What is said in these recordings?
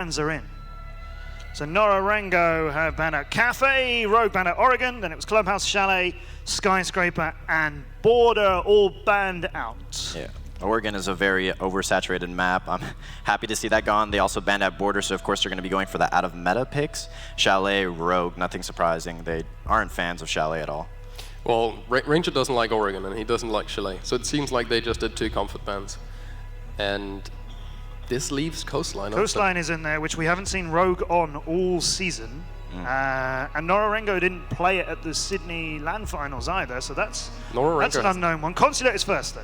are in. So NORA-Rengo have banned out Cafe, Rogue banned out Oregon, then it was Clubhouse, Chalet, Skyscraper, and Border all banned out. Yeah, Oregon is a very oversaturated map. I'm happy to see that gone. They also banned out Border, so of course they're going to be going for the out-of-meta picks. Chalet, Rogue, nothing surprising. They aren't fans of Chalet at all. Well, Ranger doesn't like Oregon, and he doesn't like Chalet, so it seems like they just did 2 comfort bans. And this leaves Coastline. Coastline is in there, which we haven't seen Rogue on all season. And NORA-Rengo didn't play it at the Sydney LAN finals either, so that's an unknown one. Consulate is first, though.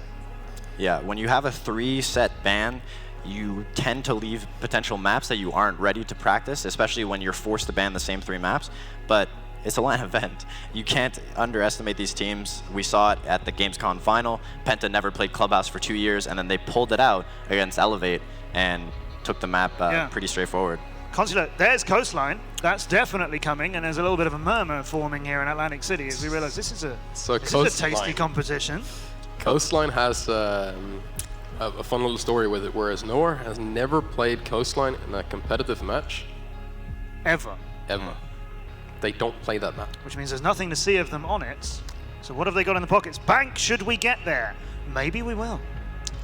Yeah, when you have a 3-set ban, you tend to leave potential maps that you aren't ready to practice, especially when you're forced to ban the same 3 maps. But it's a LAN event. You can't underestimate these teams. We saw it at the Gamescom final. Penta never played Clubhouse for 2 years, and then they pulled it out against Elevate and took the map pretty straightforward. Consulate, there's Coastline. That's definitely coming, and there's a little bit of a murmur forming here in Atlantic City as we realize this is a tasty competition. Coastline has a fun little story with it, whereas NORA has never played Coastline in a competitive match. Ever. They don't play that map. Which means there's nothing to see of them on it. So what have they got in the pockets? Bank, should we get there? Maybe we will.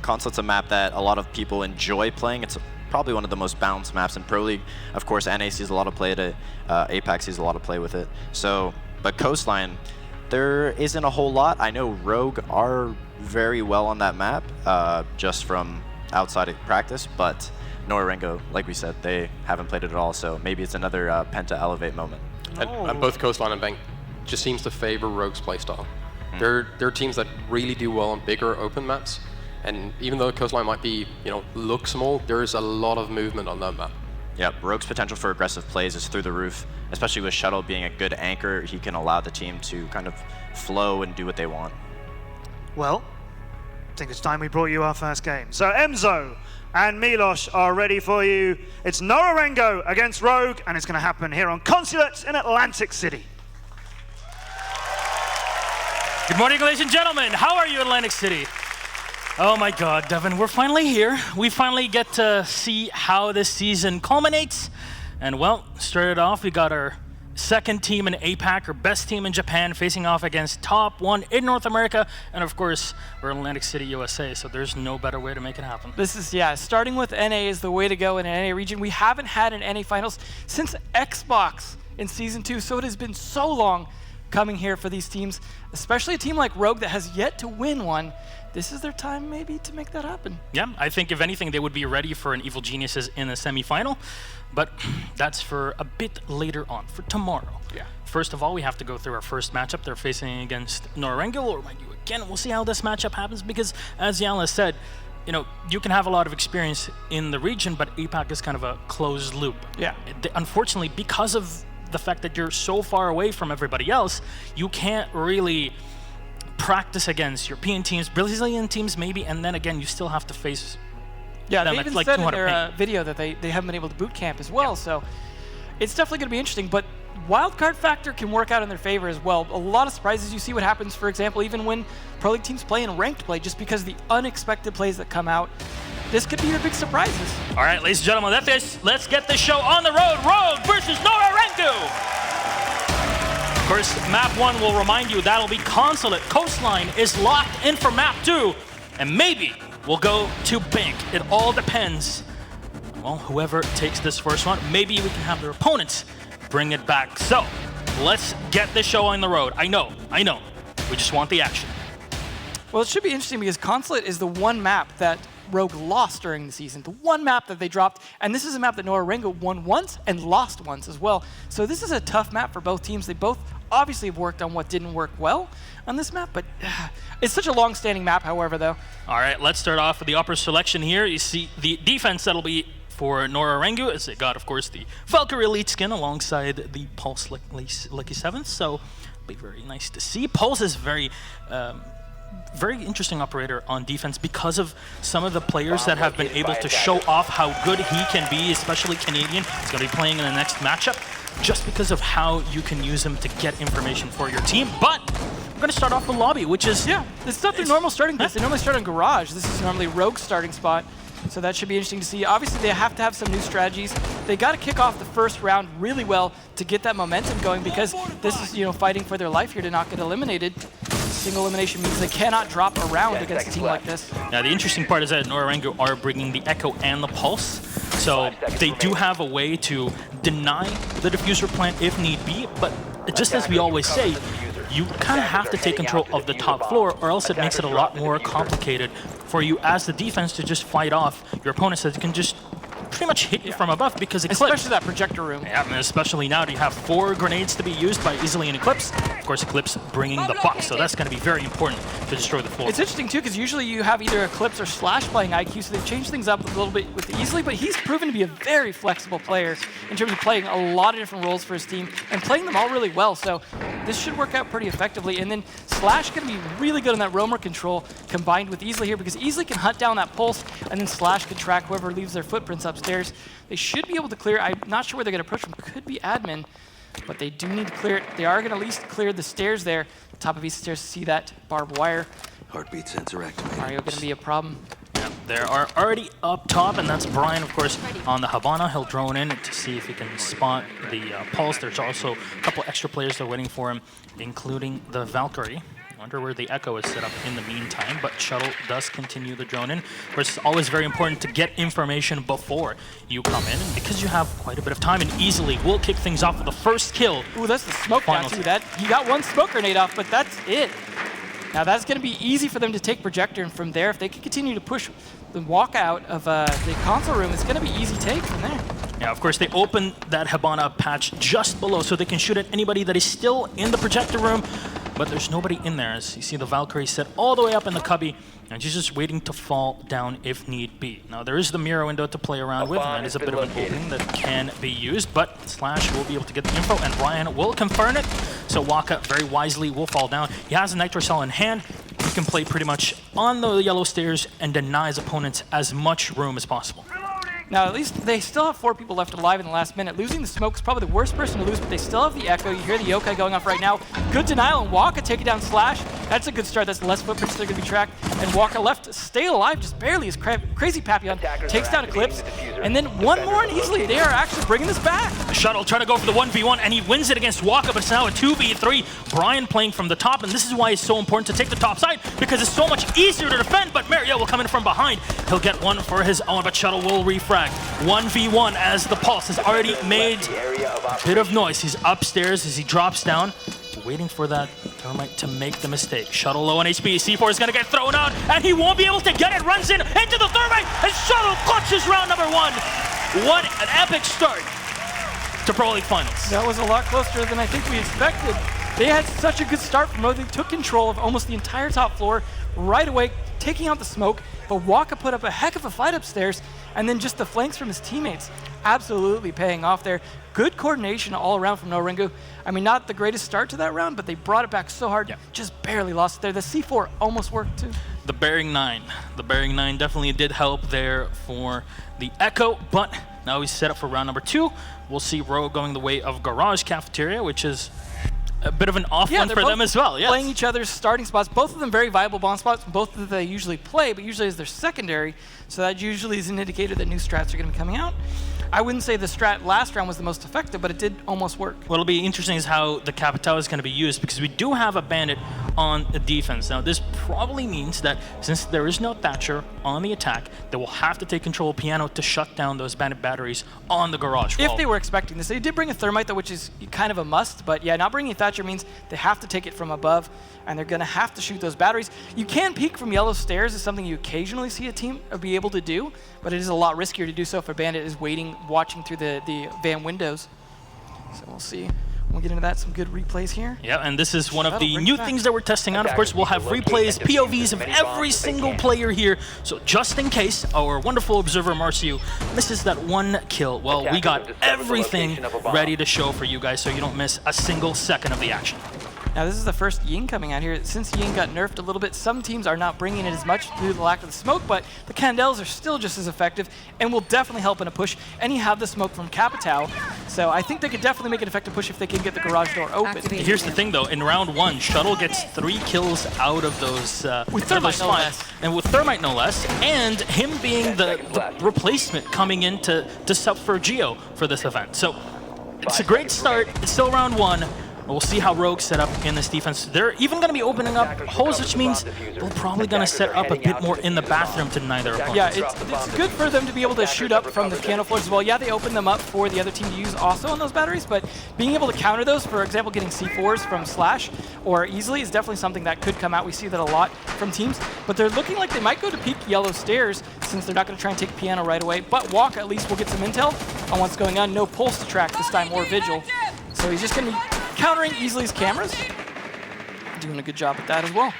Consulate's a map that a lot of people enjoy playing. It's probably one of the most balanced maps in Pro League. Of course, NA sees a lot of play at it. APAC sees a lot of play with it. So, but Coastline, there isn't a whole lot. I know Rogue are very well on that map, just from outside of practice, but NORA-Rengo, like we said, they haven't played it at all, so maybe it's another Penta Elevate moment. And both Coastline and Bank just seems to favor Rogue's playstyle. They're teams that really do well on bigger open maps, and even though Coastline might be, look small, there is a lot of movement on that map. Yeah, Rogue's potential for aggressive plays is through the roof, especially with Shuttle being a good anchor. He can allow the team to kind of flow and do what they want. Well, I think it's time we brought you our first game. So Emzo and Milos are ready for you. It's NORA-Rengo against Rogue, and it's going to happen here on Consulate in Atlantic City. Good morning, ladies and gentlemen. How are you, Atlantic City? Oh my God, Devin, we're finally here. We finally get to see how this season culminates. And well, started off, we got our second team in APAC, our best team in Japan, facing off against top 1 in North America. And of course, we're in Atlantic City, USA, so there's no better way to make it happen. This is, starting with NA is the way to go in an NA region. We haven't had an NA finals since Xbox in Season 2, so it has been so long coming here for these teams, especially a team like Rogue that has yet to win one. This is their time maybe to make that happen. Yeah, I think if anything, they would be ready for an Evil Geniuses in the semifinal, but that's for a bit later on, for tomorrow. Yeah. First of all, we have to go through our first matchup. They're facing against NORA-Rengo. I'll remind you again, we'll see how this matchup happens because, as Yala said, you can have a lot of experience in the region, but APAC is kind of a closed loop. Yeah. Unfortunately, because of the fact that you're so far away from everybody else, you can't really practice against European teams, Brazilian teams maybe, and then again, you still have to face them they even like said in their video that they haven't been able to boot camp as well, so it's definitely going to be interesting, but wildcard factor can work out in their favor as well. A lot of surprises. You see what happens, for example, even when Pro League teams play in ranked play, just because of the unexpected plays that come out. This could be your big surprises. All right, ladies and gentlemen, let's get this show on the road. Rogue versus NORA-Rengo. Of course, map 1 will remind you that'll be Consulate. Coastline is locked in for map 2, and maybe we'll go to Bank. It all depends. Well, whoever takes this first one, maybe we can have their opponents bring it back. So, let's get this show on the road. I know. We just want the action. Well, it should be interesting because Consulate is the one map that Rogue lost during the season, the one map that they dropped, and this is a map that NORA-Rengo won once and lost once as well. So this is a tough map for both teams. They both obviously have worked on what didn't work well on this map, but it's such a long-standing map, however, though. All right, let's start off with the upper selection here. You see the defense that'll be for NORA-Rengo, as they got, of course, the Valkyrie Elite skin alongside the Pulse Lucky 7th, so it'll be very nice to see. Pulse is very interesting operator on defense because of some of the players that have been able to show off how good he can be, especially Canadian. He's going to be playing in the next matchup just because of how you can use him to get information for your team. But we're going to start off with Lobby, which is... Yeah, it's not their normal starting place. They normally start on Garage. This is normally Rogue's starting spot. So that should be interesting to see. Obviously, they have to have some new strategies. they got to kick off the first round really well to get that momentum going, because this is, you know, fighting for their life here to not get eliminated. Single elimination means they cannot drop a round against a team like this. Now, the interesting part is that NORA-Rengo are bringing the Echo and the Pulse, so they do have a way to deny the diffuser plant if need be, but just as we always say, you kind of have to take control of the top floor, or else it makes it a lot more complicated for you as the defense to just fight off your opponents that can just pretty much hit you from above, because Eclipse. Especially that projector room. Yeah, and especially now you have 4 grenades to be used by easily an Eclipse. Of course, Eclipse bringing the buck, so that's going to be very important to destroy the floor. It's interesting too, because usually you have either Eclipse or Slash playing IQ, so they've changed things up a little bit with the Easily, but he's proven to be a very flexible player in terms of playing a lot of different roles for his team and playing them all really well, so this should work out pretty effectively. And then Slash going to be really good on that roamer control combined with Easily here, because Easily can hunt down that pulse, and then Slash can track whoever leaves their footprints upstairs. They should be able to clear. I'm not sure where they're going to approach from. Could be admin, but they do need to clear it. They are going to at least clear the stairs there. Top of each stairs to see that barbed wire. Heartbeat sensor activated. Mario going to be a problem. Yeah, they are already up top, and that's Brian, of course, on the Habana. He'll drone in to see if he can spot the Pulse. There's also a couple extra players that are waiting for him, including the Valkyrie. Wonder where the Echo is set up in the meantime, but Shuttle does continue the drone in. Of course, it's always very important to get information before you come in, and because you have quite a bit of time, and easily will kick things off with the first kill. Ooh, that's the smoke down too. That he got one smoke grenade off, but that's it. Now that's going to be easy for them to take Projector, and from there, if they can continue to push the walkout of the console room, it's going to be easy take from there. Yeah, of course, they open that Habana patch just below, so they can shoot at anybody that is still in the projector room, but there's nobody in there. As you see the Valkyrie set all the way up in the cubby, and she's just waiting to fall down if need be. Now, there is the mirror window to play around with, and that is a bit of an opening that can be used, but Slash will be able to get the info, and Ryan will confirm it, so Waka very wisely will fall down. He has a Nitro Cell in hand. He can play pretty much on the yellow stairs and deny his opponents as much room as possible. Now, at least they still have 4 people left alive in the last minute. Losing the smoke is probably the worst person to lose, but they still have the Echo. You hear the Yokai going off right now. Good denial, and Waka taking down Slash. That's a good start. That's less footprints that are going to be tracked. And Waka left, stay alive just barely as Crazy Papillon takes down Eclipse. And then one more, and easily they are actually bringing this back. Shuttle trying to go for the 1v1, and he wins it against Waka, but it's now a 2v3. Brian playing from the top, and this is why it's so important to take the top side, because it's so much easier to defend, but Mario will come in from behind. He'll get one for his own, but Shuttle will refrag. 1v1 as the Pulse has already made a bit of noise. He's upstairs as he drops down, waiting for that Thermite to make the mistake. Shuttle low on HP. C4 is going to get thrown out, and he won't be able to get it. Runs into the Thermite, and Shuttle clutches round number 1. What an epic start to Pro League Finals. That was a lot closer than I think we expected. They had such a good start from Mo. They took control of almost the entire top floor right away, taking out the smoke, but Waka put up a heck of a fight upstairs, and then just the flanks from his teammates absolutely paying off there. Good coordination all around from NORA-Rengo. I mean, not the greatest start to that round, but they brought it back so hard, just barely lost it there. The C4 almost worked too. The Bearing 9. The Bearing 9 definitely did help there for the Echo, but now he's set up for round number 2. We'll see Rogue going the way of Garage Cafeteria, which is a bit of an off one for them as well. Yes. Playing each other's starting spots. Both of them very viable bomb spots. Both of them they usually play, but usually as their secondary. So that usually is an indicator that new strats are going to be coming out. I wouldn't say the strat last round was the most effective, but it did almost work. What'll be interesting is how the Capital is going to be used, because we do have a Bandit on the defense. Now, this probably means that since there is no Thatcher on the attack, they will have to take control of Piano to shut down those Bandit batteries on the garage wall. If they were expecting this. They did bring a Thermite, though, which is kind of a must, but yeah, not bringing a Thatcher means they have to take it from above, and they're going to have to shoot those batteries. You can peek from yellow stairs, is something you occasionally see a team be able to do, but it is a lot riskier to do so if a Bandit is waiting, watching through the van windows. So we'll see. We'll get into that, some good replays here. Yeah, and this is one of the new things that we're testing out. Of course, we'll have replays, POVs of every single player here. So just in case our wonderful observer Marcio misses that one kill, well, we got everything ready to show for you guys so you don't miss a single second of the action. Now, this is the first Ying coming out here. Since Ying got nerfed a little bit, some teams are not bringing it as much due to the lack of the smoke, but the Candles are still just as effective and will definitely help in a push. And you have the smoke from Capitao, So I think they could definitely make an effective push if they can get the garage door open. Here's the thing, though. In round 1, Shuttle gets 3 kills out of those With Thermite, no less. And with Thermite, no less. And him being the replacement coming in to sub for Geo for this event. So it's a great start. It's still round 1. We'll see how Rogue set up in this defense. They're even going to be opening up holes, which means they're probably going to set up a bit more in the bathroom to deny their opponents. Yeah, it's good for them to be able to shoot up from the piano floors as well. Yeah, they open them up for the other team to use also on those batteries, but being able to counter those, for example, getting C4s from Slash or easily is definitely something that could come out. We see that a lot from teams, but they're looking like they might go to peek yellow stairs since they're not going to try and take piano right away. But Walk at least will get some intel on what's going on. No pulse to track this time, or Vigil. So he's just going to be countering Easily cameras. Doing a good job at that as well.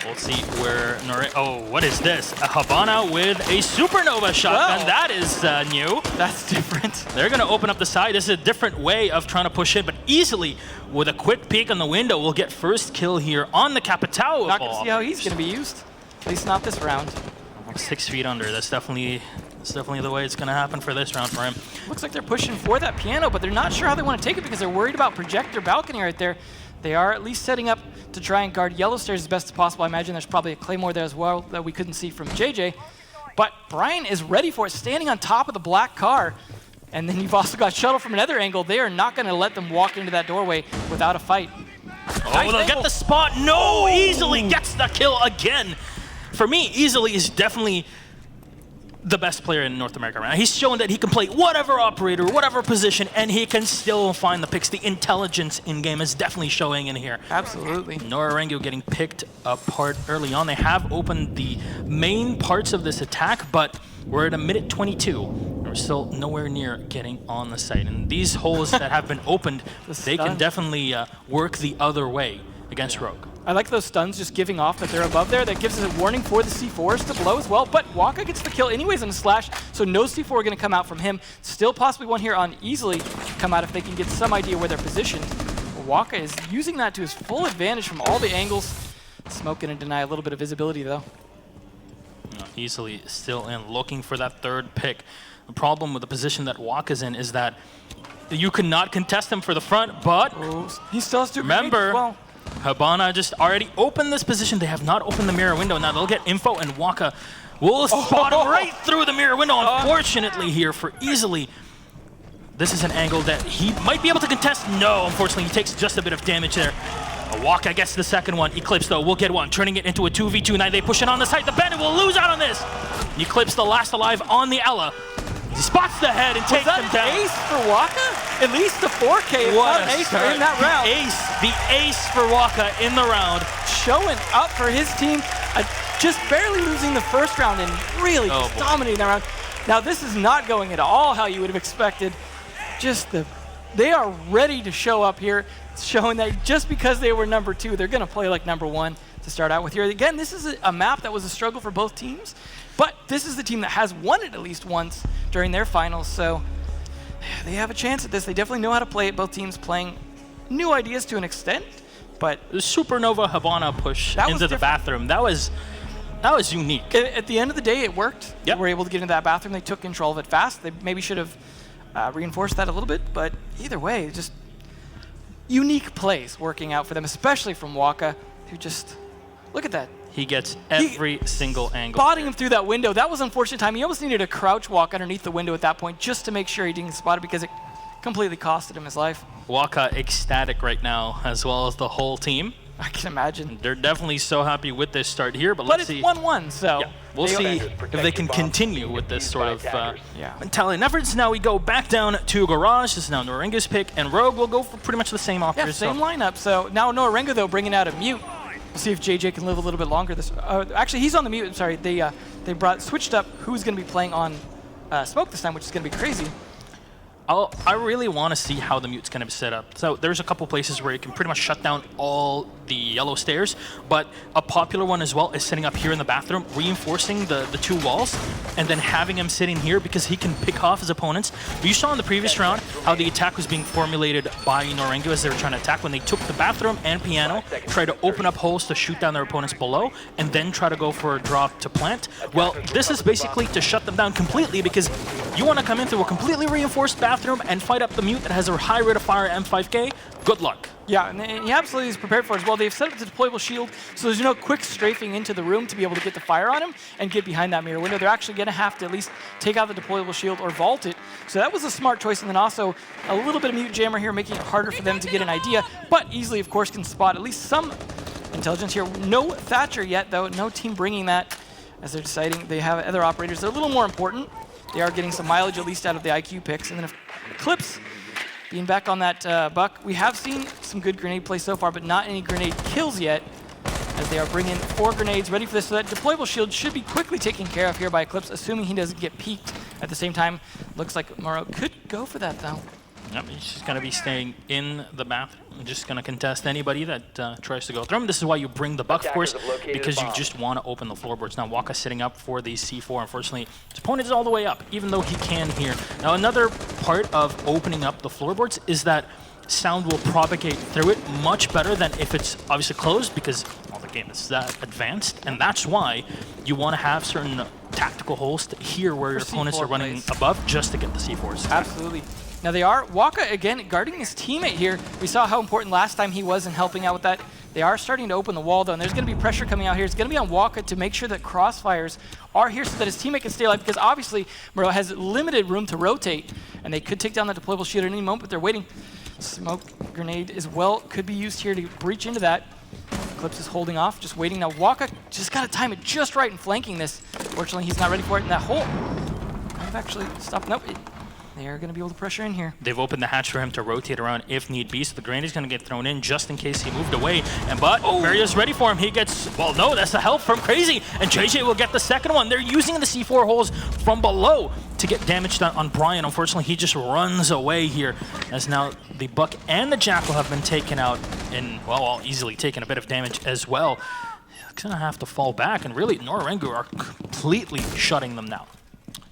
We'll see where oh, what is this? A Habana with a Supernova shotgun. Wow. That is new. That's different. They're going to open up the side. This is a different way of trying to push in, but Easily, with a quick peek on the window, will get first kill here on the Capitao. Not going to see how he's going to be used. At least not this round. 6 feet under. That's definitely the way it's going to happen for this round for him. Looks like they're pushing for that piano, but they're not sure how they want to take it because they're worried about projector balcony right there. They are at least setting up to try and guard yellow stairs as best as possible. I imagine there's probably a Claymore there as well that we couldn't see from JJ. But Brian is ready for it, standing on top of the black car. And then you've also got Shuttle from another angle. They are not going to let them walk into that doorway without a fight. Oh, they'll get the spot. No, Easily gets the kill again. For me, Easily is definitely the best player in North America right now. He's shown that he can play whatever operator, whatever position, and he can still find the picks. The intelligence in-game is definitely showing in here. Absolutely. NORA-Rengo getting picked apart early on. They have opened the main parts of this attack, but we're at a minute 22. We're still nowhere near getting on the site. And these holes that have been opened, they can definitely work the other way against Rogue. I like those stuns just giving off that they're above there. That gives us a warning for the C4s to blow as well. But Waka gets the kill anyways on a Slash, so no C4 are going to come out from him. Still possibly one here on Easily come out if they can get some idea where they're positioned. Waka is using that to his full advantage from all the angles. Smoke going to deny a little bit of visibility though. Easily still in, looking for that third pick. The problem with the position that Waka's in is that you cannot contest him for the front, but he still has to remember, well. Habana just already opened this position. They have not opened the mirror window. Now they'll get info, and Waka will spot him right through the mirror window. Unfortunately here for Easily, this is an angle that he might be able to contest. No, unfortunately, he takes just a bit of damage there. Waka gets the second one. Eclipse, though, will get one, turning it into a 2v2. Now they push it on the site. The Bandit will lose out on this. Eclipse, the last alive on the Ella. He spots the head and takes him down. Ace for Waka? At least the 4K. What an a ace start. in that round. The ace for Waka in the round. Showing up for his team, just barely losing the first round and really just dominating that round. Now this is not going at all how you would have expected. They are ready to show up here, showing that just because they were number 2, they're going to play like number 1 to start out with here. Again, this is a map that was a struggle for both teams, but this is the team that has won it at least once during their finals, so they have a chance at this. They definitely know how to play it. Both teams playing new ideas to an extent, but the Supernova Habana push into the bathroom, that was unique. At the end of the day, it worked. Yep. They were able to get into that bathroom. They took control of it fast. They maybe should have reinforced that a little bit, but either way, just unique plays working out for them, especially from Waka, who just, look at that. He gets every single angle. Spotting him through that window, that was unfortunate time. He almost needed to crouch walk underneath the window at that point just to make sure he didn't get spotted because it completely costed him his life. Waka ecstatic right now, as well as the whole team. I can imagine. They're definitely so happy with this start here, but let's see. But it's 1-1, so. Yeah, we'll see if they can continue with this sort of mentality and efforts. Now we go back down to Garage. This is now NORA-Rengo's pick, and Rogue will go for pretty much the same offers. Yeah, same lineup. So now NORA-Rengo, though, bringing out a mute. We'll see if JJ can live a little bit longer. Actually, he's on the mute. I'm sorry. They switched up who's going to be playing on Smoke this time, which is going to be crazy. I really want to see how the mute's going to be set up. So there's a couple places where you can pretty much shut down all the yellow stairs, but a popular one as well is setting up here in the bathroom, reinforcing the 2 walls, and then having him sitting here because he can pick off his opponents. You saw in the previous round how the attack was being formulated by NORA-Rengo as they were trying to attack when they took the bathroom and piano, tried to open up holes to shoot down their opponents below, and then try to go for a drop to plant. Well, this is basically to shut them down completely because You want to come in through a completely reinforced bathroom and fight up the mute that has a high rate of fire M5K? Good luck. Yeah, and he absolutely is prepared for it as well. They've set up the deployable shield, so there's no quick strafing into the room to be able to get the fire on him and get behind that mirror window. They're actually going to have to at least take out the deployable shield or vault it. So that was a smart choice, and then also a little bit of mute jammer here, making it harder for them to get an idea, but easily, of course, can spot at least some intelligence here. No Thatcher yet, though. No team bringing that, as they're deciding they have other operators. They're a little more important. They are getting some mileage, at least out of the IQ picks. And then if Eclipse being back on that buck, we have seen some good grenade play so far, but not any grenade kills yet, as they are bringing 4 grenades ready for this. So that deployable shield should be quickly taken care of here by Eclipse, assuming he doesn't get peeked at the same time. Looks like Moro could go for that, though. Yep, he's just going to be staying in the bathroom. Just going to contest anybody that tries to go through him. This is why you bring the buck, of course, because you just want to open the floorboards. Now, Waka sitting up for the C4. Unfortunately, his opponent is all the way up, even though he can hear. Now, another part of opening up the floorboards is that sound will propagate through it much better than if it's obviously closed, because well, the game is that advanced, and that's why you want to have certain tactical holes to hear where your opponents are running above, just to get the C4s. Absolutely. Now they are, Waka again guarding his teammate here. We saw how important last time he was in helping out with that. They are starting to open the wall though, and there's going to be pressure coming out here. It's going to be on Waka to make sure that crossfires are here so that his teammate can stay alive, because obviously Moro has limited room to rotate, and they could take down the deployable shield at any moment, but they're waiting. Smoke grenade as well could be used here to breach into that. Eclipse is holding off, just waiting. Now Waka just got to time it just right in flanking this. Fortunately, he's not ready for it, and that hole might have actually stopped. Nope. They are going to be able to pressure in here. They've opened the hatch for him to rotate around if need be, so the grenade is going to get thrown in just in case he moved away. But Mario's ready for him. He gets, well, no, that's the help from Crazy. And JJ will get the second one. They're using the C4 holes from below to get damage done on Brian. Unfortunately, he just runs away here, as now the Buck and the Jackal have been taken out, and, well, all easily taken a bit of damage as well. He's going to have to fall back, and really, NORA-Rengo are completely shutting them down.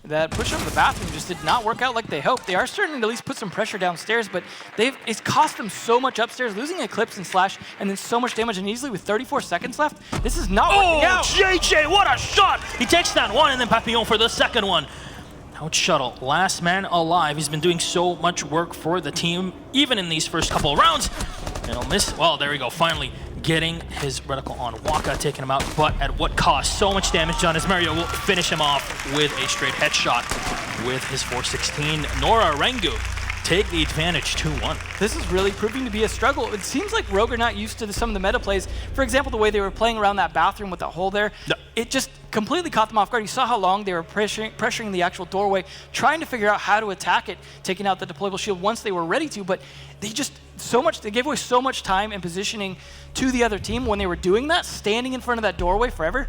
That push up the bathroom just did not work out like they hoped. They are starting to at least put some pressure downstairs, but it's cost them so much upstairs, losing Eclipse and Slash, and then so much damage, and easily with 34 seconds left, this is not working out. JJ, what a shot! He takes down one, and then Papillon for the second one. Now it's Shuttle, last man alive. He's been doing so much work for the team, even in these first couple of rounds. And he'll miss, well, there we go, finally getting his reticle on Waka, taking him out, but at what cost? So much damage done as Mario will finish him off with a straight headshot with his 416. NORA-Rengo take the advantage 2-1. This is really proving to be a struggle. It seems like Rogue are not used to some of the meta plays. For example, the way they were playing around that bathroom with that hole there, it just completely caught them off guard. You saw how long they were pressuring the actual doorway, trying to figure out how to attack it, taking out the deployable shield once they were ready to, but they just they gave away so much time and positioning to the other team when they were doing that, standing in front of that doorway forever.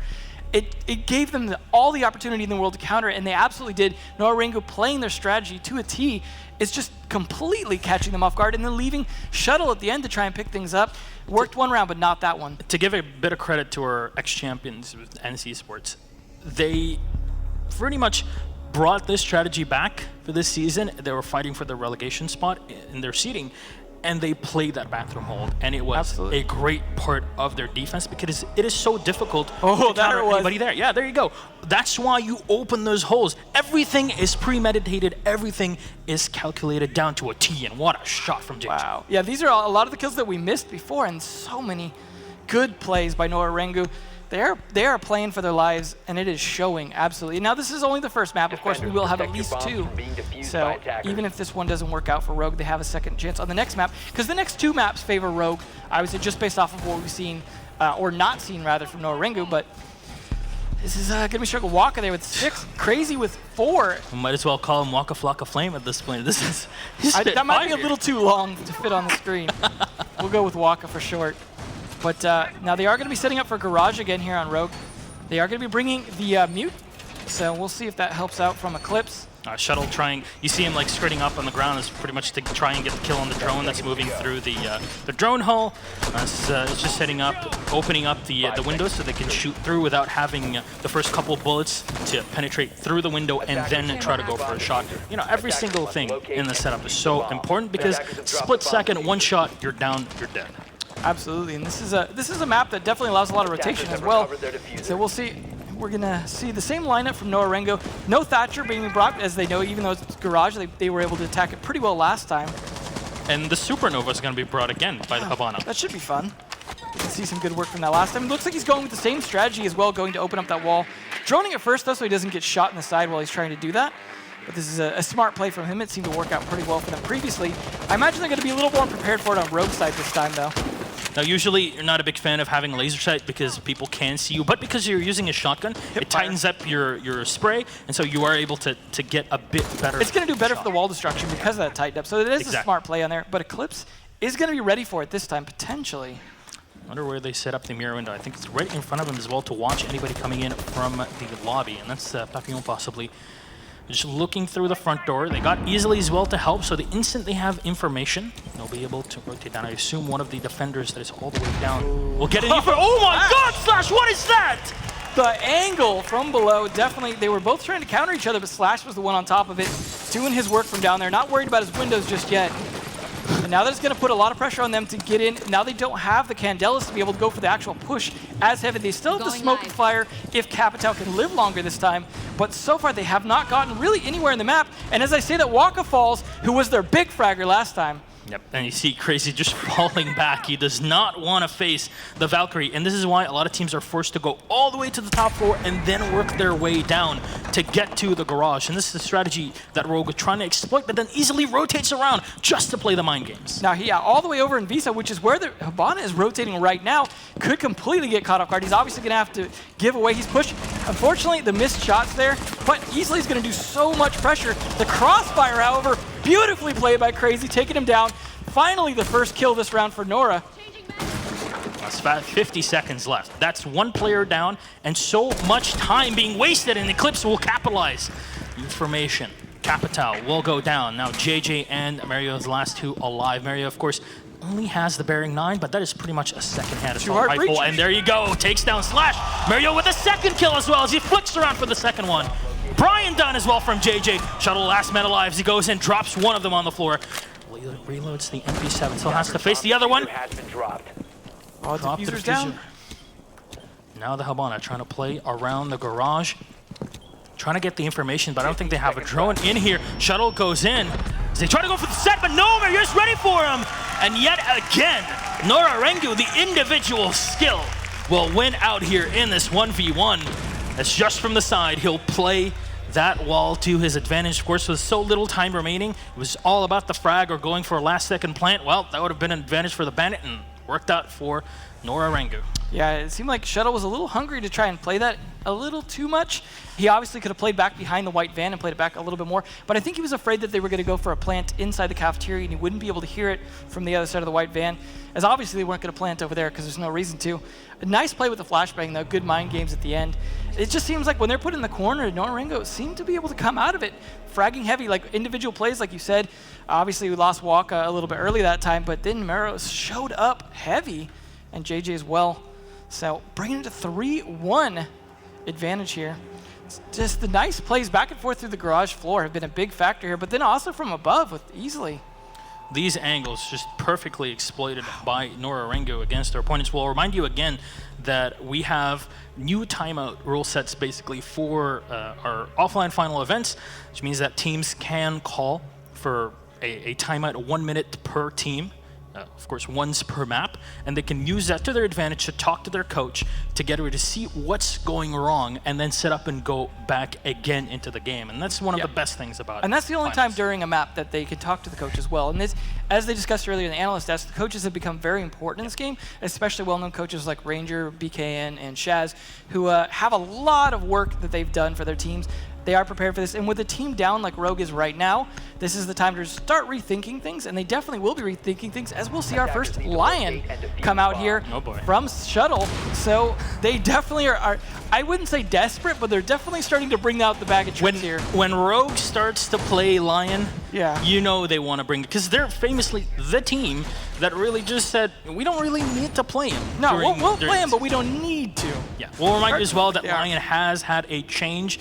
It gave them all the opportunity in the world to counter it, and they absolutely did. NORA-Rengo playing their strategy to a T is just completely catching them off guard, and then leaving Shuttle at the end to try and pick things up. Worked one round, but not that one. To give a bit of credit to our ex-champions with NC Sports, they pretty much brought this strategy back for this season. They were fighting for the relegation spot in their seeding, and they played that bathroom hold, and it was a great part of their defense, because it is so difficult to counter anybody there. Yeah, there you go. That's why you open those holes. Everything is premeditated. Everything is calculated down to a T, and what a shot from JJ. Wow. Yeah, these are a lot of the kills that we missed before, and so many good plays by NORA-Rengo. They are playing for their lives, and it is showing, absolutely. Now, this is only the first map. Of course, we will have at least 2. So even if this one doesn't work out for Rogue, they have a second chance on the next map, because the next 2 maps favor Rogue, I would say, just based off of what we've seen, or not seen, rather, from NORA-Rengo. But this is going to be struggle. Waka there with 6, Crazy with 4. We might as well call him Waka Flocka Flame at this point. This is that might be a little too long to fit on the screen. We'll go with Waka for short. But now they are going to be setting up for Garage again here on Rogue. They are going to be bringing the mute, so we'll see if that helps out from Eclipse. Shuttle trying, you see him like skirting up on the ground, is pretty much to try and get the kill on the drone that's moving through the drone hull. It's just setting up, opening up the windows so they can shoot through without having the first couple bullets to penetrate through the window and then try to go for a shot. You know, every single thing in the setup is so important, because split second, one shot, you're down, you're dead. Absolutely, and this is a map that definitely allows a lot of rotation as well. So we'll see. we're going to see the same lineup from NORA-Rengo. No Thatcher being brought, as they know, even though it's Garage, they were able to attack it pretty well last time. And the Supernova is going to be brought again by the Habana. That should be fun. You can see some good work from that last time. It looks like he's going with the same strategy as well, going to open up that wall. Droning it first, though, so he doesn't get shot in the side while he's trying to do that. But this is a smart play from him. It seemed to work out pretty well for them previously. I imagine they're going to be a little more prepared for it on Rogue side this time, though. Now, usually, you're not a big fan of having laser sight because people can see you, but because you're using a shotgun, it tightens up your spray, and so you are able to get a bit better. It's going to do better for the wall destruction because of that tightened up. So it is a smart play on there, but Eclipse is going to be ready for it this time, potentially. I wonder where they set up the mirror window. I think it's right in front of him as well to watch anybody coming in from the lobby, and that's Papillon possibly just looking through the front door. They got Easily as well to help, so the instant they have information, they'll be able to rotate down. I assume one of the defenders that is all the way down will get an Oh my God, Slash, what is that? The angle from below, definitely, they were both trying to counter each other, but Slash was the one on top of it, doing his work from down there, not worried about his windows just yet. And now that's going to put a lot of pressure on them to get in. Now they don't have the Candelas to be able to go for the actual push as heavy. They still have the smoke and fire if Capital can live longer this time. But so far they have not gotten really anywhere in the map. And as I say that, Waka Falls, who was their big fragger last time. Yep, and you see Crazy just falling back. He does not want to face the Valkyrie, and this is why a lot of teams are forced to go all the way to the top floor and then work their way down to get to the garage. And this is a strategy that Rogue is trying to exploit, but then easily rotates around just to play the mind games. Now, all the way over in Visa, which is where the Habana is rotating right now, could completely get caught off guard. He's obviously going to have to give away his push. Unfortunately, the missed shots there, but Easily is going to do so much pressure. The crossfire, however, beautifully played by Crazy, taking him down. Finally, the first kill this round for NORA. That's about 50 seconds left. That's one player down, and so much time being wasted, and Eclipse will capitalize. Information. Capital will go down. Now, JJ and Mario's last two alive. Mario, of course, only has the Bearing 9, but that is pretty much a second-hand assault rifle. And there you go, takes down Slash. Mario with a second kill as well as he flicks around for the second one. Brian done as well from JJ. Shuttle last man alive as he goes in, drops one of them on the floor. Reloads the MP7, still has to face the other one. Oh, diffuser's down. Now the Habana trying to play around the garage. Trying to get the information, but I don't think they have a drone in here. Shuttle goes in. They try to go for the set, but no, Mario's ready for him. And yet again, NORA-Rengo, the individual skill, will win out here in this 1v1. That's just from the side. He'll play that wall to his advantage. Of course, with so little time remaining, it was all about the frag or going for a last-second plant. Well, that would have been an advantage for the Bandit and worked out for NORA-Rengo. Yeah, it seemed like Shuttle was a little hungry to try and play that a little too much. He obviously could have played back behind the white van and played it back a little bit more, but I think he was afraid that they were going to go for a plant inside the cafeteria and he wouldn't be able to hear it from the other side of the white van, as obviously they weren't going to plant over there because there's no reason to. A nice play with the flashbang, though. Good mind games at the end. It just seems like when they're put in the corner, NORA-Rengo seemed to be able to come out of it, fragging heavy, like individual plays, like you said. Obviously, we lost Waka a little bit early that time, but then Mero showed up heavy, and JJ as well. So bringing it to 3-1 advantage here. It's just the nice plays back and forth through the garage floor have been a big factor here, but then also from above with Easily. These angles just perfectly exploited by NORA-Rengo against their opponents. We'll remind you again that we have new timeout rule sets basically for our offline final events, which means that teams can call for a timeout 1 minute per team. Of course, once per map, and they can use that to their advantage to talk to their coach to get ready to see what's going wrong and then set up and go back again into the game. And that's one of the best things about it. And that's the only time during a map that they can talk to the coach as well. And this, as they discussed earlier in the analyst desk, the coaches have become very important in this game, especially well-known coaches like Ranger, BKN, and Shaz, who have a lot of work that they've done for their teams. They are prepared for this, and with a team down like Rogue is right now, this is the time to start rethinking things, and they definitely will be rethinking things, as we'll see our first Lion come out here from Shuttle. So they definitely are, I wouldn't say desperate, but they're definitely starting to bring out the bag of tricks here. When Rogue starts to play Lion, you know they want to bring, because they're famously the team that really just said, we don't really need to play him. No, we'll play him, but we don't need to. Yeah, we'll remind you as well that Lion has had a change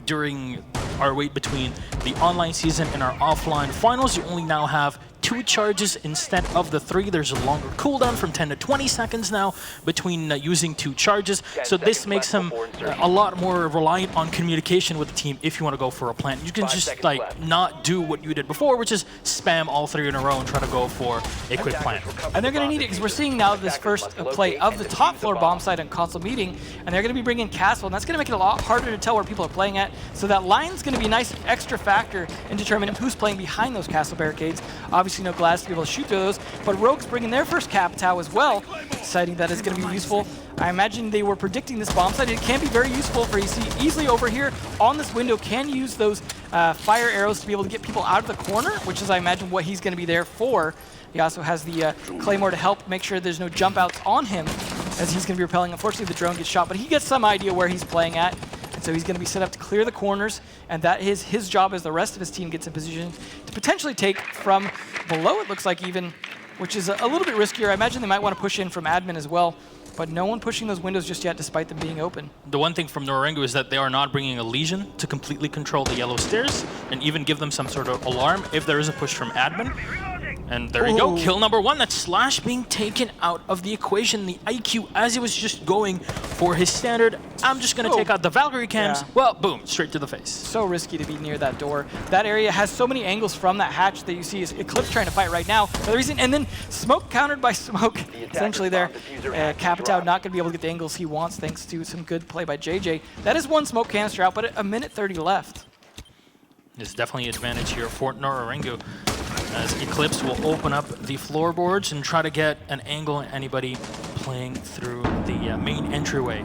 during our wait between the online season and our offline finals. You only now have 2 2 charges instead of the 3. There's a longer cooldown from 10 to 20 seconds now between using 2 charges. So this makes him a lot more reliant on communication with the team if you want to go for a plant. You can just like not do what you did before, which is spam all 3 in a row and try to go for a quick plant. And they're going to need it because we're seeing now this first play of the top floor bomb site on console meeting, and they're going to be bringing Castle, and that's going to make it a lot harder to tell where people are playing at. So that line's going to be a nice extra factor in determining who's playing behind those castle barricades. Obviously no glass to be able to shoot through those, but Rogue's bringing their first Capitao as well, deciding that is going to be useful. I imagine they were predicting this bomb site. It can be very useful for easily over here on this window, can use those fire arrows to be able to get people out of the corner, which is, I imagine, what he's going to be there for. He also has the Claymore to help make sure there's no jump outs on him as he's going to be repelling. Unfortunately, the drone gets shot, but he gets some idea where he's playing at. And so he's going to be set up to clear the corners, and that is his job as the rest of his team gets in position to potentially take from below, it looks like even, which is a little bit riskier. I imagine they might want to push in from admin as well, but no one pushing those windows just yet despite them being open. The one thing from NORA-Rengo is that they are not bringing a Legion to completely control the yellow stairs and even give them some sort of alarm if there is a push from admin. And there you go, kill number 1. That's Slash being taken out of the equation. The IQ, as he was just going for his standard, I'm just going to take out the Valkyrie cams. Yeah. Well, boom, straight to the face. So risky to be near that door. That area has so many angles from that hatch that you see is Eclipse trying to fight right now for the reason, and then smoke countered by smoke. Essentially there, Capitao not going to be able to get the angles he wants thanks to some good play by JJ. That is 1 smoke canister out, but a minute 30 left. There's definitely an advantage here for NORA-Rengo, as Eclipse will open up the floorboards and try to get an angle on anybody playing through the main entryway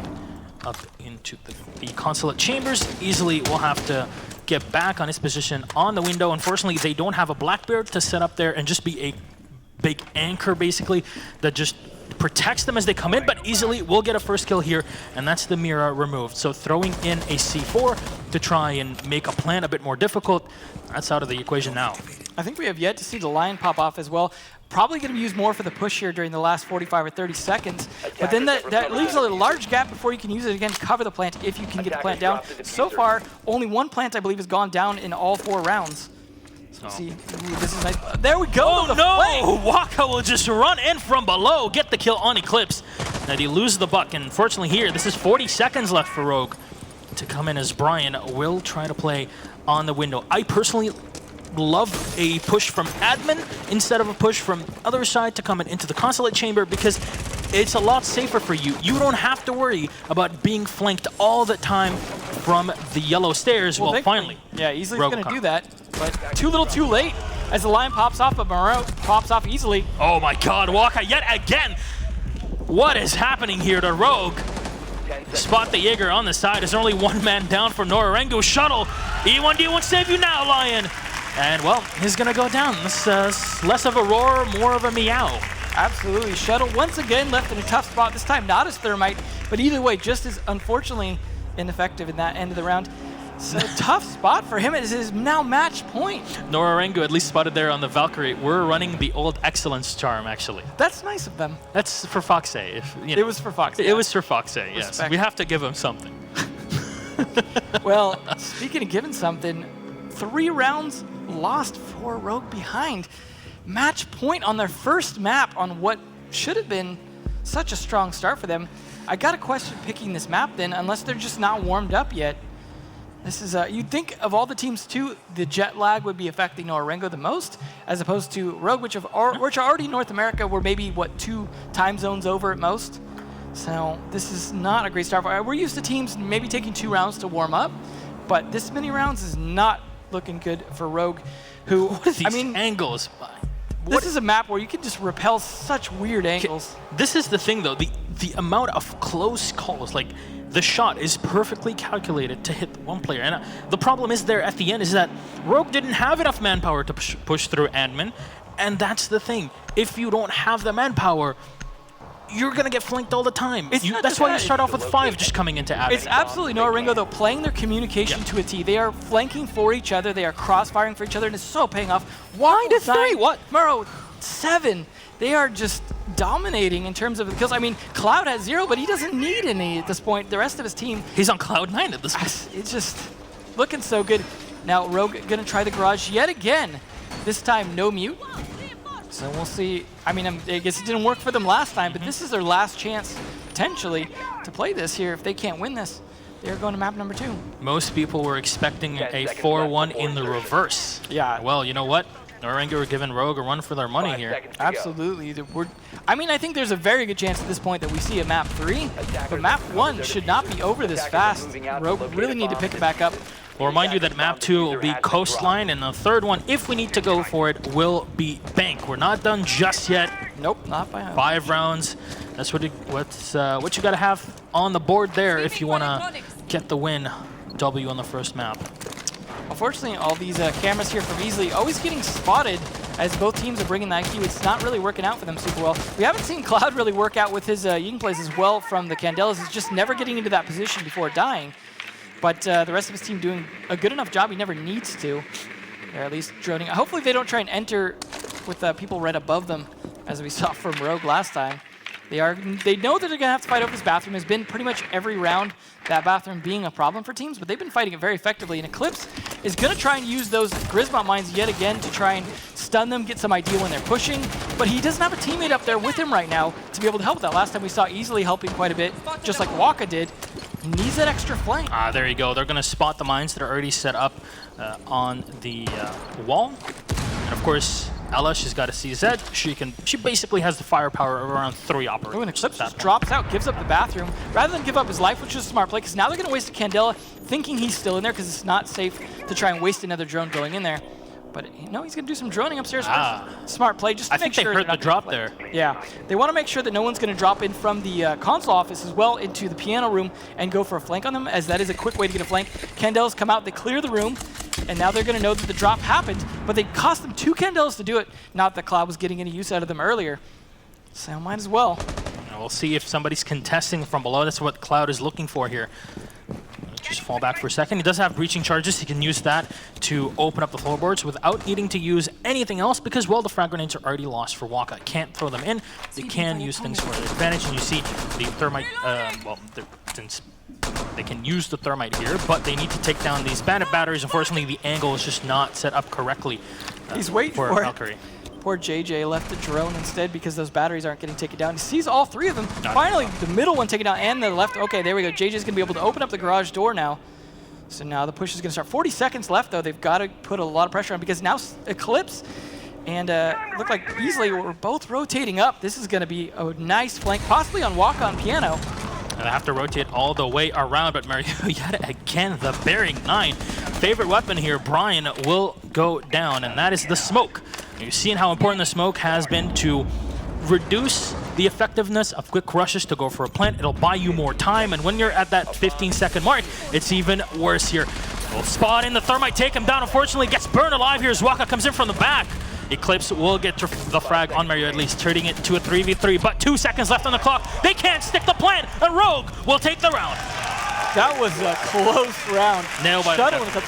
up into the Consulate chambers. Easily will have to get back on his position on the window. Unfortunately, they don't have a Blackbeard to set up there and just be a big anchor, basically, that just protects them as they come in, but easily will get a first kill here, and that's the Mira removed. So throwing in a C4 to try and make a plan a bit more difficult, that's out of the equation now. I think we have yet to see the Lion pop off as well. Probably going to be used more for the push here during the last 45 or 30 seconds. But then that leaves a large gap before you can use it again to cover the plant if you can get the plant down. So far, only 1 plant, I believe, has gone down in all 4 rounds. So let's see. Ooh, this is nice. There we go. Oh no! Waka will just run in from below, get the kill on Eclipse. And he loses the buck. And unfortunately here, this is 40 seconds left for Rogue to come in, as Brian will try to play on the window. I personally love a push from admin instead of a push from other side to come into the Consulate chamber, because it's a lot safer for you. You don't have to worry about being flanked all the time from the yellow stairs. Well, finally. Yeah, easily going to do that, but too little too late as the line pops off, but Moreau pops off easily. Oh my god, Waka yet again! What is happening here to Rogue? Spot the Jaeger on the side. There's only 1 man down for NORA-Rengo. Shuttle, E1D1 save you now, Lion! And well, he's gonna go down. This less of a roar, more of a meow. Absolutely. Shuttle once again left in a tough spot. This time not as Thermite, but either way, just as unfortunately ineffective in that end of the round. So tough spot for him. It is his now match point. NORA-Rengo at least spotted there on the Valkyrie. We're running the old excellence charm, actually. That's nice of them. That's for Foxe. It was for Foxe. It was for Foxe, yes. Respect. We have to give him something. Well, speaking of giving something, 3 rounds lost for Rogue behind. Match point on their first map on what should have been such a strong start for them. I got a question picking this map then, unless they're just not warmed up yet. This is, you'd think of all the teams too, the jet lag would be affecting NORA-Rengo the most, as opposed to Rogue, which are already in North America, we're maybe, what, 2 time zones over at most. So this is not a great start. We're used to teams maybe taking 2 rounds to warm up, but this many rounds is not looking good for Rogue, who, I mean, angles. This is a map where you can just repel such weird angles. This is the thing, though. The amount of close calls, like the shot is perfectly calculated to hit 1 player. And the problem is there at the end is that Rogue didn't have enough manpower to push through admin. And that's the thing. If you don't have the manpower, you're going to get flanked all the time. That's why you start off with 5 just coming into admin. It's absolutely NORA-Rengo, though, playing their communication to a T. They are flanking for each other. They are cross-firing for each other, and it's so paying off. 1 to 3, what? Murrow, 7. They are just dominating in terms of the kills. I mean, Cloud has 0, but he doesn't need any at this point. The rest of his team... He's on Cloud 9 at this point. It's just looking so good. Now, Rogue going to try the garage yet again. This time, no mute. So we'll see. I mean, I guess it didn't work for them last time, but this is their last chance, potentially, to play this here. If they can't win this, they're going to map number 2. Most people were expecting a 4-1 in the reverse. Yeah. Well, you know what? NORA-Rengo were giving Rogue a run for their money here. Absolutely. I mean, I think there's a very good chance at this point that we see a map 3, but map 1 should not be over this fast. Rogue really need to pick it back up. We'll remind you that map 2 will be Coastline, and the third one, if we need to go for it, will be Bank. We're not done just yet. Nope, not by 5 rounds. That's what you got to have on the board there if you want to get the win. W on the first map. Unfortunately, all these cameras here from Easily always getting spotted as both teams are bringing that IQ. It's not really working out for them super well. We haven't seen Cloud really work out with his Ying plays as well from the Candelas. He's just never getting into that position before dying. But the rest of his team doing a good enough job. He never needs to. Or at least droning. Hopefully they don't try and enter with people right above them, as we saw from Rogue last time. They know that they're going to have to fight over this bathroom. It's been pretty much every round that bathroom being a problem for teams, but they've been fighting it very effectively. And Eclipse is going to try and use those Grismont mines yet again to try and stun them, get some idea when they're pushing. But he doesn't have a teammate up there with him right now to be able to help with that. Last time we saw Easily helping quite a bit, just like Waka did. He needs that extra flank. There you go. They're going to spot the mines that are already set up on the wall. And of course, Ella, she's got a CZ. She basically has the firepower of around 3 operators. Oh, and Eclipse just drops out, gives up the bathroom, rather than give up his life, which is a smart play, because now they're going to waste a Candela thinking he's still in there, because it's not safe to try and waste another drone going in there. But no, he's going to do some droning upstairs first. Smart play, just to make sure. I think they heard the drop there. Yeah, they want to make sure that no one's going to drop in from the console office as well into the piano room and go for a flank on them, as that is a quick way to get a flank. Candelas come out, they clear the room, and now they're going to know that the drop happened, but they cost them 2 Candelas to do it. Not that Cloud was getting any use out of them earlier, so might as well. And we'll see if somebody's contesting from below. That's what Cloud is looking for here. Just fall back for a second. He does have breaching charges. He can use that to open up the floorboards without needing to use anything else because, well, the frag grenades are already lost for Waka. Can't throw them in. They can use things for their advantage. And you see the thermite, since they can use the thermite here, but they need to take down these bandit batteries. Unfortunately, the angle is just not set up correctly. He's waiting for Valkyrie. it. Poor JJ left the drone instead because those batteries aren't getting taken down. He sees all 3 of them. Finally, the middle one taken down and the left. Okay, there we go. JJ's going to be able to open up the garage door now. So now the push is going to start. 40 seconds left, though. They've got to put a lot of pressure on because now Eclipse and look like Easily we're both rotating up. This is going to be a nice flank, possibly on Waka on piano. And they have to rotate all the way around, but Mario yet again, the bearing 9. Favorite weapon here, Brian, will go down, and that is the smoke. You've seen how important the smoke has been to reduce the effectiveness of quick rushes to go for a plant. It'll buy you more time, and when you're at that 15-second mark, it's even worse here. We'll spot in the thermite, take him down. Unfortunately, gets burned alive here as Waka comes in from the back. Eclipse will get the frag on Mario, at least turning it to a 3v3, but 2 seconds left on the clock. They can't stick the plant, and Rogue will take the round. That was a close round. Nailed by Eclipse.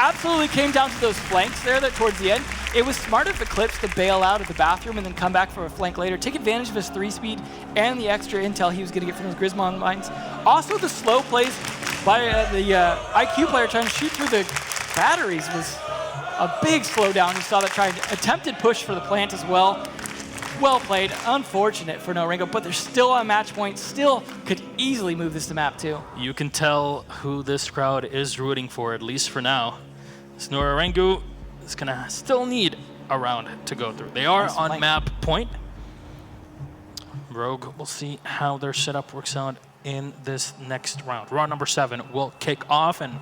Absolutely came down to those flanks there that towards the end. It was smart of Eclipse to bail out of the bathroom and then come back for a flank later, take advantage of his 3-speed and the extra intel he was going to get from those Grismont mines. Also, the slow plays by the IQ player trying to shoot through the batteries was a big slowdown. You saw that attempted push for the plant as well. Well played. Unfortunate for NORA-Rengo, but they're still on match point. Still could easily move this to map 2. You can tell who this crowd is rooting for, at least for now. This NORA-Rengo is going to still need a round to go through. They are on map point. Rogue, we'll see how their setup works out in this next round. Round number 7 will kick off, and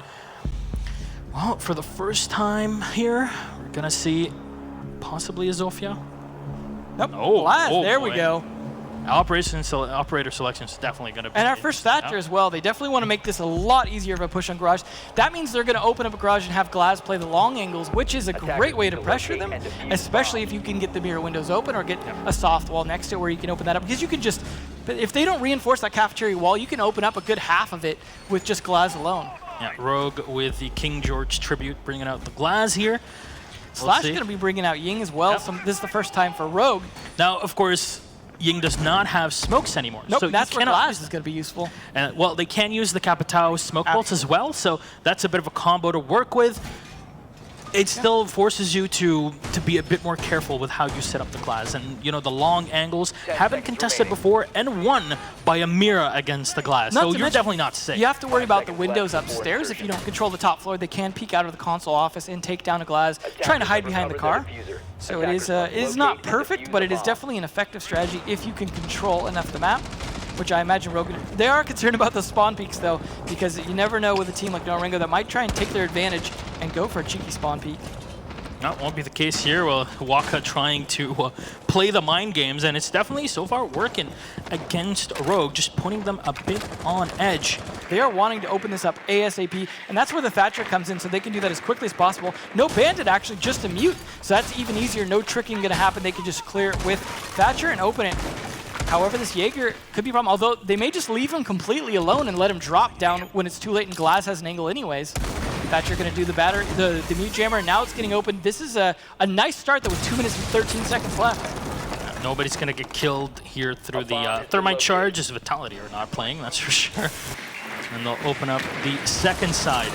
well, for the first time here, we're going to see possibly a Zofia. Nope. Oh, there we go. Operator selection is definitely going to be. And our first Thatcher as well. They definitely want to make this a lot easier of a push on Garage. That means they're going to open up a Garage and have Glaz play the long angles, which is a great way to pressure them, especially if you can get the mirror windows open or get a soft wall next to it where you can open that up. Because you can just, if they don't reinforce that cafeteria wall, you can open up a good half of it with just Glaz alone. Yeah, Rogue with the King George tribute, bringing out the Glaz here. Slash is going to be bringing out Ying as well. Yep. So this is the first time for Rogue. Now, of course, Ying does not have smokes anymore. Nope, so that's where Glaz is going to be useful. And well, they can use the Capitao smoke bolts as well, so that's a bit of a combo to work with. it still forces you to be a bit more careful with how you set up the glass. And, you know, the long angles haven't contested before and won by a mirror against the glass. So you're definitely not safe. You have to worry about the windows upstairs. If you don't control the top floor, they can peek out of the console office and take down a glass, trying to hide behind the car. So it is not perfect, but it is definitely an effective strategy if you can control enough of the map, which I imagine Rogue... They are concerned about the spawn peaks, though, because you never know with a team like NORA-Rengo that might try and take their advantage and go for a cheeky spawn peak. That won't be the case here. Well, Waka trying to play the mind games, and it's definitely so far working against Rogue, just putting them a bit on edge. They are wanting to open this up ASAP, and that's where the Thatcher comes in, so they can do that as quickly as possible. No Bandit, actually, just a Mute, so that's even easier. No tricking going to happen. They can just clear it with Thatcher and open it. However, this Jaeger could be a problem, although they may just leave him completely alone and let him drop down when it's too late and Glass has an angle anyways. Thatcher going to do the Mute Jammer, and now it's getting open. This is a nice start, though, with 2 minutes and 13 seconds left. Nobody's going to get killed here through the Thermite charge, as Vitality are not playing, that's for sure. And they'll open up the second side.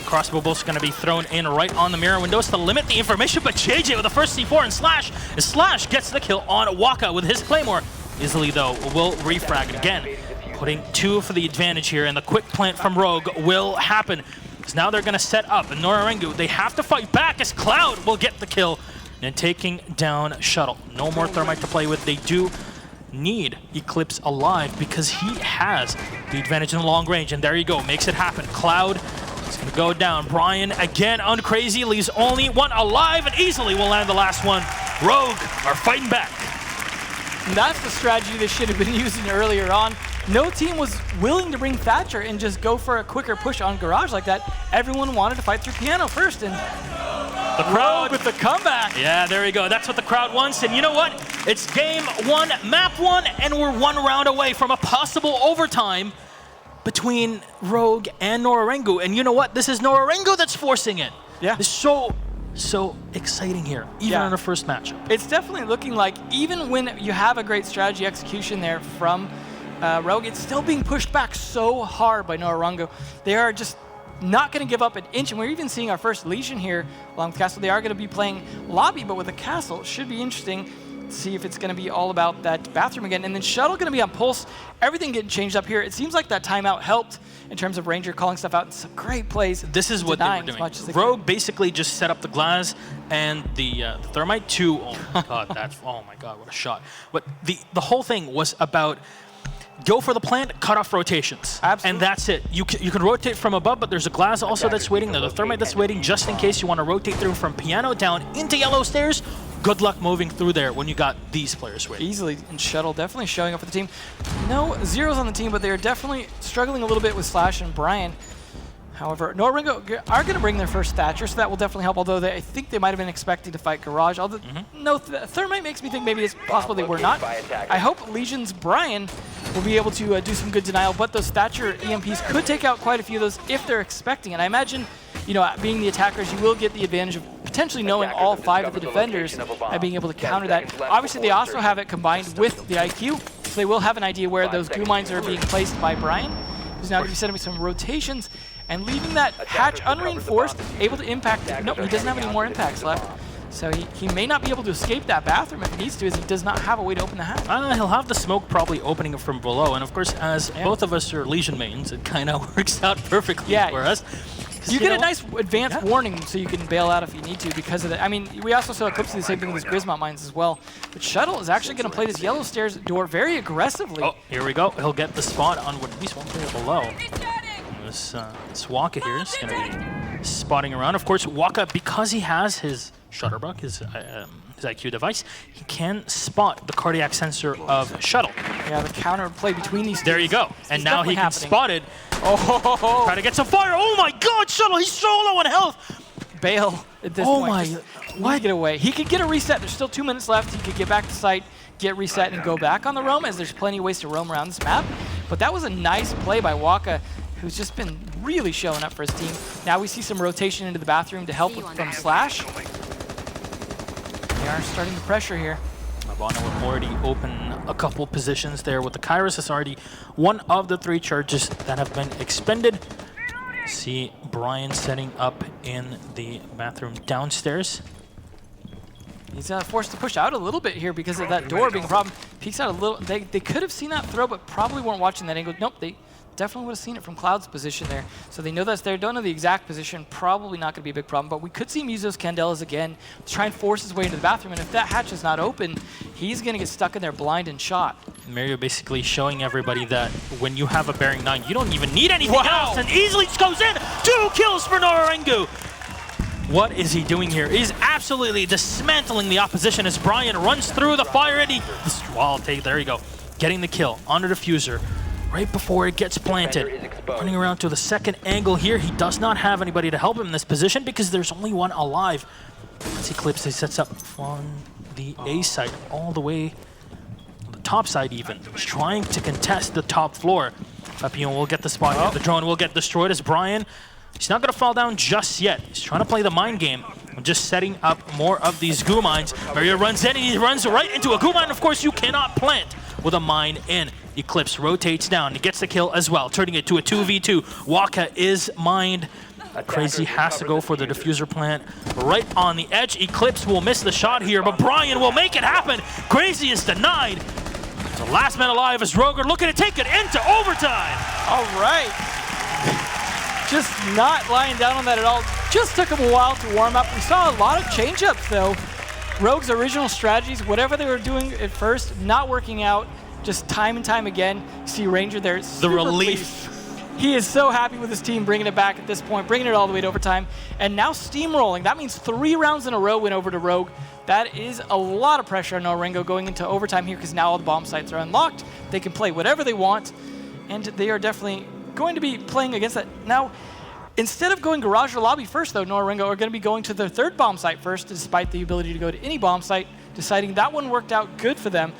Crossbow bolt's going to be thrown in right on the mirror windows to limit the information, but JJ with the first C4 and Slash gets the kill on Waka with his Claymore. Easily, though, will refrag again, putting 2 for the advantage here, and the quick plant from Rogue will happen. Because now they're going to set up, and NORA-Rengo, they have to fight back as Cloud will get the kill, and taking down Shuttle. No more Thermite to play with. They do need Eclipse alive because he has the advantage in the long range, and there you go, makes it happen. Cloud is going to go down. Brian, again, on Crazy, leaves only one alive, and easily will land the last one. Rogue are fighting back. And that's the strategy they should have been using earlier on. No team was willing to bring Thatcher and just go for a quicker push on Garage like that. Everyone wanted to fight through Piano first, and the crowd with the comeback. Yeah, there we go. That's what the crowd wants. And you know what? It's game 1, map 1, and we're 1 round away from a possible overtime between Rogue and NORA-Rengo. And you know what? This is NORA-Rengo that's forcing it. Yeah. It's so exciting here, even in the first matchup. It's definitely looking like even when you have a great strategy execution there from Rogue, it's still being pushed back so hard by NORA-Rengo. They are just not going to give up an inch, and we're even seeing our first Legion here along with Castle. They are going to be playing Lobby, but with a Castle. It should be interesting to see if it's going to be all about that bathroom again. And then Shuttle going to be on Pulse. Everything getting changed up here. It seems like that timeout helped in terms of Ranger calling stuff out. Some great plays. This is what they were doing. Rogue basically just set up the glass and the Thermite to, oh my god, oh my god, what a shot. But the whole thing was about go for the plant, cut off rotations. Absolutely. And that's it. You can rotate from above, but there's a glass also that's waiting. There's a Thermite that's waiting just in case you want to rotate through from Piano down into Yellow Stairs. Good luck moving through there when you got these players waiting. Easily, and Shuttle definitely showing up for the team. No zeros on the team, but they're definitely struggling a little bit with Slash and Brian. However, NORA-Rengo are going to bring their first Thatcher, so that will definitely help, although I think they might have been expecting to fight Garage. Although, no, Thermite makes me think maybe it's possible they were not. I hope Legion's Brian will be able to do some good denial, but those Thatcher EMPs could take out quite a few of those if they're expecting it. I imagine, you know, being the attackers, you will get the advantage of potentially knowing all 5 of the defenders and being able to counter that. Obviously, they also have it combined with the IQ, so they will have an idea where those goo mines are being placed by Brian, who's now going to be setting some rotations and leaving that hatch unreinforced, able to impact. No, he doesn't have any more impacts left. So he may not be able to escape that bathroom if he needs to, as he does not have a way to open the hatch. He'll have the smoke probably opening from below, and of course, as both of us are Legion mains, it kind of works out perfectly for us. You get a nice advanced warning so you can bail out if you need to because of that. I mean, we also saw Eclipse do the same thing with his Grismont mines as well. But Shuttle is actually going to play this Yellow Stairs door very aggressively. Oh, here we go. He'll get the spot on at least one player below. This Waka here is going to be spotting around. Of course, Waka, because he has his Shutterbug, his IQ device, he can spot the cardiac sensor of Shuttle. Yeah, the counter play between these two. There you go. And now he can spot it. Oh, try to get some fire. Oh my god, Shuttle, he's so low on health. Bail at this point. Why get away? He could get a reset. There's still 2 minutes left. He could get back to site, get reset, and go back on the roam, as there's plenty of ways to roam around this map. But that was a nice play by Waka, who's just been really showing up for his team. Now we see some rotation into the bathroom to help from Slash. They are starting the pressure here. Mabana will already open a couple positions there with the Kairos. Is already one of the 3 charges that have been expended. See Brian setting up in the bathroom downstairs. He's forced to push out a little bit here because of that door being a problem. Peeks out a little. They could have seen that throw, but probably weren't watching that angle. Nope, they definitely would have seen it from Cloud's position there. So they know that's there. Don't know the exact position. Probably not going to be a big problem. But we could see Musos Candelas again try and force his way into the bathroom. And if that hatch is not open, he's going to get stuck in there blind and shot. Mario basically showing everybody that when you have a bearing 9, you don't even need anything else, and easily just goes in. 2 kills for NORA-Rengo. What is he doing here? He's absolutely dismantling the opposition as Brian runs through the fire and there you go. Getting the kill on the diffuser right before it gets planted. Running around to the second angle here. He does not have anybody to help him in this position because there's only one alive. As Eclipse, he sets up on the A side all the way on the top side even. He's trying to contest the top floor. Papillon will get the spot here. The drone will get destroyed as Brian, he's not going to fall down just yet. He's trying to play the mine game. Just setting up more of these goo mines. Mario runs in and he runs right into a goo mine. Of course, you cannot plant with a mine in. Eclipse rotates down. He gets the kill as well, turning it to a 2v2. Waka is mined. Crazy has to go for the diffuser plant right on the edge. Eclipse will miss the shot here, but Brian will make it happen. Crazy is denied. The last man alive is Roger looking to take it into overtime. All right. Just not lying down on that at all. Just took him a while to warm up. We saw a lot of change-ups, though. Rogue's original strategies, whatever they were doing at first, not working out. Just time and time again. You see Ranger there. The relief. Pleased. He is so happy with his team bringing it back at this point, bringing it all the way to overtime. And now steamrolling. That means 3 rounds in a row went over to Rogue. That is a lot of pressure on NORA-Rengo going into overtime here because now all the bomb sites are unlocked. They can play whatever they want, and they are definitely going to be playing against that. Now, instead of going garage or lobby first, though, NORA-Rengo are going to be going to their 3rd bomb site first, despite the ability to go to any bomb site, deciding that one worked out good for them.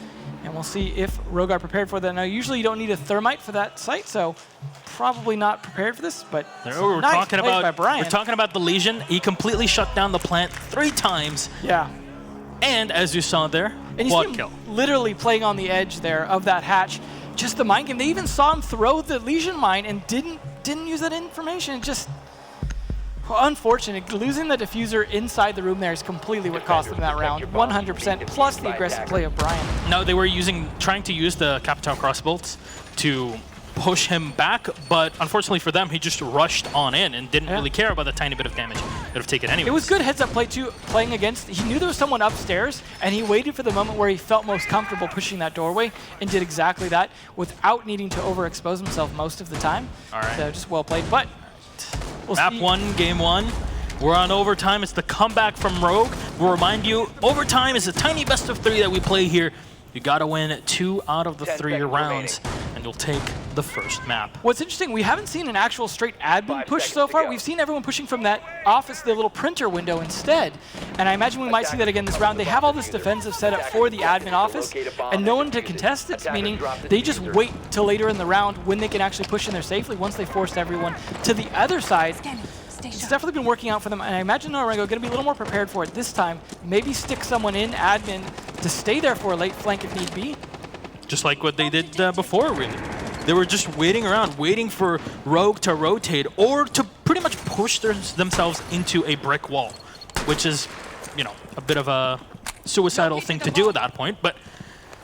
And we'll see if Rogue are prepared for that. Now, usually you don't need a thermite for that site, so probably not prepared for this, but we're nice talking plays by Brian. We're talking about the Legion. He completely shut down the plant 3 times. Yeah. And as you saw there, and you see him literally playing on the edge there of that hatch. Just the mine game. They even saw him throw the Legion mine and didn't use that information. Just unfortunate. Losing the diffuser inside the room there is completely what cost them that round. 100% plus the aggressive play of Brian. No, they were trying to use the Capital crossbolts to push him back, but unfortunately for them, he just rushed on in and didn't really care about the tiny bit of damage it would have taken anyway. It was good heads-up play, too, playing against. He knew there was someone upstairs, and he waited for the moment where he felt most comfortable pushing that doorway and did exactly that without needing to overexpose himself most of the time. All right. So just well played, but we'll Map see. 1, game 1. We're on overtime. It's the comeback from Rogue. We'll remind you, overtime is a tiny best of 3 that we play here. You gotta win 2 out of the 3 rounds, and you'll take the first map. What's interesting, we haven't seen an actual straight admin push so far. We've seen everyone pushing from that office, the little printer window instead. And I imagine we might see that again this round. They have all this defensive setup for the admin office, and no one to contest it, meaning they just wait till later in the round when they can actually push in there safely once they forced everyone to the other side. It's definitely been working out for them, and I imagine NORA-Rengo are going to be a little more prepared for it this time. Maybe stick someone in admin to stay there for a late flank if need be. Just like what they did before, really. They were just waiting around, waiting for Rogue to rotate or to pretty much push themselves into a brick wall, which is, you know, a bit of a suicidal thing to do at that point. But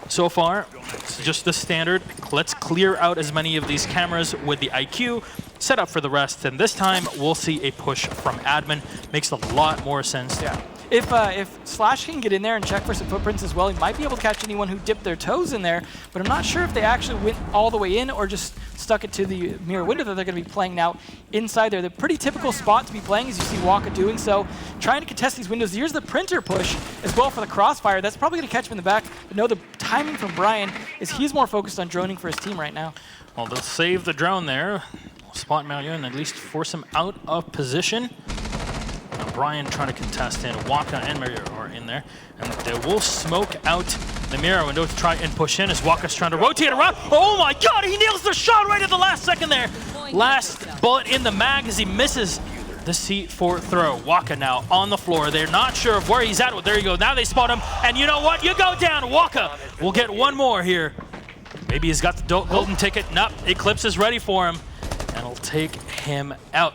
so far, it's just the standard. Let's clear out as many of these cameras with the IQ, set up for the rest, and this time we'll see a push from admin. Makes a lot more sense. Yeah. If Slash can get in there and check for some footprints as well, he might be able to catch anyone who dipped their toes in there, but I'm not sure if they actually went all the way in or just stuck it to the mirror window that they're going to be playing now inside there. The pretty typical spot to be playing, as you see Waka doing so, trying to contest these windows. Here's the printer push as well for the crossfire. That's probably going to catch him in the back, but no, the timing from Brian is he's more focused on droning for his team right now. Well, they'll save the drone there, spot Mario and at least force him out of position. Now Brian trying to contest in. Waka and Mario are in there. And they will smoke out the mirror window to try and push in as Waka's trying to rotate around. Oh my god, he nails the shot right at the last second there. Last bullet in the mag as he misses the C4 throw. Waka now on the floor. They're not sure of where he's at. Well, there you go. Now they spot him. And you know what? You go down. Waka will get one more here. Maybe he's got the golden ticket. Nope. Eclipse is ready for him. And it'll take him out.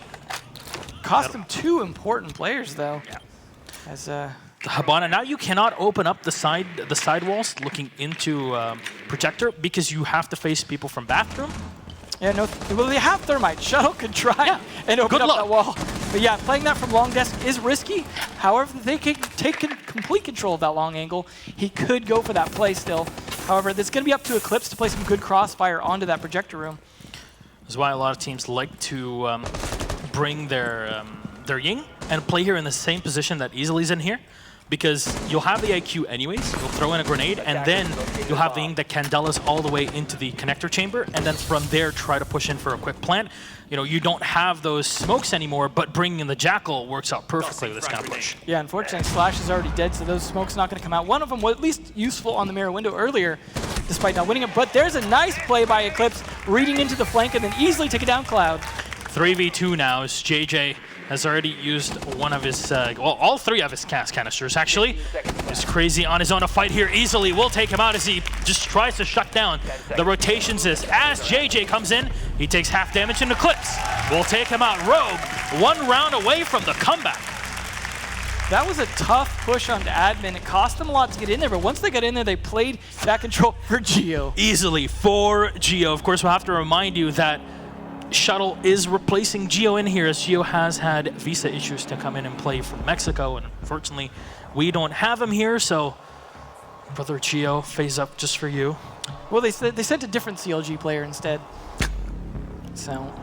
Cost him 2 important players, though. Yeah. As Habana, now you cannot open up the side walls looking into Projector because you have to face people from bathroom. yeah, no, well, they have Thermite. Shuttle could try and open Good up luck. that wall. But yeah, playing that from long desk is risky. However, they can take complete control of that long angle. He could go for that play still. However, it's going to be up to Eclipse to play some good crossfire onto that Projector room. That's why a lot of teams like to bring their Ying and play here in the same position that Easily's in here. Because you'll have the IQ anyways, you'll throw in a grenade, and then you'll have the Ying that Candelas all the way into the connector chamber, and then from there try to push in for a quick plant. You know, you don't have those smokes anymore, but bringing in the Jackal works out perfectly with this kind of push. Yeah, unfortunately, Slash is already dead, so those smokes not going to come out. One of them was at least useful on the mirror window earlier, despite not winning it. But there's a nice play by Eclipse, reading into the flank, and then easily take it down Cloud. 3v2 now as JJ has already used one of his, well, all 3 of his cast canisters, actually. He's crazy on his own to fight here easily. Will take him out as he just tries to shut down the rotations. As JJ comes in, he takes half damage and Eclipse will take him out. Rogue, 1 round away from the comeback. That was a tough push onto Admin. It cost them a lot to get in there, but once they got in there, they played that control for Geo. Easily for Geo. Of course, we'll have to remind you that Shuttle is replacing Geo in here, as Geo has had visa issues to come in and play from Mexico, and unfortunately we don't have him here, so brother Geo, phase up just for you. Well, they sent a different CLG player instead. So,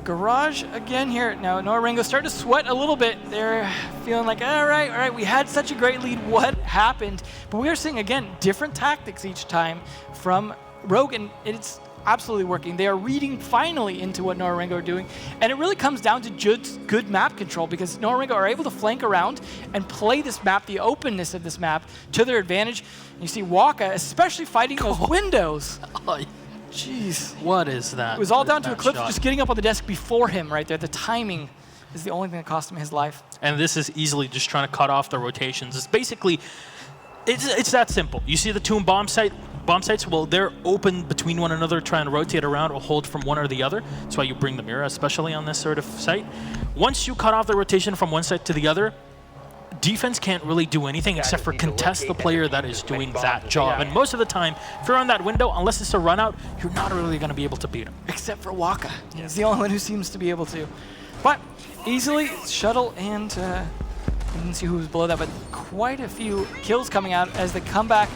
Garage again here. Now, NORA-Rengo starting to sweat a little bit. They're feeling like, all right, we had such a great lead. What happened? But we are seeing, again, different tactics each time from Rogue, and it's absolutely working. They are reading finally into what NORA-Rengo are doing, and it really comes down to good map control, because NORA-Rengo are able to flank around and play this map, the openness of this map, to their advantage. And you see Waka especially fighting those windows. Oh, jeez. what is that? It was all down to Eclipse shot? just getting up on the desk before him right there. The timing is the only thing that cost him his life. And this is easily just trying to cut off the rotations. It's basically, it's that simple. You see the 2 bomb sites, well, they're open between one another, trying to rotate around or hold from one or the other. That's why you bring the mirror, especially on this sort of site. Once you cut off the rotation from one site to the other, defense can't really do anything except for contest the player that is doing that job. And most of the time, if you're on that window, unless it's a run out, you're not really going to be able to beat him. Except for Waka. He's the only one who seems to be able to. But easily, Shuttle and you can see who was below that, but quite a few kills coming out as the comeback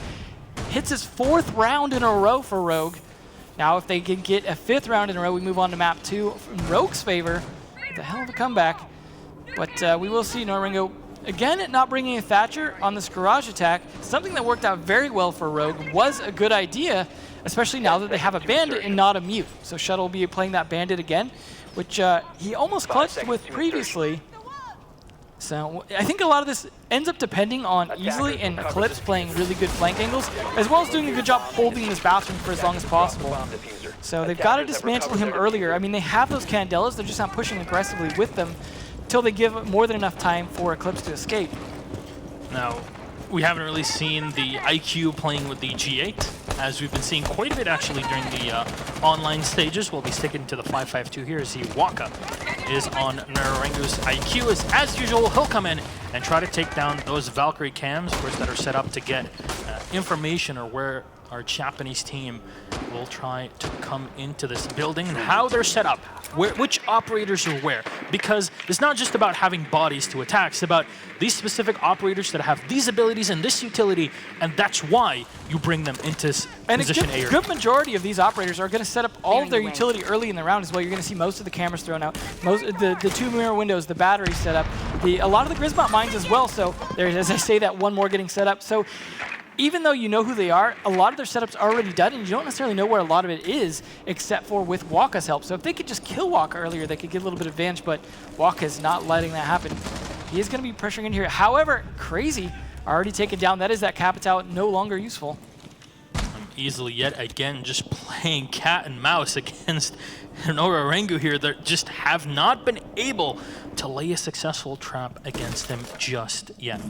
hits his 4th round in a row for Rogue. Now, if they can get a 5th round in a row, we move on to map 2 in Rogue's favor. It's a hell of a comeback. But we will see NORA-Rengo again not bringing a Thatcher on this garage attack. Something that worked out very well for Rogue, was a good idea, especially now that they have a Bandit and not a Mute. So Shuttle will be playing that Bandit again, which he almost clutched with previously. So I think a lot of this ends up depending on Easily and Eclipse playing really good flank angles, as well as doing a good job holding this bathroom for as long as possible. So they've got to dismantle him earlier. I mean, they have those Candelas, they're just not pushing aggressively with them until they give more than enough time for Eclipse to escape. Now, we haven't really seen the IQ playing with the G8, as we've been seeing quite a bit actually during the online stages. We'll be sticking to the 5.52 here as he Waka is on NORA-Rengo's IQ. As usual, he'll come in and try to take down those Valkyrie cams, of course, that are set up to get information or where our Japanese team will try to come into this building and how they're set up, which operators are where. Because it's not just about having bodies to attack, it's about these specific operators that have these abilities and this utility, and that's why you bring them into position A. And a good majority of these operators are going to set up all of their utility early in the round as well. You're going to see most of the cameras thrown out, the 2 mirror windows, the battery set up, a lot of the Grismont mines as well. So there's, as I say, that one more getting set up. So even though you know who they are, a lot of their setups are already done, and you don't necessarily know where a lot of it is, except for with Waka's help. So if they could just kill Waka earlier, they could get a little bit of advantage, but Waka's not letting that happen. He is going to be pressuring in here. However, Crazy already taken down. That is that Capital, no longer useful. Easily yet again just playing cat and mouse against NORA-Rengo here. They just have not been able to lay a successful trap against him just yet.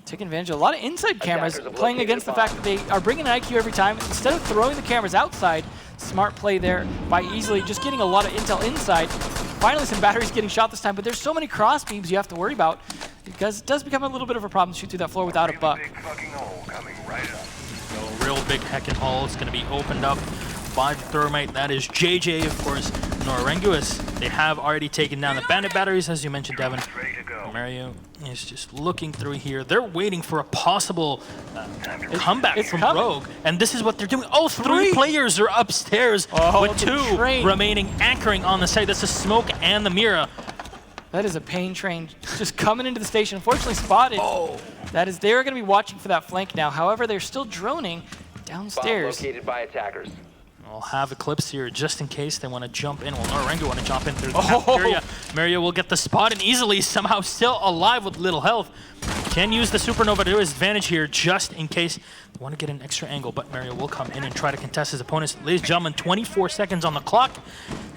Taking advantage of a lot of inside cameras, playing against the fact that they are bringing an IQ every time. Instead of throwing the cameras outside, smart play there by Easily just getting a lot of intel inside. finally some batteries getting shot this time, but there's so many cross beams you have to worry about because it does become a little bit of a problem to shoot through that floor without a buck. So real big heckin' hole is going to be opened up by the Thermite. That is JJ, of course. NORA-Rengo, as they have already taken down the bandit batteries, as you mentioned, Devin. Mario is just looking through here. They're waiting for a possible comeback from Rogue, and this is what they're doing. Oh, three players are upstairs with two remaining anchoring on the site. That's the Smoke and the Mira. That is a pain train just coming into the station. Unfortunately spotted. That is, they're going to be watching for that flank now. However, they're still droning downstairs. Bomb located by attackers. We'll have Eclipse here just in case they want to jump in. Well, NORA-Rengo want to jump in through the cafeteria. Mario will get the spot and easily somehow still alive with little health. Can use the Supernova to his advantage here just in case they want to get an extra angle, but Mario will come in and try to contest his opponents. Ladies and gentlemen, 24 seconds on the clock,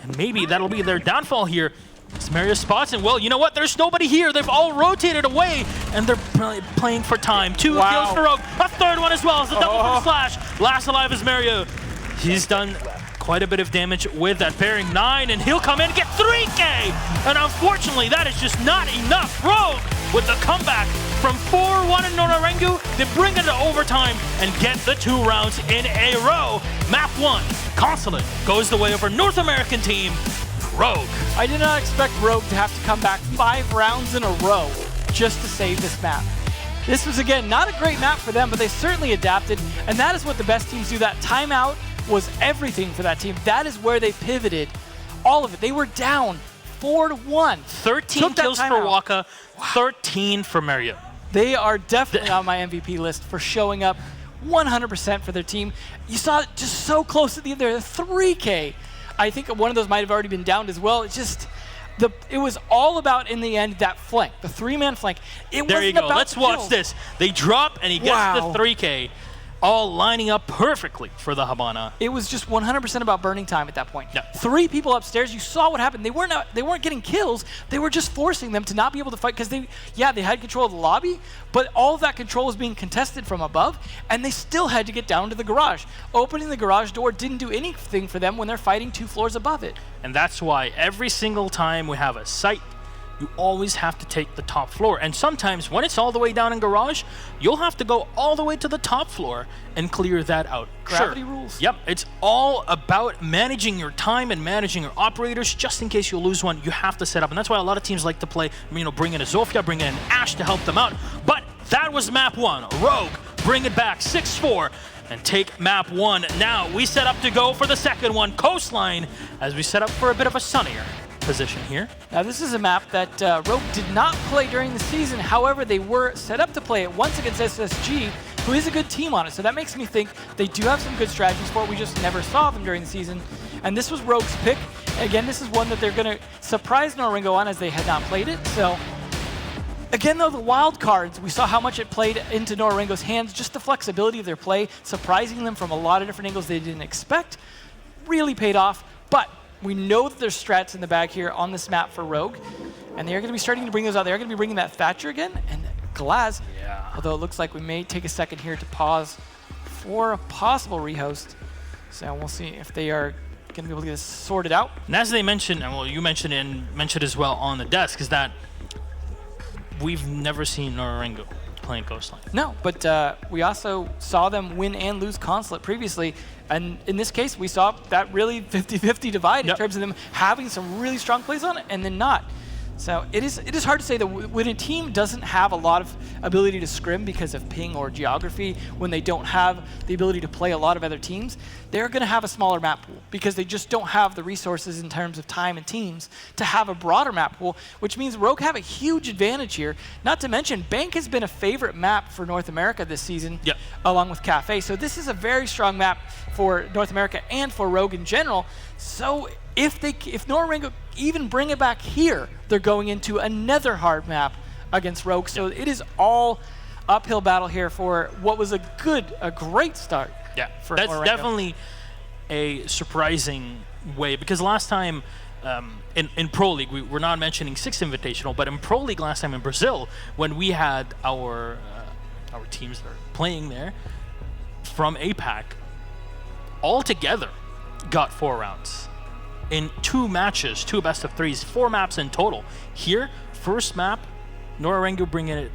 and maybe that'll be their downfall here. As Mario spots, and well, you know what? There's nobody here. They've all rotated away, and they're playing for time. Two kills for Rogue. A third one as well as a double from Slash. Last alive is Mario. He's done quite a bit of damage with that pairing 9, and he'll come in and get 3K! And unfortunately, that is just not enough. Rogue with the comeback from 4-1 in NORA-Rengo. They bring it to overtime and get the 2 rounds in a row. Map 1, Consulate, goes the way of our North American team, Rogue. I did not expect Rogue to have to come back 5 rounds in a row just to save this map. This was, again, not a great map for them, but they certainly adapted, and that is what the best teams do. That timeout was everything for that team. That is where they pivoted all of it. They were down 4-1. 13 kills for Waka, 13 for Mario. They are definitely on my MVP list for showing up 100% for their team. You saw it just so close at the end there, 3K. I think one of those might have already been downed as well. It's just, it was all about, in the end, that flank, the 3-man flank. There you go. Let's watch this. They drop, and he gets the 3K. All lining up perfectly for the Habana. It was just 100% about burning time at that point. 3 people upstairs. You saw what happened. They weren't getting kills. They were just forcing them to not be able to fight because they had control of the lobby, but all of that control was being contested from above, and they still had to get down to the garage. Opening the garage door didn't do anything for them when they're fighting 2 floors above it. And that's why every single time we have a site, you always have to take the top floor. And sometimes when it's all the way down in garage, you'll have to go all the way to the top floor and clear that out. Gravity rules. Yep, it's all about managing your time and managing your operators. Just in case you lose one, you have to set up. And that's why a lot of teams like to play, bring in a Zofia, bring in an Ashe to help them out. But that was map 1. Rogue, bring it back, 6-4. And take map 1. Now we set up to go for the second one, Coastline, as we set up for a bit of a sunnier position here. Now this is a map that Rogue did not play during the season. However, they were set up to play it once against SSG, who is a good team on it. So that makes me think they do have some good strategies for it. We just never saw them during the season. And this was Rogue's pick. Again, this is one that they're going to surprise NORA-Rengo on, as they had not played it. So again, though, the wild cards, we saw how much it played into NORA-Rengo's hands. Just the flexibility of their play, surprising them from a lot of different angles they didn't expect, really paid off. But we know that there's strats in the bag here on this map for Rogue, and they're going to be starting to bring those out. They're going to be bringing that Thatcher again, and Glaz, although it looks like we may take a second here to pause for a possible rehost. So we'll see if they are going to be able to get this sorted out. And as they mentioned, and well, you mentioned it and mentioned as well on the desk, is that we've never seen NORA-Rengo playing Coastline. No, but we also saw them win and lose Consulate previously. And in this case, we saw that really 50-50 divide in terms of them having some really strong plays on it and then not. So it is hard to say that when a team doesn't have a lot of ability to scrim because of ping or geography, when they don't have the ability to play a lot of other teams, they're going to have a smaller map pool because they just don't have the resources in terms of time and teams to have a broader map pool, which means Rogue have a huge advantage here. Not to mention, Bank has been a favorite map for North America this season, along with Cafe. So this is a very strong map for North America and for Rogue in general. So if NORA-Rengo even bring it back here, they're going into another hard map against Rogue. So it is all uphill battle here for what was a great start. Yeah, for that's NORA-Rengo. definitely a surprising way, because last time in Pro League, we're not mentioning 6 Invitational, but in Pro League last time in Brazil, when we had our teams that are playing there from APAC, all together got 4 rounds. in 2 matches, 2 best of 3s, 4 maps in total. Here, first map, NORA-Rengo bringing it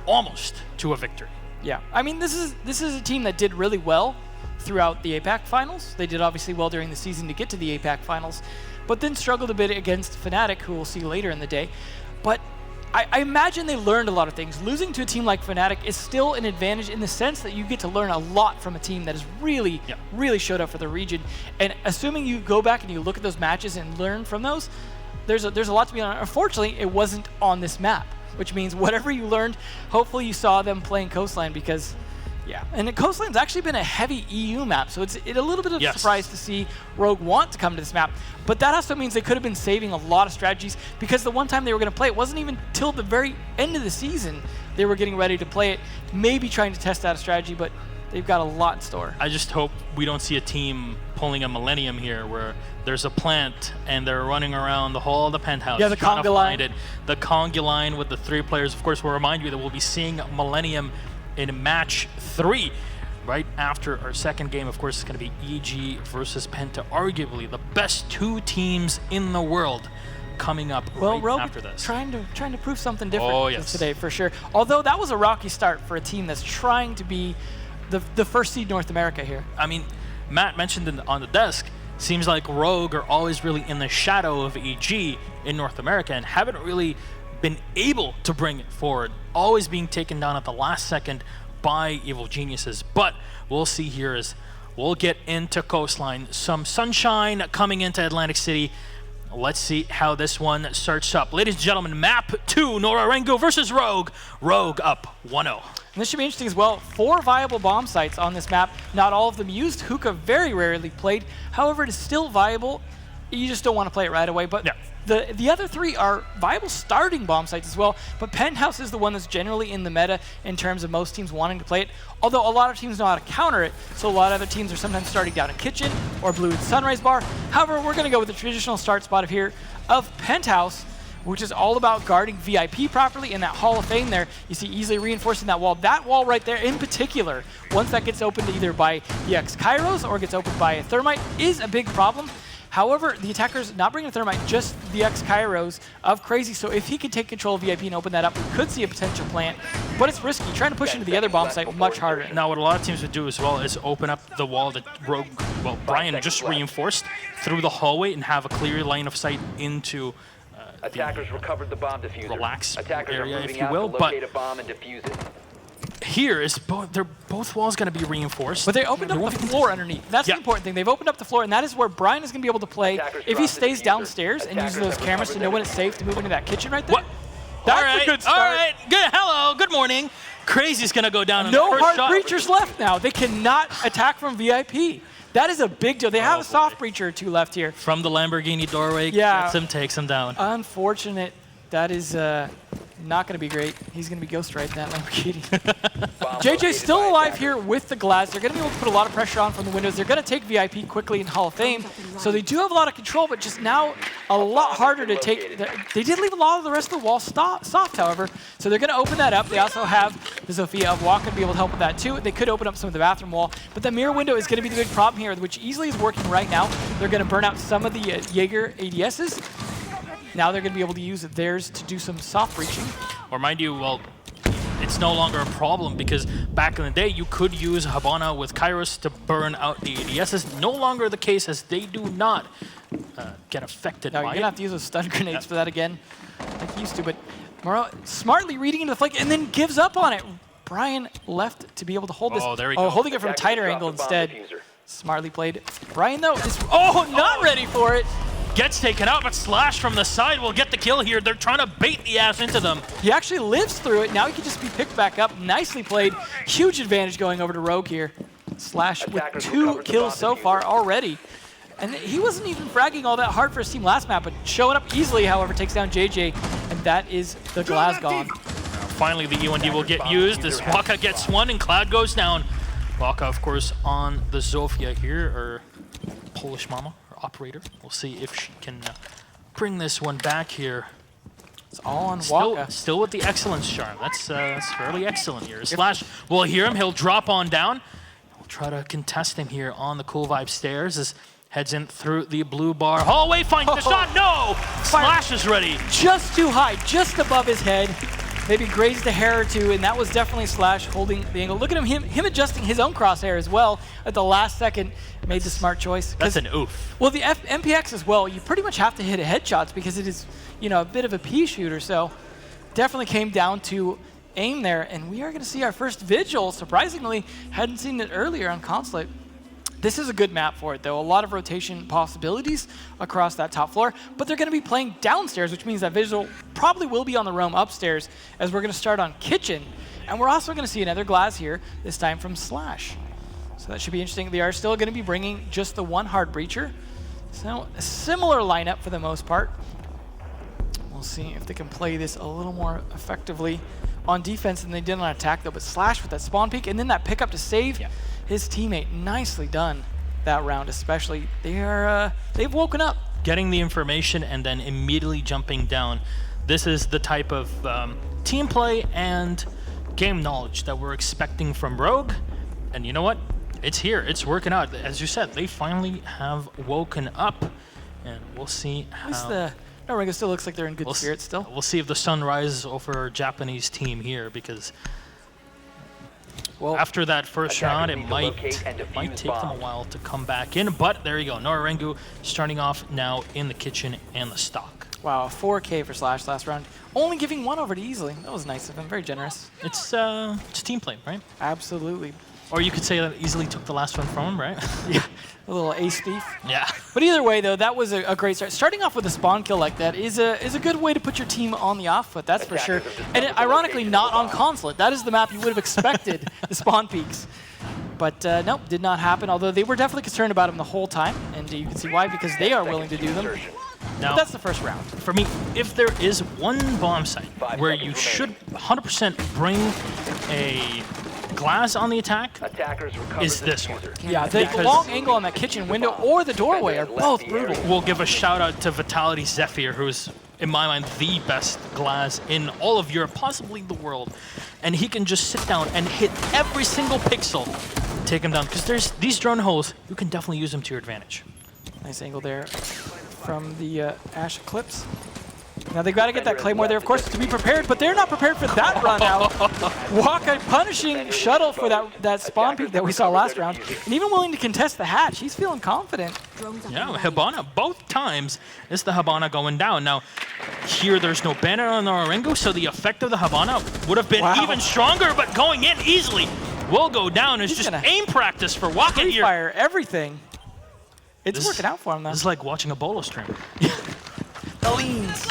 almost to a victory. Yeah, I mean, this is a team that did really well throughout the APAC finals. They did obviously well during the season to get to the APAC finals, but then struggled a bit against Fnatic, who we'll see later in the day. But I imagine they learned a lot of things. Losing to a team like Fnatic is still an advantage in the sense that you get to learn a lot from a team that has really, really showed up for the region. And assuming you go back and you look at those matches and learn from those, there's a lot to be on. Unfortunately, it wasn't on this map, which means whatever you learned, hopefully you saw them playing Coastline because, yeah. And Coastline's actually been a heavy EU map, so it's a little bit of a surprise to see Rogue want to come to this map. But that also means they could have been saving a lot of strategies because the one time they were going to play it wasn't even till the very end of the season they were getting ready to play it, maybe trying to test out a strategy, but they've got a lot in store. I just hope we don't see a team pulling a Millennium here where there's a plant and they're running around the whole of the penthouse. Yeah, the conga line. The conga line with the 3 players. Of course, we'll remind you that we'll be seeing Millennium in match 3. Right after our second game, of course, it's going to be EG versus Penta, arguably the best 2 teams in the world coming up Rogue after this. Trying to prove something different today for sure. Although that was a rocky start for a team that's trying to be the first seed North America here. I mean, Matt mentioned on the desk, seems like Rogue are always really in the shadow of EG in North America and haven't really been able to bring it forward, always being taken down at the last second by Evil Geniuses. But we'll see here as we'll get into Coastline. Some sunshine coming into Atlantic City. Let's see how this one starts up. Ladies and gentlemen, map 2, NORA-Rengo versus Rogue. Rogue up 1-0. And this should be interesting as well. 4 viable bomb sites on this map. Not all of them used. Hookah very rarely played. However, it is still viable. You just don't want to play it right away. But the other 3 are viable starting bomb sites as well. But Penthouse is the one that's generally in the meta in terms of most teams wanting to play it. Although a lot of teams know how to counter it. So a lot of other teams are sometimes starting down a kitchen or blue sunrise bar. However, we're going to go with the traditional start spot of Penthouse, which is all about guarding VIP properly in that Hall of Fame there. You see easily reinforcing that wall. That wall right there in particular, once that gets opened either by the X-Kairos or gets opened by a Thermite, is a big problem. However, the attacker's not bringing a Thermite, just the X-Kairos of Crazy. So if he could take control of VIP and open that up, we could see a potential plant. But it's risky. Trying to push into the other bomb site much harder. Now, what a lot of teams would do as well is open up the wall that Rogue, Brian just reinforced through the hallway and have a clear line of sight into attackers recovered the bomb diffuser. Relax Attackers area, are if moving you out will. to But locate a bomb and defuse it. here is both walls going to be reinforced. But they opened up the floor underneath. That's the important thing. They've opened up the floor, and that is where Brian is going to be able to play. If he stays downstairs and uses those cameras to know when it's safe to move into that kitchen right there. What? That's a good start. All right. Good. Hello. Good morning. Crazy's going to go down. No on the hard first shot. breachers left now. They cannot attack from VIP. That is a big deal. They have a soft breacher or 2 left here. From the Lamborghini doorway, gets him, takes him down. Unfortunate. That is not going to be great. He's going to be ghost right in that Lamborghini. JJ's still alive here with the glass. They're going to be able to put a lot of pressure on from the windows. They're going to take VIP quickly in Hall of Fame. So they do have a lot of control, but just now a lot harder to take. They did leave a lot of the rest of the wall soft, however. So they're going to open that up. They also have the Zofia of Walk to be able to help with that too. They could open up some of the bathroom wall, but the mirror window is going to be the big problem here, which easily is working right now. They're going to burn out some of the Jaeger ADSs. Now they're going to be able to use theirs to do some soft breaching. Or mind you, well, it's no longer a problem because back in the day, you could use Habana with Kairos to burn out the ADSs. No longer the case as they do not get affected Now by you're going to have to use those stun grenades for that again, like he used to. But Morrow smartly reading into the flank and then gives up on it. Brian left to be able to hold this. Oh, there we go. Holding it from a tighter angle instead. Smartly played. Brian, though, is not ready for it. Gets taken out, but Slash from the side will get the kill here. They're trying to bait the ass into them. He actually lives through it. Now he can just be picked back up. Nicely played. Huge advantage going over to Rogue here. Slash with 2 kills so far already. And he wasn't even fragging all that hard for his team last map, but showing up easily, however, takes down JJ. And that is the glass gone. Finally, the E1D will get used as Waka gets one and Cloud goes down. Waka, of course, on the Zofia here, or Polish Mama. Operator. We'll see if she can bring this one back here. It's all on Waka. Still with the excellence charm. That's fairly excellent here. Slash, we'll hear him. He'll drop on down. We'll try to contest him here on the Cool Vibe stairs as Heads in through the blue bar hallway, finds the shot. No! Slash is ready. Just too high, just above his head. Maybe grazed a hair or two, and that was definitely Slash holding the angle. Look at him adjusting his own crosshair as well at the last second. Made the smart choice. That's an oof. Well, the MPX as well, you pretty much have to hit headshots because it is, a bit of a pea shooter. So definitely came down to aim there, and we are going to see our first Vigil. Surprisingly, hadn't seen it earlier on Consulate. This is a good map for it, though. A lot of rotation possibilities across that top floor, but they're going to be playing downstairs, which means that Vigil probably will be on the roam upstairs, as we're going to start on Kitchen. And we're also going to see another glass here, this time from Slash. So that should be interesting. They are still going to be bringing just the one hard breacher. So a similar lineup for the most part. We'll see if they can play this a little more effectively on defense than they did on attack, though. But Slash with that spawn peek and then that pickup to save his teammate. Nicely done that round, especially. They've woken up. Getting the information and then immediately jumping down. This is the type of team play and game knowledge that we're expecting from Rogue. And you know what? It's here. It's working out. As you said, they finally have woken up. And we'll see how... At least the NORA-Rengo still looks like they're in good spirits still. We'll see if the sun rises over our Japanese team here, because after that first round, it might take them a while to come back in. But there you go. NORA-Rengo starting off now in the kitchen and the stock. Wow, 4K for Slash last round. Only giving one over to Easily. That was nice of him. Very generous. It's team play, right? Absolutely. Or you could say that Easily took the last one from him, right? Yeah, a little ace thief. Yeah. But either way, though, that was a great start. Starting off with a spawn kill like that is a good way to put your team on the off foot, that's for sure. And ironically, not on Consulate. That is the map you would have expected, the spawn peaks. But nope, did not happen, although they were definitely concerned about him the whole time. And you can see why, because they are willing to do them. Now, but that's the first round. For me, if there is one bomb site where you should 100% bring a glass on the attack, is this one. Yeah, the long angle on that kitchen window or the doorway are both brutal. We'll give a shout out to Vitality Zephyr, who's, in my mind, the best glass in all of Europe, possibly the world. And he can just sit down and hit every single pixel, take him down. Because there's these drone holes, you can definitely use them to your advantage. Nice angle there from the Ash Eclipse. Now they've got to get that Claymore there, of course, to be prepared, but they're not prepared for that run out. Waka punishing Shuttle for that spawn peek that we saw last round, and even willing to contest the hatch. He's feeling confident. Yeah, Hibana, both times is the Hibana going down. Now, here there's no banner on NORA-Rengo, so the effect of the Hibana would have been even stronger, but going in easily will go down. It's just aim practice for Waka here. Fire everything. It's working out for him, though. This is like watching a bolo stream. The leans.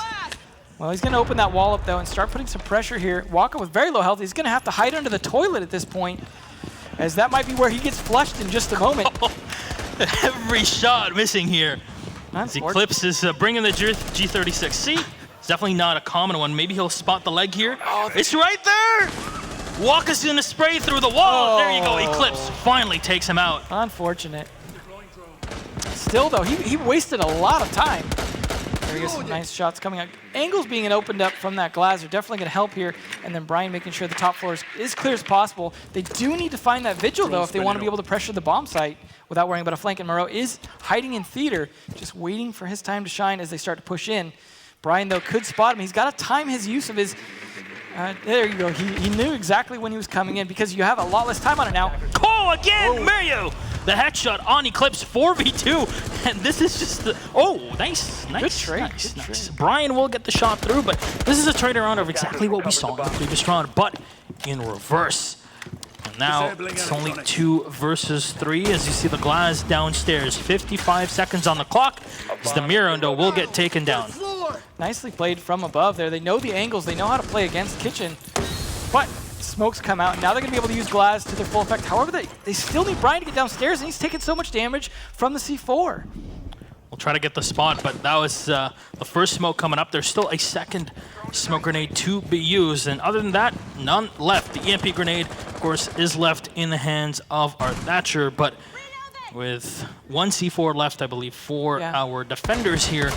Well, he's going to open that wall up, though, and start putting some pressure here. Waka with very low health. He's going to have to hide under the toilet at this point, as that might be where he gets flushed in just a moment. Every shot missing here. As Eclipse is bringing the G36C. It's definitely not a common one. Maybe he'll spot the leg here. Oh, it's right there! Waka's going to spray through the wall. There you go. Eclipse finally takes him out. Unfortunate. Still, though, he wasted a lot of time. There he gets some nice shots coming out. Angles being opened up from that glass are definitely going to help here. And then Brian making sure the top floor is as clear as possible. They do need to find that Vigil, though, if they want to be able to pressure the bomb site without worrying about a flank. And Moreau is hiding in theater, just waiting for his time to shine as they start to push in. Brian, though, could spot him. He's got to time his use of his... there you go. He knew exactly when he was coming in, because you have a lot less time on it now. Oh, again, Mario! The headshot on Eclipse, 4v2, and this is just the... Oh, nice. Good trade. Nice. Brian will get the shot through, but this is a trade around of exactly what we saw in the previous round, but in reverse. And now it's only 2 versus 3, as you see the glass downstairs. 55 seconds on the clock, as the Mirando will get taken down. Nicely played from above there. They know the angles. They know how to play against Kitchen, but smokes come out, and now they're going to be able to use glass to their full effect. However, they still need Brian to get downstairs, and he's taking so much damage from the C4. We'll try to get the spot, but that was the first smoke coming up. There's still a second smoke grenade to be used, and other than that, none left. The EMP grenade, of course, is left in the hands of our Thatcher, but with 1 C4 left, I believe, for our defenders here.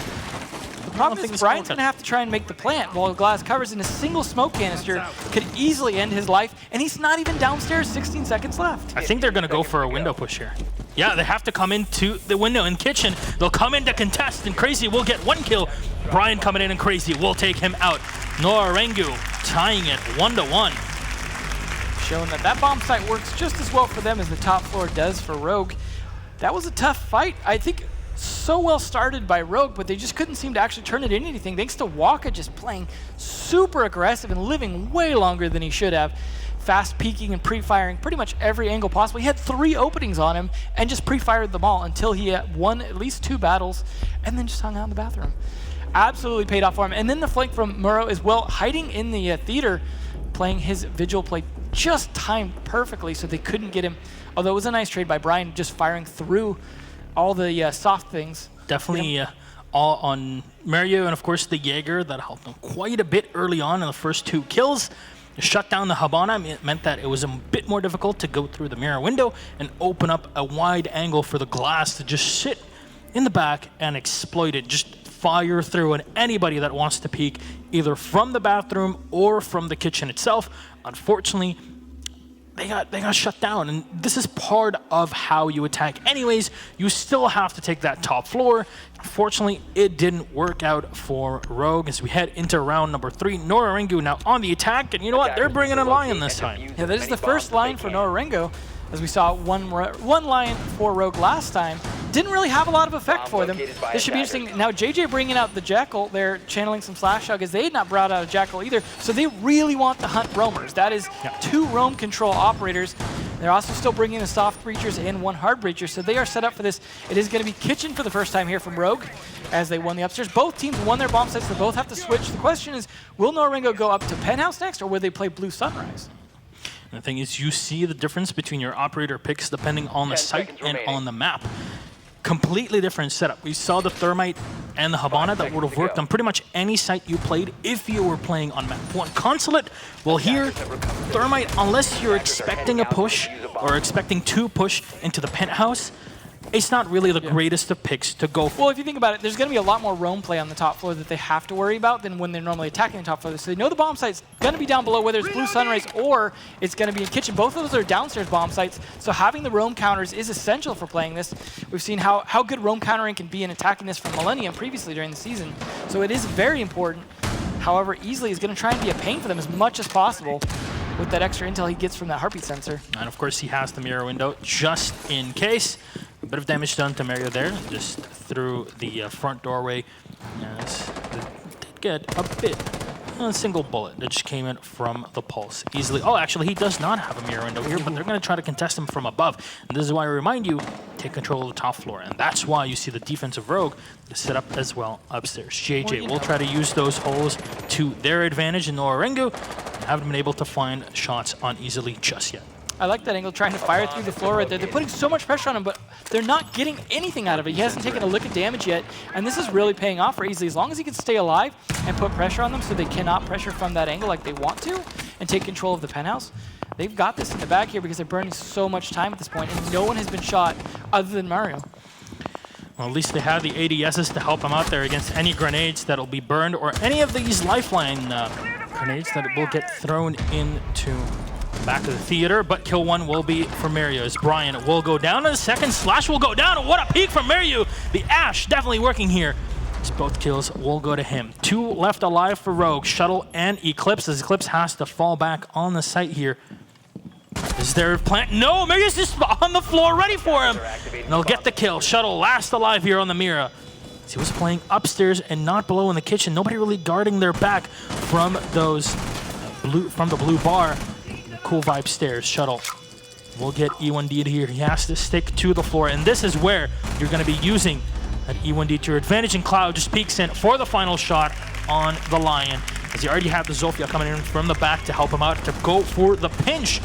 The problem is Brian's going to have to try and make the plant while glass covers in a single smoke canister. Could easily end his life, and he's not even downstairs. 16 seconds left. I think they're going to go for a window push here. Yeah, they have to come into the window in kitchen. They'll come in to contest, and Crazy will get 1 kill. Brian coming in, and Crazy will take him out. NORA-Rengo tying it 1-1. Showing that bomb site works just as well for them as the top floor does for Rogue. That was a tough fight. I think so well started by Rogue, but they just couldn't seem to actually turn it into anything, thanks to Waka just playing super aggressive and living way longer than he should have. Fast peeking and pre-firing pretty much every angle possible. He had 3 openings on him and just pre-fired them all until he had won at least 2 battles and then just hung out in the bathroom. Absolutely paid off for him. And then the flank from Muro as well, hiding in the theater, playing his Vigil play just timed perfectly so they couldn't get him. Although it was a nice trade by Brian, just firing through all the soft things. Definitely all on Mario, and of course the Jaeger that helped him quite a bit early on in the first 2 kills. Shut down the Habana. It meant that it was a bit more difficult to go through the mirror window and open up a wide angle for the glass to just sit in the back and exploit it. Just fire through, and anybody that wants to peek either from the bathroom or from the kitchen itself. Unfortunately, they got shut down, and this is part of how you attack anyways. You still have to take that top floor. Unfortunately, it didn't work out for Rogue as we head into round number 3. NORA-Rengo now on the attack, and you know what? They're bringing a Lion this time. Yeah, that is the first Lion for NORA-Rengo, as we saw one Lion for Rogue last time. Didn't really have a lot of effect for them. This should be interesting. Now JJ bringing out the Jackal, they're channeling some Slash Hug as they had not brought out a Jackal either, so they really want to hunt roamers. That is 2 roam control operators. They're also still bringing the soft breachers and 1 hard breacher, so they are set up for this. It is going to be kitchen for the first time here from Rogue as they won the upstairs. Both teams won their bomb sets. They both have to switch. The question is, will NORA-Rengo go up to penthouse next, or will they play blue sunrise? And the thing is, you see the difference between your operator picks depending on the site and on the map. Completely different setup. We saw the Thermite and the Habana that would have worked on pretty much any site you played if you were playing on map 1. Consulate, well here, Thermite, unless you're expecting a push or expecting to push into the penthouse, it's not really the greatest of picks to go for. Well, if you think about it, there's going to be a lot more roam play on the top floor that they have to worry about than when they're normally attacking the top floor. So they know the bomb site's going to be down below, whether it's Blue Sunrise or it's going to be in kitchen. Both of those are downstairs bomb sites, so having the roam counters is essential for playing this. We've seen how good roam countering can be in attacking this from Millennium previously during the season, so it is very important. However, Easily is going to try and be a pain for them as much as possible with that extra intel he gets from that heartbeat sensor. And of course he has the mirror window just in case. A bit of damage done to Mario there, just through the front doorway. Yes, they did get a bit, a single bullet that just came in from the pulse easily. Oh, actually, he does not have a mirror window here, but they're going to try to contest him from above. And this is why I remind you, take control of the top floor. And that's why you see the defensive Rogue set up as well upstairs. JJ will try to use those holes to their advantage in NORA-Rengo. Haven't been able to find shots on Easily just yet. I like that angle, trying to fire through the floor right there. They're putting so much pressure on him, but they're not getting anything out of it. He hasn't taken a lick of damage yet, and this is really paying off for Easily. As long as he can stay alive and put pressure on them so they cannot pressure from that angle like they want to and take control of the penthouse, they've got this in the back here because they're burning so much time at this point, and no one has been shot other than Mario. Well, at least they have the ADSs to help him out there against any grenades that'll be burned or any of these lifeline grenades that will get thrown into back of the theater, but kill 1 will be for Mario as Brian will go down in a second. Slash will go down, and what a peek from Mario. The Ash definitely working here. As both kills will go to him. 2 left alive for Rogue, Shuttle and Eclipse, as Eclipse has to fall back on the site here. Is there a plant? No, Mario's just on the floor ready for him. And they'll get the kill. Shuttle last alive here on the Mira. He was playing upstairs and not below in the kitchen. Nobody really guarding their back from those from the blue bar. Cool vibe stairs. Shuttle will get E1D here. He has to stick to the floor, and this is where you're going to be using that E1D to your advantage. And Cloud just peeks in for the final shot on the Lion, as he already had the Zofia coming in from the back to help him out to go for the pinch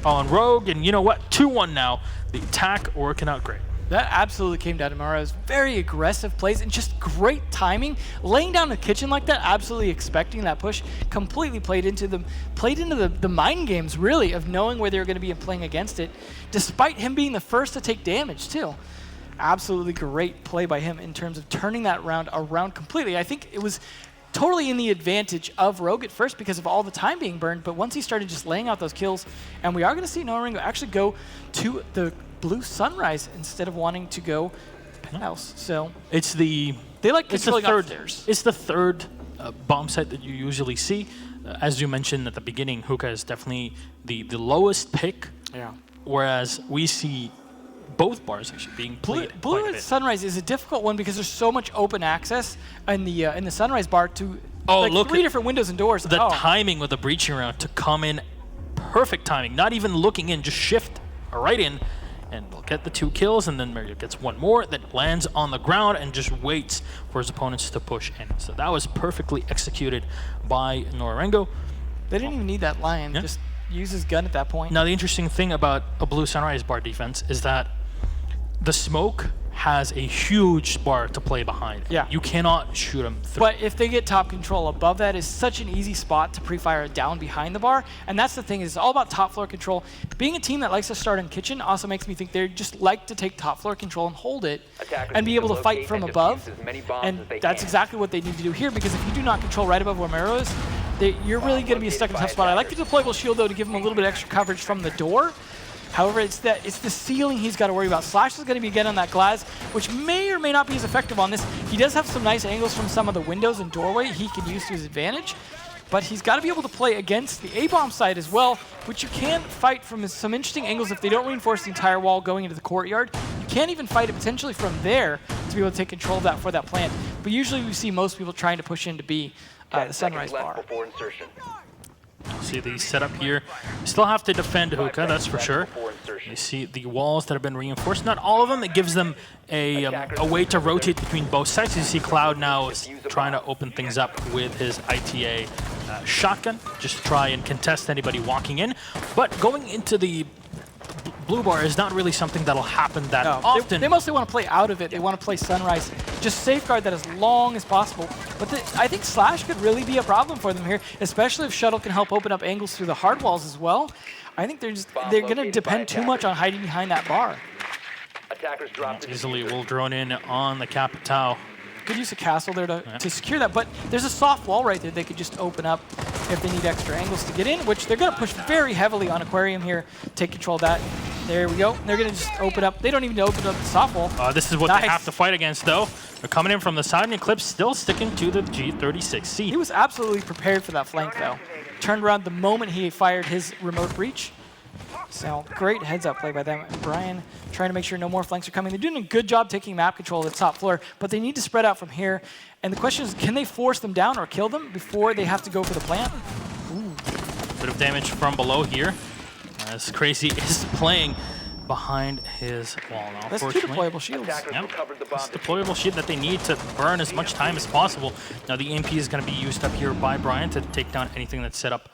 on Rogue. And you know what? 2-1 now. The attack working out great. That absolutely came down to Mara's very aggressive plays and just great timing. Laying down the kitchen like that, absolutely expecting that push, completely played into the mind games, really, of knowing where they were going to be and playing against it, despite him being the first to take damage, too. Absolutely great play by him in terms of turning that round around completely. I think it was totally in the advantage of Rogue at first because of all the time being burned, but once he started just laying out those kills, and we are going to see NORA-Rengo actually go to the Blue Sunrise instead of wanting to go Penthouse. So It's the they like it's the controlling third. upstairs. It's the third bomb site that you usually see. As you mentioned at the beginning, Hookah is definitely the lowest pick. Yeah. Whereas we see both bars actually being played. Blue quite a and bit. Sunrise is a difficult one because there's so much open access in the Sunrise bar to look three at different windows and doors. The timing with the breaching round to come in, perfect timing. Not even looking in, just shift right in, and we'll get the 2 kills, and then Mario gets 1 more that lands on the ground and just waits for his opponents to push in. So that was perfectly executed by NORA-Rengo. They didn't even need that lion. Yeah. Just use his gun at that point. Now the interesting thing about a Blue Sunrise bar defense is that the smoke has a huge bar to play behind. Yeah. You cannot shoot them through. But if they get top control above that, is such an easy spot to pre-fire down behind the bar. And that's the thing, is it's all about top floor control. Being a team that likes to start in kitchen also makes me think they just like to take top floor control and hold it Attackers and be need able to fight locate from and above. defuse as many bombs And as they that's can. exactly what they need to do here, because if you do not control right above where Mero is, you're really going to be stuck in a tough spot. I like the deployable shield, though, to give him a little bit extra coverage from the door. However, it's the ceiling he's got to worry about. Slash is going to be again on that glass, which may or may not be as effective on this. He does have some nice angles from some of the windows and doorway he can use to his advantage, but he's got to be able to play against the A-bomb side as well, which you can fight from some interesting angles if they don't reinforce the entire wall going into the courtyard. You can't even fight it potentially from there to be able to take control of that for that plant. But usually we see most people trying to push in to be the Sunrise bar. Before insertion. See the setup here. Still have to defend Hookah, that's for sure. You see the walls that have been reinforced. Not all of them. It gives them a way to rotate between both sides. You see Cloud now is trying to open things up with his ITA shotgun, just to try and contest anybody walking in. But going into the blue bar is not really something that'll happen that often. They mostly want to play out of it. They want to play Sunrise. Just safeguard that as long as possible. But I think Slash could really be a problem for them here, especially if Shuttle can help open up angles through the hard walls as well. I think they're going to depend too much on hiding behind that bar. Attackers drop the Easily diffuser. will drone in on the Capitao. Good use of Castle there to secure that, but there's a soft wall right there they could just open up if they need extra angles to get in, which they're going to push very heavily on Aquarium here, take control of that. There we go. They're going to just open up. They don't even open up the soft wall. This is what they have to fight against, though. They're coming in from the side, and Eclipse still sticking to the G36C. He was absolutely prepared for that flank, though. Turned around the moment he fired his remote breach. So great heads-up play by them. And Brian trying to make sure no more flanks are coming. They're doing a good job taking map control of the top floor, but they need to spread out from here. And the question is, can they force them down or kill them before they have to go for the plant? Bit of damage from below here, as Crazy is playing behind his wall now. That's two deployable shields. Attackers Yep. recovered the bomb It's deployable shield that they need to burn as much time as possible. Now the EMP is going to be used up here by Brian to take down anything that's set up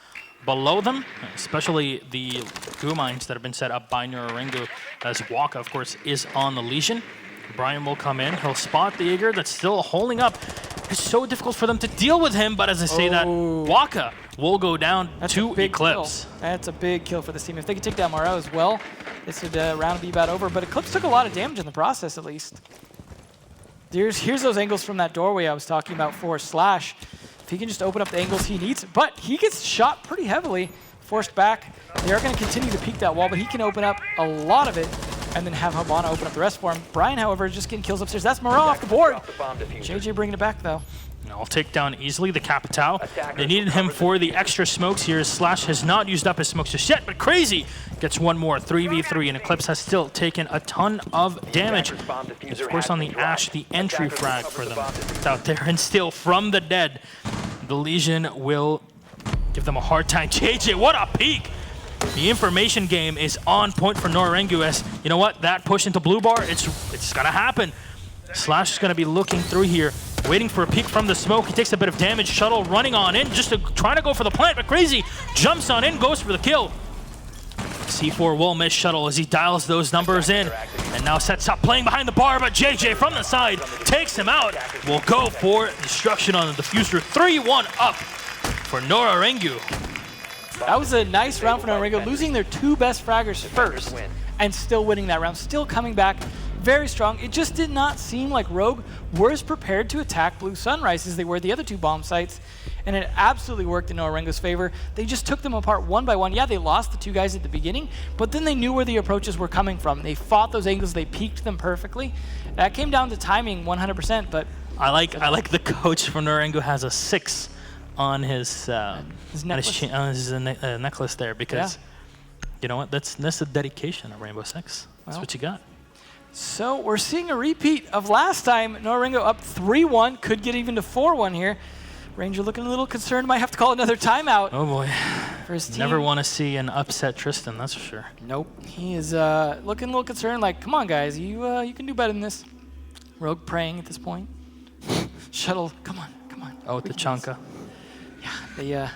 below them, especially the goo mines that have been set up by NORA-Rengo, as Waka, of course, is on the Legion. Brian will come in. He'll spot the Jaeger that's still holding up. It's so difficult for them to deal with him, but as I say that, Waka will go down to Eclipse. Kill. That's a big kill for this team. If they could take down Morrow as well, this would round be about over. But Eclipse took a lot of damage in the process, at least. Here's those angles from that doorway I was talking about for Slash. If he can just open up the angles he needs, but he gets shot pretty heavily, forced back. They are going to continue to peek that wall, but he can open up a lot of it and then have Habana open up the rest for him. Brian, however, is just getting kills upstairs. That's Morale off the board. Drop the bomb diffuser. JJ bringing it back, though. I'll take down easily the Capitao. They needed him for the extra smokes here. Slash has not used up his smokes just yet, but Crazy gets one more, 3v3, and Eclipse has still taken a ton of damage. Of course, on the Ash, the entry frag for them. It's out there, and still from the dead, the Legion will give them a hard time. JJ, what a peek! The information game is on point for NORA-Rengo, as you know what? That push into blue bar, it's gonna happen. Slash is gonna be looking through here, waiting for a peek from the smoke. He takes a bit of damage. Shuttle running on in, just trying to go for the plant, but Crazy jumps on in, goes for the kill. C4 will miss Shuttle as he dials those numbers in, and now sets up playing behind the bar, but JJ from the side takes him out. Will go for destruction on the diffuser. 3-1 up for NORA-Rengo. That was a nice round for NORA-Rengo, losing their two best fraggers first and still winning that round, still coming back very strong. It just did not seem like Rogue were as prepared to attack Blue Sunrise as they were the other two bomb sites, and it absolutely worked in NORA-Rengo's favor. They just took them apart one by one. Yeah, they lost the two guys at the beginning, but then they knew where the approaches were coming from. They fought those angles, they peaked them perfectly. That came down to timing 100%, but I like the coach for NORA-Rengo has a 6 on his necklace there, because you know what? That's the dedication of Rainbow Six. That's what you got. So we're seeing a repeat of last time. NORA-Rengo up 3-1, could get even to 4-1 here. Ranger looking a little concerned, might have to call another timeout. Oh boy. For his team. Never want to see an upset Tristan, that's for sure. Nope. He is looking a little concerned, like, come on guys, you can do better than this. Rogue praying at this point. Shuttle, come on. Oh, Tachanka. Yeah, they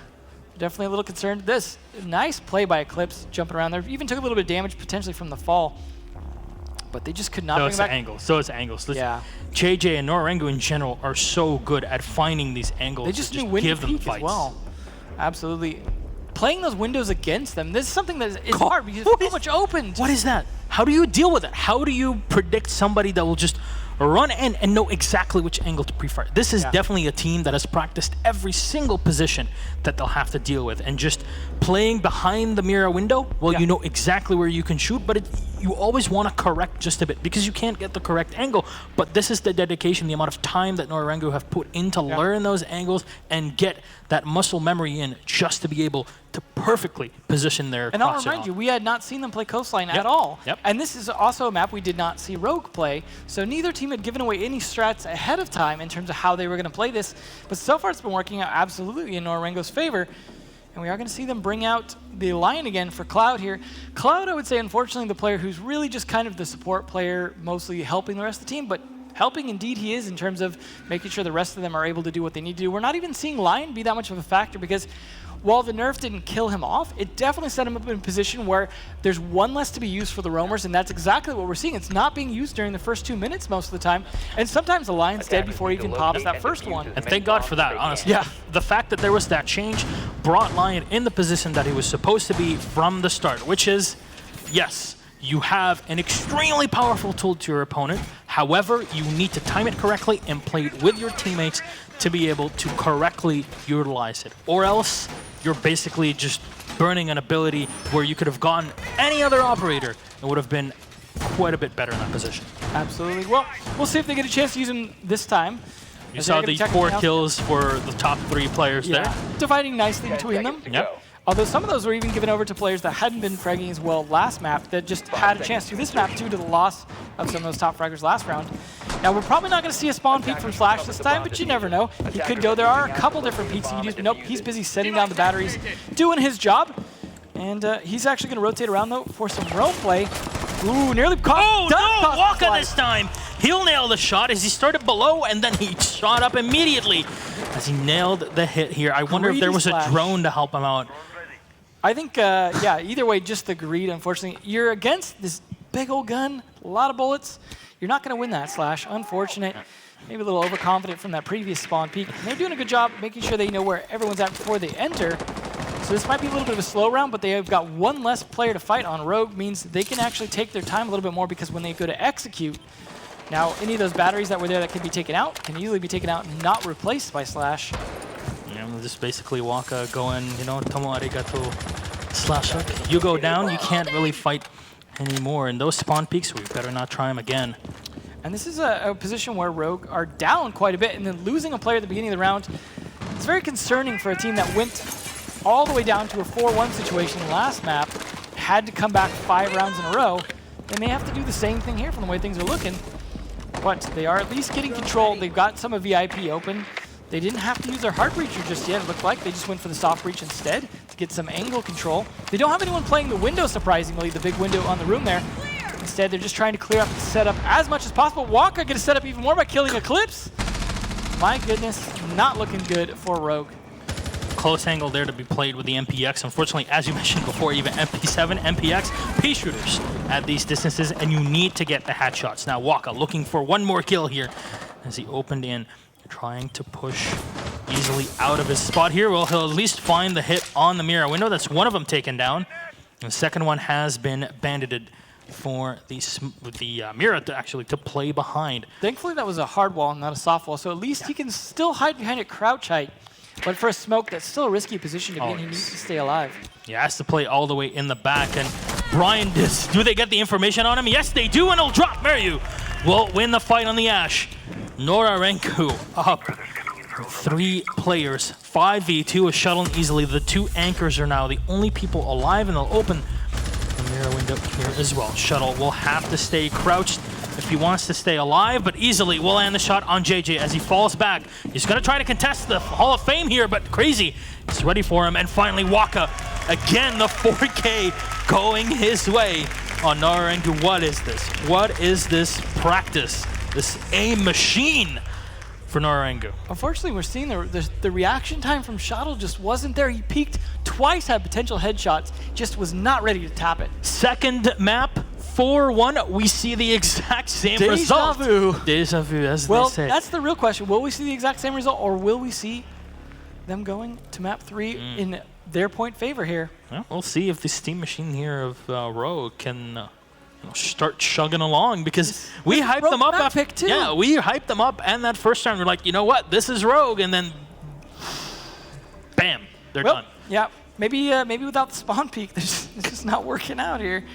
definitely a little concerned. This nice play by Eclipse, jumping around there. Even took a little bit of damage potentially from the fall. But they just could not bring back. So it's angles. Yeah. JJ and NORA-Rengo in general are so good at finding these angles. They just knew when to peek as well. Absolutely. Playing those windows against them, this is something that is hard because it's so much open. What is that? How do you deal with it? How do you predict somebody that will just run in and know exactly which angle to pre-fire? This is definitely a team that has practiced every single position that they'll have to deal with, and just playing behind the mirror window, well, you know exactly where you can shoot, but you always want to correct just a bit because you can't get the correct angle. But this is the dedication, the amount of time that NORA-Rengo have put in to learn those angles and get that muscle memory in just to be able to perfectly position their And I'll remind you, we had not seen them play Coastline at all. And this is also a map we did not see Rogue play, so neither team had given away any strats ahead of time in terms of how they were going to play this. But so far it's been working out absolutely in NORA-Rengo's favor. And we are going to see them bring out the Lion again for Cloud here. Cloud, I would say, unfortunately, the player who's really just kind of the support player, mostly helping the rest of the team, but helping indeed he is in terms of making sure the rest of them are able to do what they need to do. We're not even seeing Lion be that much of a factor because while the nerf didn't kill him off, it definitely set him up in a position where there's one less to be used for the roamers, and that's exactly what we're seeing. It's not being used during the first 2 minutes most of the time, and sometimes the Lion's dead before he even pops that first one. And thank God for that, honestly. Yeah. The fact that there was that change brought Lion in the position that he was supposed to be from the start, which is, yes, you have an extremely powerful tool to your opponent. However, you need to time it correctly and play it with your teammates to be able to correctly utilize it. Or else, you're basically just burning an ability where you could have gone any other operator and would have been quite a bit better in that position. Absolutely. Well, we'll see if they get a chance to use him this time. You saw the 4 kills for the top 3 players there. Dividing nicely between them. Yep. Although some of those were even given over to players that hadn't been fragging as well last map, that just had a chance to this map due to the loss of some of those top fraggers last round. Now, we're probably not going to see a spawn peek from Flash this time, but you never know. He could go. There are a couple different peeks he could use, but nope, he's busy setting down the batteries, doing his job. And he's actually going to rotate around, though, for some roam play. Ooh, nearly caught. Oh, no, Waka this time. He'll nail the shot as he started below, and then he shot up immediately as he nailed the hit here. I wonder if there was a drone to help him out. I think, yeah, either way, just the greed, unfortunately. You're against this big old gun, a lot of bullets. You're not going to win that, Slash. Unfortunate. Maybe a little overconfident from that previous spawn peak. And they're doing a good job making sure they know where everyone's at before they enter. So this might be a little bit of a slow round, but they have got one less player to fight on. Rogue means they can actually take their time a little bit more because when they go to execute, now any of those batteries that were there that could be taken out can easily be taken out and not replaced by Slash. Yeah, just basically Waka going, you know, tomo arigato, slash hook. You go down, you can't really fight anymore. And those spawn peaks, we better not try them again. And this is a position where Rogue are down quite a bit, and then losing a player at the beginning of the round, it's very concerning for a team that went all the way down to a 4-1 situation last map, had to come back 5 rounds in a row. They may have to do the same thing here from the way things are looking, but they are at least getting control. They've got some of VIP open. They didn't have to use their hard breacher just yet, it looked like. They just went for the soft breach instead to get some angle control. They don't have anyone playing the window, surprisingly, the big window on the room there. Instead, they're just trying to clear up the setup as much as possible. Waka gonna set up even more by killing Eclipse. My goodness, not looking good for Rogue. Close angle there to be played with the MPX. Unfortunately, as you mentioned before, even MP7, MPX, P shooters at these distances, and you need to get the headshots. Now, Waka looking for one more kill here as he opened in, trying to push easily out of his spot here. Well, he'll at least find the hit on the mirror window. That's one of them taken down. The second one has been bandited for the Mira to play behind. Thankfully, that was a hard wall, not a soft wall, so at least he can still hide behind it crouch height. But for a smoke, that's still a risky position to be in. He needs to stay alive. He has to play all the way in the back. And Brian, do they get the information on him? Yes, they do, and it'll drop. Meryu will win the fight on the Ash. NORA-Rengo up. 3 players, 5v2 is shuttling easily. The 2 anchors are now the only people alive, and they'll open the mirror window here as well. Shuttle will have to stay crouched if he wants to stay alive, but easily will land the shot on JJ as he falls back. He's going to try to contest the Hall of Fame here, but Crazy is ready for him. And finally, Waka, again, the 4K going his way on NORA-Rengo. What is this? What is this practice? This aim machine for NORA-Rengo. Unfortunately, we're seeing the reaction time from Shuttle just wasn't there. He peaked twice, had potential headshots, just was not ready to tap it. Second map, 4-1, we see the exact same result. Deja vu, as well, they say. That's the real question. Will we see the exact same result, or will we see them going to map 3 in their point favor here? Well, we'll see if the steam machine here of Rogue can start chugging along, because we hyped them up. Yeah, we hyped them up, and that first time we're like, you know what, this is Rogue, and then bam, they're done. Yeah, maybe without the spawn peak, it's just not working out here.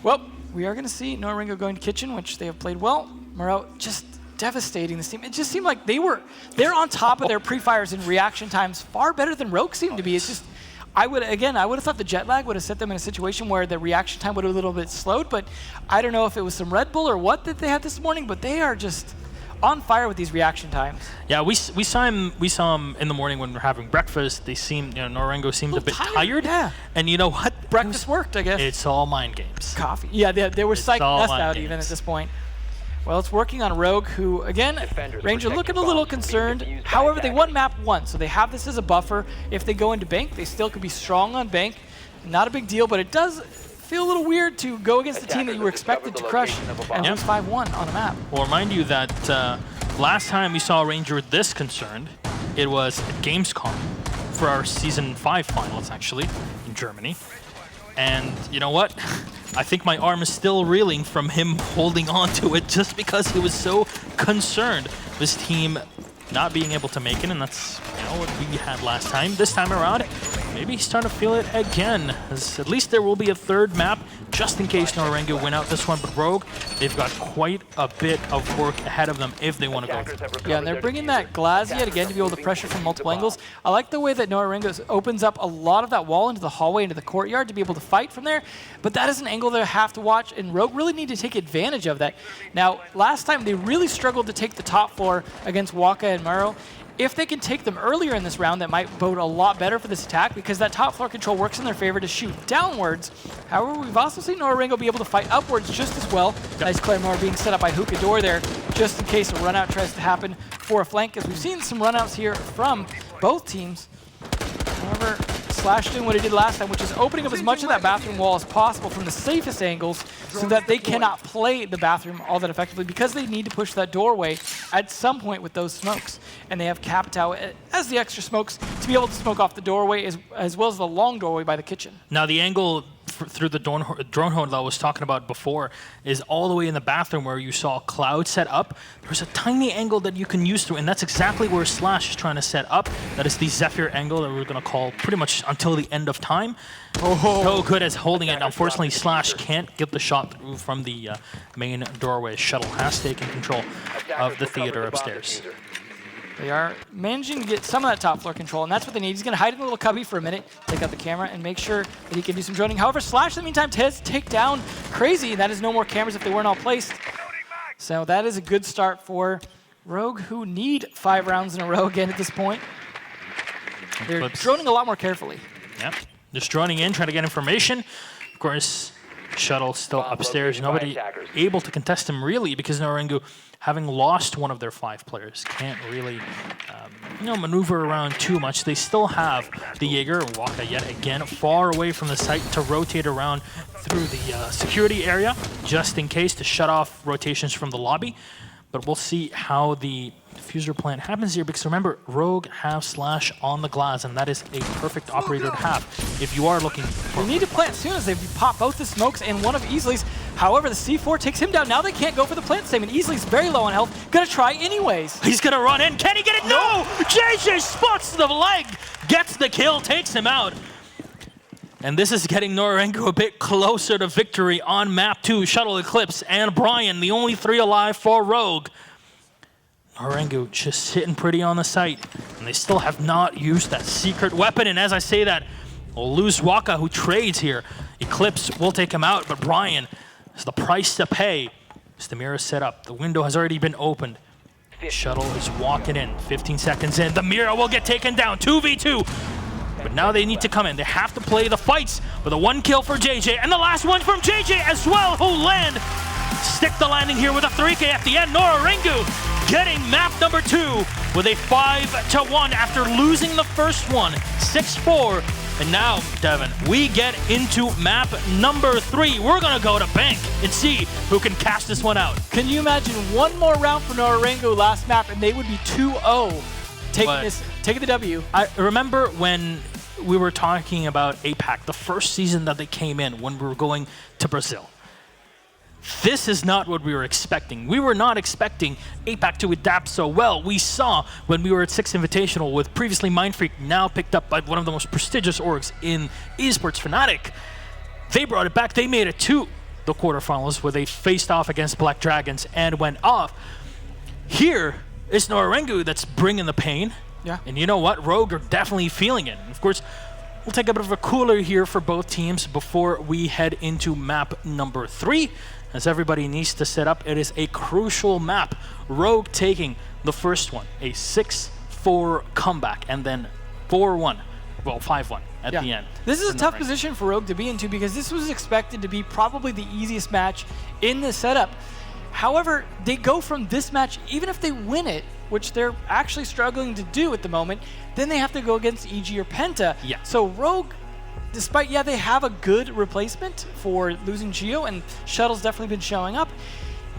Well, we are going to see NORA-Rengo going to kitchen, which they have played well. Maro just devastating this team. It just seemed like they're on top of their pre-fires in reaction times far better than Rogue seemed to be. It's just, I would have thought the jet lag would have set them in a situation where the reaction time would have a little bit slowed, but I don't know if it was some Red Bull or what that they had this morning, but they are just on fire with these reaction times. Yeah, we saw him in the morning when we were having breakfast. They seemed, NORA-Rengo seemed a bit tired. Yeah. And you know what? Breakfast worked, I guess. It's all mind games. Coffee. Yeah, they were psyching us out even at this point. Well, it's working on Rogue, who, again, Ranger looking a little concerned. However, they won map 1, so they have this as a buffer. If they go into Bank, they still could be strong on Bank. Not a big deal, but it does feel a little weird to go against the team that you were expected to crush and lose 5-1 on a map. Well, remind you that last time we saw Ranger this concerned, it was at Gamescom for our Season 5 finals, actually, in Germany. And you know what? I think my arm is still reeling from him holding on to it just because he was so concerned. This team not being able to make it, and that's what we had last time. This time around, maybe he's starting to feel it again. As at least there will be a third map, just in case NORA-Rengo win out this one. But Rogue, they've got quite a bit of work ahead of them if they want to go through. Yeah, and they're bringing that glass yet again to be able to pressure from multiple angles. I like the way that NORA-Rengo opens up a lot of that wall into the hallway, into the courtyard to be able to fight from there. But that is an angle they have to watch, and Rogue really need to take advantage of that. Now, last time they really struggled to take the top floor against Waka and Maro. If they can take them earlier in this round, that might bode a lot better for this attack, because that top floor control works in their favor to shoot downwards. However, we've also seen NORA-Rengo be able to fight upwards just as well. Yep. Nice Claymore being set up by Hookador there, just in case a run-out tries to happen for a flank, as we've seen some run-outs here from both teams. However, Slash doing what he did last time, which is opening up as much of that bathroom wall as possible from the safest angles so that they cannot play the bathroom all that effectively, because they need to push that doorway at some point with those smokes. And they have Capitao as the extra smokes to be able to smoke off the doorway as well as the long doorway by the kitchen. Now the angle through the drone hole that I was talking about before is all the way in the bathroom where you saw Cloud set up. There's a tiny angle that you can use through, and that's exactly where Slash is trying to set up. That is the Zephyr angle that we're going to call pretty much until the end of time. So good as holding it. Unfortunately, Slash can't get the shot through from the main doorway. Shuttle has taken control of the theater upstairs. They are managing to get some of that top floor control, and that's what they need. He's going to hide in the little cubby for a minute, take out the camera, and make sure that he can do some droning. However, Slash, in the meantime, does take down Crazy, and that is no more cameras if they weren't all placed. So that is a good start for Rogue, who need 5 rounds in a row again at this point. They're droning a lot more carefully. Yep, just droning in, trying to get information. Of course, Shuttle still upstairs. Nobody able to contest him, really, because NORA-Rengo, having lost one of their 5 players, can't really maneuver around too much. They still have the Jaeger, Waka yet again, far away from the site to rotate around through the security area, just in case, to shut off rotations from the lobby. But we'll see how the diffuser plan happens here, because remember, Rogue have Slash on the glass, and that is a perfect operator to have if you are looking for... They need to plant soon as they pop both the smokes and one of Easley's. However, the C4 takes him down. Now they can't go for the plant statement. Easley's very low on health. Gonna try anyways. He's gonna run in. Can he get it? No! JJ spots the leg, gets the kill, takes him out. And this is getting NORA-Rengo a bit closer to victory on map 2. Shuttle, Eclipse, and Brian, the only 3 alive for Rogue. NORA-Rengo just sitting pretty on the site, and they still have not used that secret weapon. And as I say that, we'll lose Waka, who trades here. Eclipse will take him out, but Brian is the price to pay. As the mirror set up, the window has already been opened. Shuttle is walking in, 15 seconds in. The mirror will get taken down, 2v2. But now they need to come in. They have to play the fights with a 1 kill for JJ, and the last one from JJ as well, who'll land. Stick the landing here with a 3K at the end. NORA-Rengo getting map number 2 with a 5-1 after losing the first one, 6-4. And now, Devin, we get into map number 3. We're gonna go to Bank and see who can cash this one out. Can you imagine one more round for NORA-Rengo last map, and they would be 2-0, taking the W. I remember when we were talking about APAC, the first season that they came in when we were going to Brazil. This is not what we were expecting. We were not expecting APAC to adapt so well. We saw when we were at 6 Invitational with previously Mindfreak, now picked up by one of the most prestigious orgs in esports, Fnatic. They brought it back. They made it to the quarterfinals where they faced off against Black Dragons and went off. Here is NORA-Rengo that's bringing the pain. Yeah. And you know what? Rogue are definitely feeling it. And of course, we'll take a bit of a cooler here for both teams before we head into map number 3. As everybody needs to set up, it is a crucial map. Rogue taking the first one, a 6-4 comeback, and then 4-1, well, 5-1 at the end. This is a tough position for Rogue to be into because this was expected to be probably the easiest match in the setup. However, they go from this match, even if they win it, which they're actually struggling to do at the moment, then they have to go against EG or Penta. Yeah. So Rogue, despite, they have a good replacement for losing Geo, and Shuttle's definitely been showing up,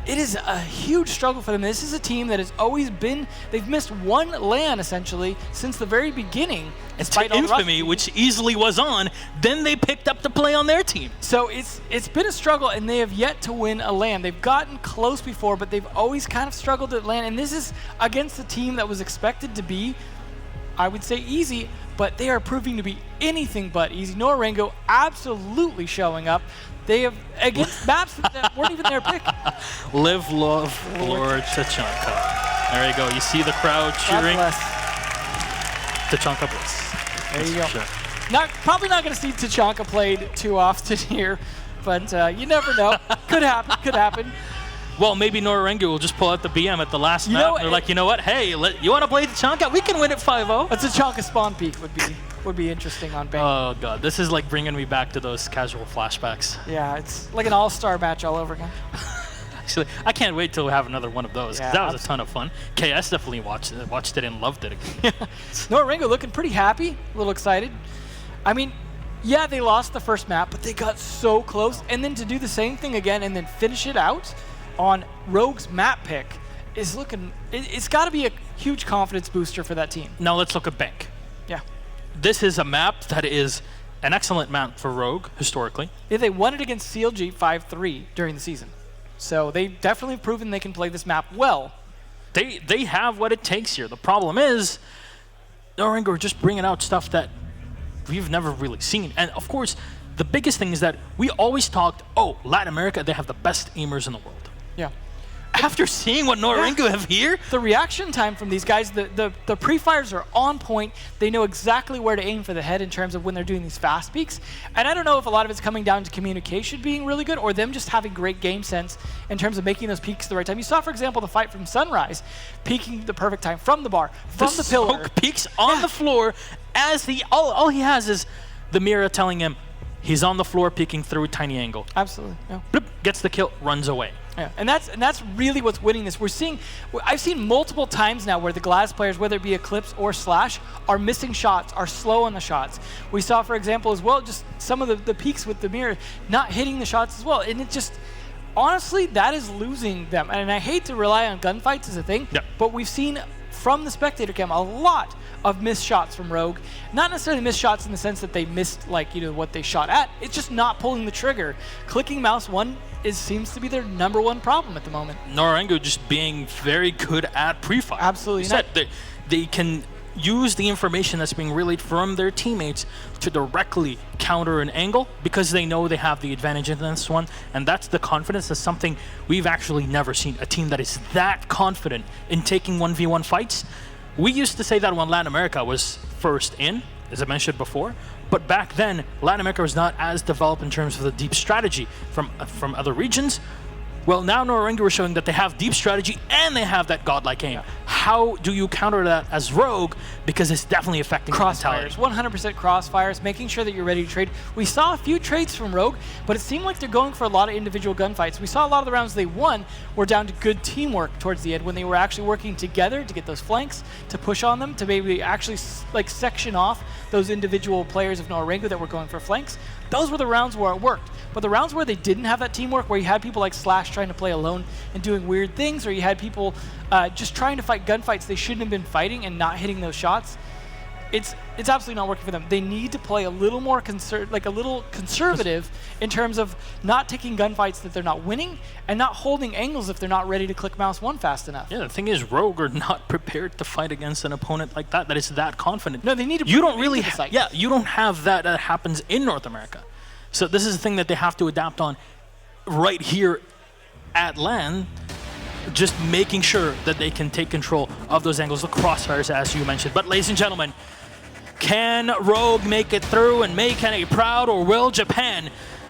it is a huge struggle for them. This is a team that has always been, they've missed 1 LAN essentially since the very beginning. Despite Infamy, which easily was on, then they picked up to play on their team. So it's been a struggle, and they have yet to win a LAN. They've gotten close before, but they've always kind of struggled at LAN, and this is against a team that was expected to be, I would say, easy, but they are proving to be anything but easy. NORA-Rengo absolutely showing up. They have, against maps that weren't even their pick. Live, love, Lord Tachanka. There you go. You see the crowd cheering. Tachanka bliss. There you go. Sure. Probably not going to see Tachanka played too often here, but you never know. Could happen. Could happen. Well, maybe NORA-Rengo will just pull out the BM at the last map. They're like, you know what? Hey, you want to play Tachanka? We can win it 5-0. A Tachanka spawn peak would be interesting on Bank. Oh god, this is like bringing me back to those casual flashbacks. Yeah, it's like an all-star match all over again. Actually, I can't wait till we have another one of those, because that was a ton of fun. KS definitely watched it and loved it again. NORA-Rengo looking pretty happy, a little excited. I mean, yeah, they lost the first map, but they got so close, and then to do the same thing again and then finish it out on Rogue's map pick is looking, it's got to be a huge confidence booster for that team. Now let's look at Bank. Yeah. This is a map that is an excellent map for Rogue, historically. Yeah, they won it against CLG 5-3 during the season. So they definitely have proven they can play this map well. They have what it takes here. The problem is, NORA-Rengo are just bringing out stuff that we've never really seen. And of course, the biggest thing is that we always talked, Latin America, they have the best aimers in the world. Yeah. After seeing what NORA-Rengo have here, the reaction time from these guys, the pre-fires are on point. They know exactly where to aim for the head in terms of when they're doing these fast peaks. And I don't know if a lot of it's coming down to communication being really good or them just having great game sense in terms of making those peaks the right time. You saw, for example, the fight from Sunrise, peaking the perfect time from the bar, from the pillar. Smoke peaks on the floor as all he has is the mirror telling him he's on the floor peeking through a tiny angle. Absolutely. Yeah. Bloop, gets the kill, runs away. Yeah, and that's really what's winning this. I've seen multiple times now where the Glass players, whether it be Eclipse or Slash, are missing shots, are slow on the shots. We saw, for example, as well, just some of the peaks with the mirror not hitting the shots as well. And it just, honestly, that is losing them. And I hate to rely on gunfights as a thing, but we've seen from the spectator cam, a lot of missed shots from Rogue. Not necessarily missed shots in the sense that they missed, like, you know, what they shot at. It's just not pulling the trigger. Clicking mouse 1 seems to be their #1 problem at the moment. NORA-Rengo just being very good at pre-fire. Absolutely. You said they can use the information that's being relayed from their teammates to directly counter an angle because they know they have the advantage in this one, and that's the confidence. That's something we've actually never seen, a team that is that confident in taking 1v1 fights. We used to say that when Latin America was first in, as I mentioned before, but back then Latin America was not as developed in terms of the deep strategy from other regions. Well, now NORA-Rengo are showing that they have deep strategy and they have that godlike aim. How do you counter that as Rogue? Because it's definitely affecting the mentality. Crossfires, 100% crossfires, making sure that you're ready to trade. We saw a few trades from Rogue, but it seemed like they're going for a lot of individual gunfights. We saw a lot of the rounds they won were down to good teamwork towards the end when they were actually working together to get those flanks, to push on them, to maybe actually like section off those individual players of NORA-Rengo that were going for flanks. Those were the rounds where it worked. But the rounds where they didn't have that teamwork, where you had people like Slash trying to play alone and doing weird things, or you had people just trying to fight gunfights they shouldn't have been fighting and not hitting those shots, it's absolutely not working for them. They need to play a little more conservative in terms of not taking gunfights that they're not winning and not holding angles if they're not ready to click mouse 1 fast enough. Yeah, the thing is, Rogue are not prepared to fight against an opponent like that is that confident. No, they need to. You don't really. You don't have that happens in North America. So this is the thing that they have to adapt on right here at LAN, just making sure that they can take control of those angles, the crossfires, as you mentioned. But ladies and gentlemen, can Rogue make it through and make NA proud, or will Japan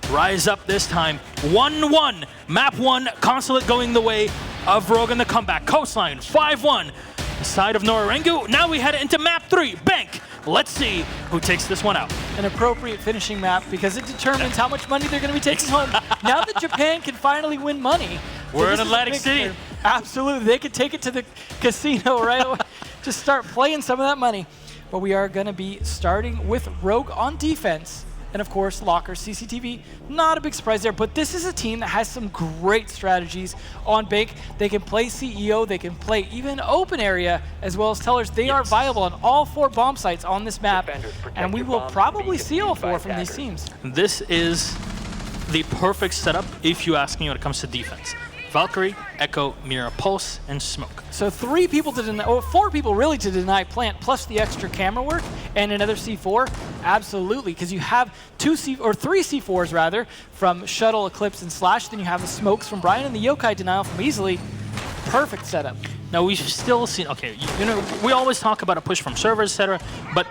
rise up this time? 1-1, map 1, Consulate going the way of Rogue in the comeback. Coastline, 5-1, the side of NORA-Rengo. Now we head into map 3, Bank. Let's see who takes this one out. An appropriate finishing map because it determines how much money they're going to be taking home. Now that Japan can finally win money. We're in Atlantic City. Absolutely. They could take it to the casino right away. Just start playing some of that money. But we are going to be starting with Rogue on defense. And of course, Locker, CCTV, not a big surprise there, but this is a team that has some great strategies on Bank. They can play CEO, they can play even open area, as well as tellers. They are viable on all 4 bomb sites on this map, and we will probably see all 4 from these teams. This is the perfect setup, if you ask me, when it comes to defense. Valkyrie, Echo, Mira, Pulse, and Smoke. So 3 people to deny, or 4 people really to deny plant, plus the extra camera work and another C4. Absolutely, because you have 3 C4s rather from Shuttle, Eclipse, and Slash. Then you have the Smokes from Brian and the Yokai denial from Easily. Perfect setup. Now we've still seen, okay, you know, we always talk about a push from servers, etc., but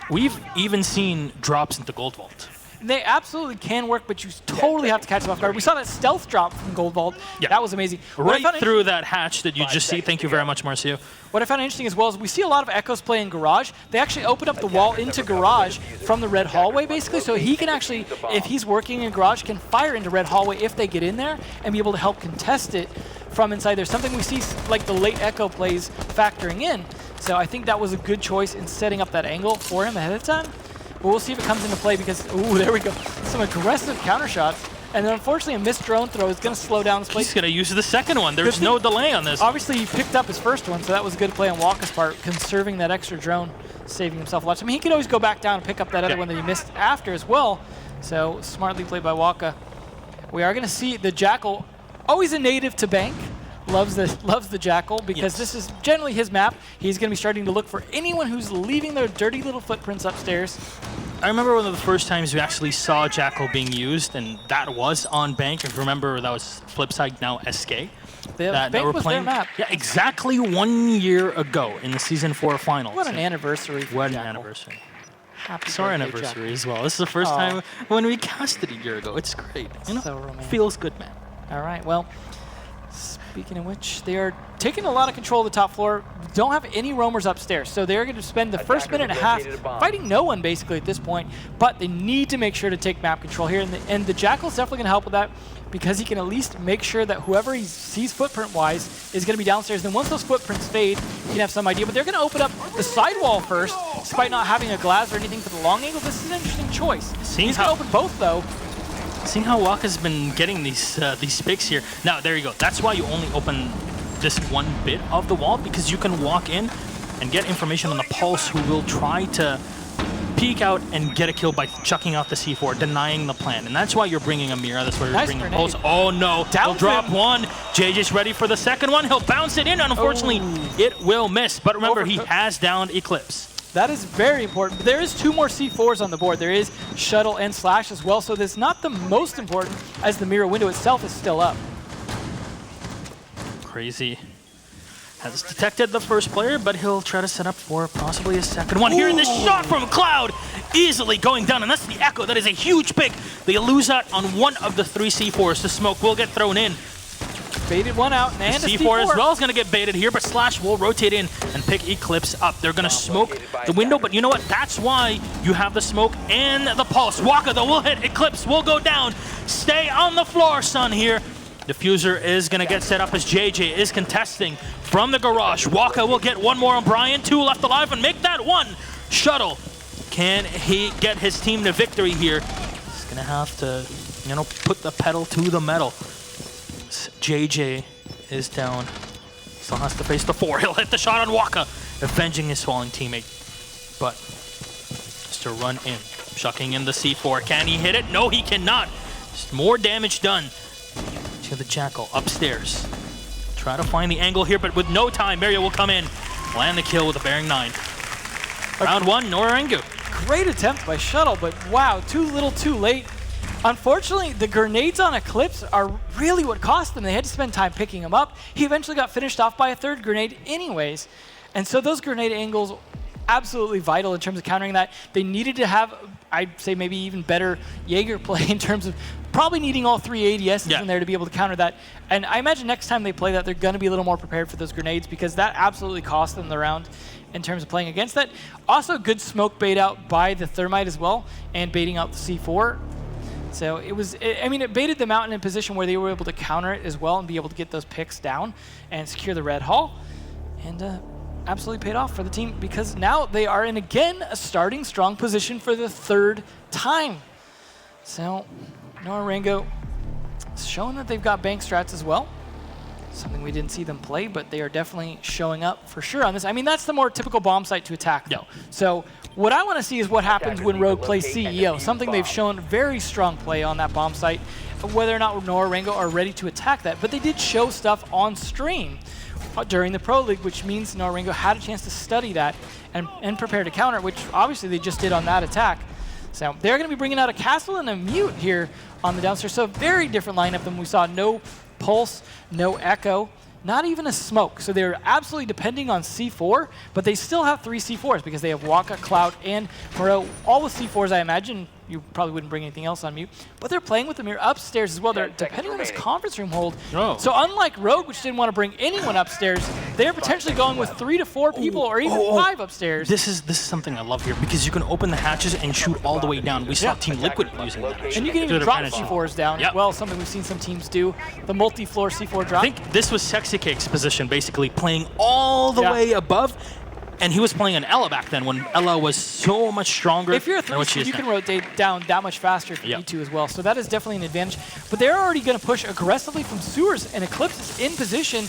we've even seen drops into Gold Vault. They absolutely can work, but you totally have to catch them off guard. We saw that stealth drop from Gold Vault. Yeah. That was amazing. Right through that hatch that you just see. Thank you very much, Marcio. What I found interesting as well is we see a lot of Echoes play in Garage. They actually open up the wall into Garage from the red hallway, basically, so he can actually, if he's working in Garage, can fire into red hallway if they get in there and be able to help contest it from inside there. Something we see like the late Echo plays factoring in. So I think that was a good choice in setting up that angle for him ahead of time. But we'll see if it comes into play because, ooh, there we go. Some aggressive counter shots. And then unfortunately a missed drone throw is going to slow down this play. He's going to use the second one. There's no delay on this. Obviously he picked up his first one, so that was a good play on Waka's part, conserving that extra drone, saving himself a lot. I mean, he could always go back down and pick up that other one that he missed after as well. So smartly played by Waka. We are going to see the Jackal, always a native to Bank. Loves the Jackal because this is generally his map. He's going to be starting to look for anyone who's leaving their dirty little footprints upstairs. I remember one of the first times we actually saw Jackal being used, and that was on Bank. If you remember, that was Flipside, now SK. Bank was their map. Yeah, exactly 1 year ago in the Season 4 finals. What an anniversary for What an Jackal. anniversary. Happy It's our birthday, anniversary Jackal. as well. This is the first time when we casted a year ago. It's great. You know, So romantic. feels good, man. All right, well, speaking of which, they are taking a lot of control of the top floor. Don't have any roamers upstairs, so they're going to spend the first minute and a half fighting no one basically at this point, but they need to make sure to take map control here, and the Jackal's definitely going to help with that because he can at least make sure that whoever he sees footprint-wise is going to be downstairs. Then once those footprints fade, he can have some idea, but they're going to open up the sidewall first, despite not having a glass or anything for the long angle. This is an interesting choice. He's going to open both, though. Seeing how Waka's been getting these picks here. Now, there you go. That's why you only open this one bit of the wall, because you can walk in and get information on the Pulse, who will try to peek out and get a kill by chucking out the C4, denying the plan. And that's why you're bringing a Mira. That's why you're bringing a Pulse. Oh no, he'll drop one. JJ's ready for the second one. He'll bounce it in. Unfortunately, it will miss. But remember, he has downed Eclipse. That is very important. There is 2 more C4s on the board. There is Shuttle and Slash as well, so that's not the most important, as the Mira window itself is still up. Crazy has detected the first player, but he'll try to set up for possibly a second one. Here in this shot from Cloud, easily going down, and that's the Echo. That is a huge pick. They lose out on one of the 3 C4s. The smoke will get thrown in. Baited one out, and the C4 as well is going to get baited here, but Slash will rotate in and pick Eclipse up. They're going to smoke the window, but you know what? That's why you have the smoke and the Pulse. Waka, though, will hit. Eclipse will go down. Stay on the floor, son, here. Diffuser is going to get set up as JJ is contesting from the garage. Waka will get one more on Brian. 2 left alive and make that one. Shuttle, can he get his team to victory here? He's going to have to, you know, put the pedal to the metal. JJ is down. Still has to face the 4. He'll hit the shot on Waka, avenging his falling teammate. But just to run in, chucking in the C4. Can he hit it? No, he cannot. Just more damage done to the Jackal upstairs. Try to find the angle here, but with no time, Mario will come in, land the kill with a bearing 9. Round 1, NORA-Rengo. Great attempt by Shuttle, but wow, too little, too late. Unfortunately, the grenades on Eclipse are really what cost them. They had to spend time picking them up. He eventually got finished off by a 3rd grenade anyways. And so those grenade angles, absolutely vital in terms of countering that. They needed to have, I'd say, maybe even better Jaeger play in terms of probably needing all 3 ADSs in there to be able to counter that. And I imagine next time they play that, they're going to be a little more prepared for those grenades, because that absolutely cost them the round in terms of playing against that. Also, good smoke bait out by the Thermite as well, and baiting out the C4. So it was, I mean, it baited them out in a position where they were able to counter it as well and be able to get those picks down and secure the red hall. And absolutely paid off for the team, because now they are in, again, a starting strong position for the 3rd time. So NORA-Rengo showing that they've got bank strats as well. Something we didn't see them play, but they are definitely showing up for sure on this. I mean, that's the more typical bomb site to attack, though. So what I want to see is what happens when Rogue plays CEO, something they've shown very strong play on that bomb site, whether or not NORA-Rengo are ready to attack that. But they did show stuff on stream during the Pro League, which means NORA-Rengo had a chance to study that and prepare to counter, which obviously they just did on that attack. So they're going to be bringing out a Castle and a Mute here on the downstairs. So a very different lineup than we saw. No Pulse, no Echo, not even a Smoke. So they're absolutely depending on C4, but they still have 3 C4s because they have Waka, Cloud, and Moreau. All with C4s, I imagine. You probably wouldn't bring anything else on Mute. But they're playing with the Mirror upstairs as well. They're depending on this conference room hold. Oh. So unlike Rogue, which didn't want to bring anyone upstairs, they're potentially going with 3 to 4 people or even 5 upstairs. This is something I love here, because you can open the hatches and shoot all the way down. We saw Team Liquid using that. And you can even drop C4s down as well, something we've seen some teams do. The multi-floor C4 drop. I think this was Sexy Cake's position, basically playing all the way above. And he was playing an Ella back then, when Ella was so much stronger. If you're a 3, you can rotate down that much faster if you need to as well. So that is definitely an advantage. But they're already going to push aggressively from sewers, and Eclipse is in position,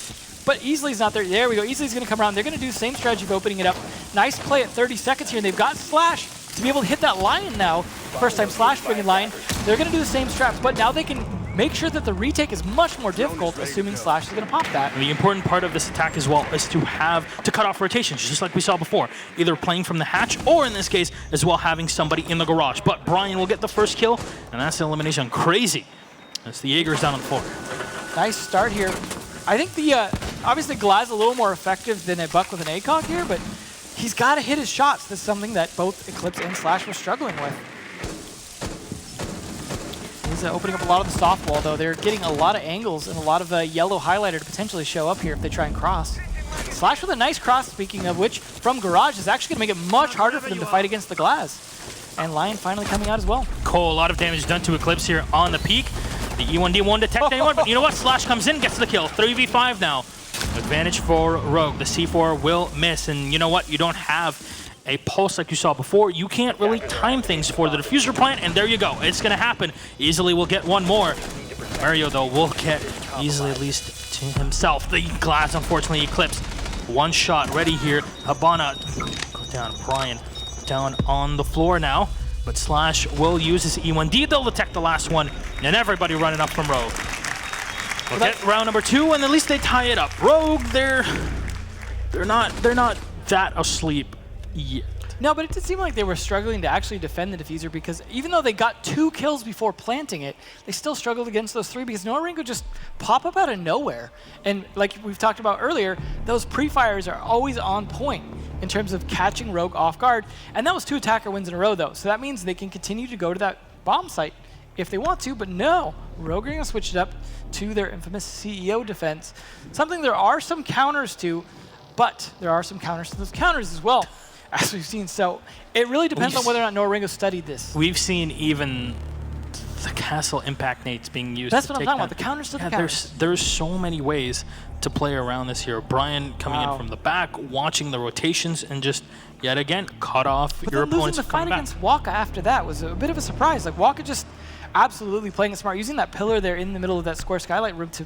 but Easley's not there. There we go. Easley's going to come around. They're going to do the same strategy of opening it up. Nice play at 30 seconds here, and they've got Slash to be able to hit that Lion now. First time Slash bringing Lion. They're going to do the same strat, but now they can make sure that the retake is much more difficult, assuming Slash is going to pop that. And the important part of this attack as well is to cut off rotations, just like we saw before. Either playing from the hatch, or in this case, as well having somebody in the garage. But Brian will get the first kill, and that's an elimination. Crazy. As the Jaeger's down on the floor. Nice start here. I think the, obviously Glaz a little more effective than a Buck with an ACOG here, but he's got to hit his shots. That's something that both Eclipse and Slash were struggling with. He's opening up a lot of the soft wall, though. They're getting a lot of angles and a lot of yellow highlighter to potentially show up here if they try and cross. Slash with a nice cross, speaking of which, from Garage is actually going to make it much harder for them to fight against the Glaz. And Lion finally coming out as well. Cole, a lot of damage done to Eclipse here on the peak. The E1D won't detect anyone, but you know what? Slash comes in, gets the kill. 3v5 now. Advantage for Rogue. The C4 will miss, and you know what? You don't have a pulse like you saw before. You can't really time things for the diffuser plant, and there you go. It's going to happen. Easily will get one more. Mario, though, will get easily at least to himself. The glass, unfortunately, eclipsed. One shot ready here. Habana go down. Brian down on the floor now. But Slash will use his E1D. They'll detect the last one. And everybody running up from Rogue. We'll get round number 2, and at least they tie it up. Rogue, they're not that asleep yet. No, but it did seem like they were struggling to actually defend the diffuser, because even though they got 2 kills before planting it, they still struggled against those 3 because NORA-Rengo just pop up out of nowhere. And like we've talked about earlier, those pre-fires are always on point in terms of catching Rogue off guard. And that was 2 attacker wins in a row, though. So that means they can continue to go to that bomb site if they want to, but no. Rogue are going to switch it up to their infamous CEO defense. Something there are some counters to, but there are some counters to those counters as well, as we've seen. So it really depends on whether or not NORA-Rengo studied this. We've seen even the castle impact nades being used. That's to what I'm take talking down. about, the counters to the Yeah, counters. there's so many ways to play around this here. Brian coming in from the back, watching the rotations, and just yet again cut off But your then losing opponent's the fight coming back. against Waka after that was a bit of a surprise. Like Waka just absolutely playing it smart, using that pillar there in the middle of that square skylight room to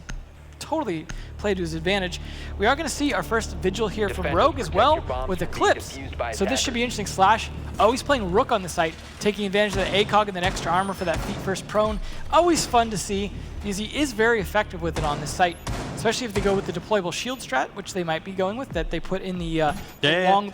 totally play to his advantage. We are going to see our first vigil here from Defenders, Rogue as protect well your bombs with from being Eclipse. defused by So this should be attackers. interesting. Slash always playing Rook on the site, taking advantage of the ACOG and that extra armor for that feet first prone. Always fun to see because he is very effective with it on this site, especially if they go with the deployable shield strat, which they might be going with, that they put in the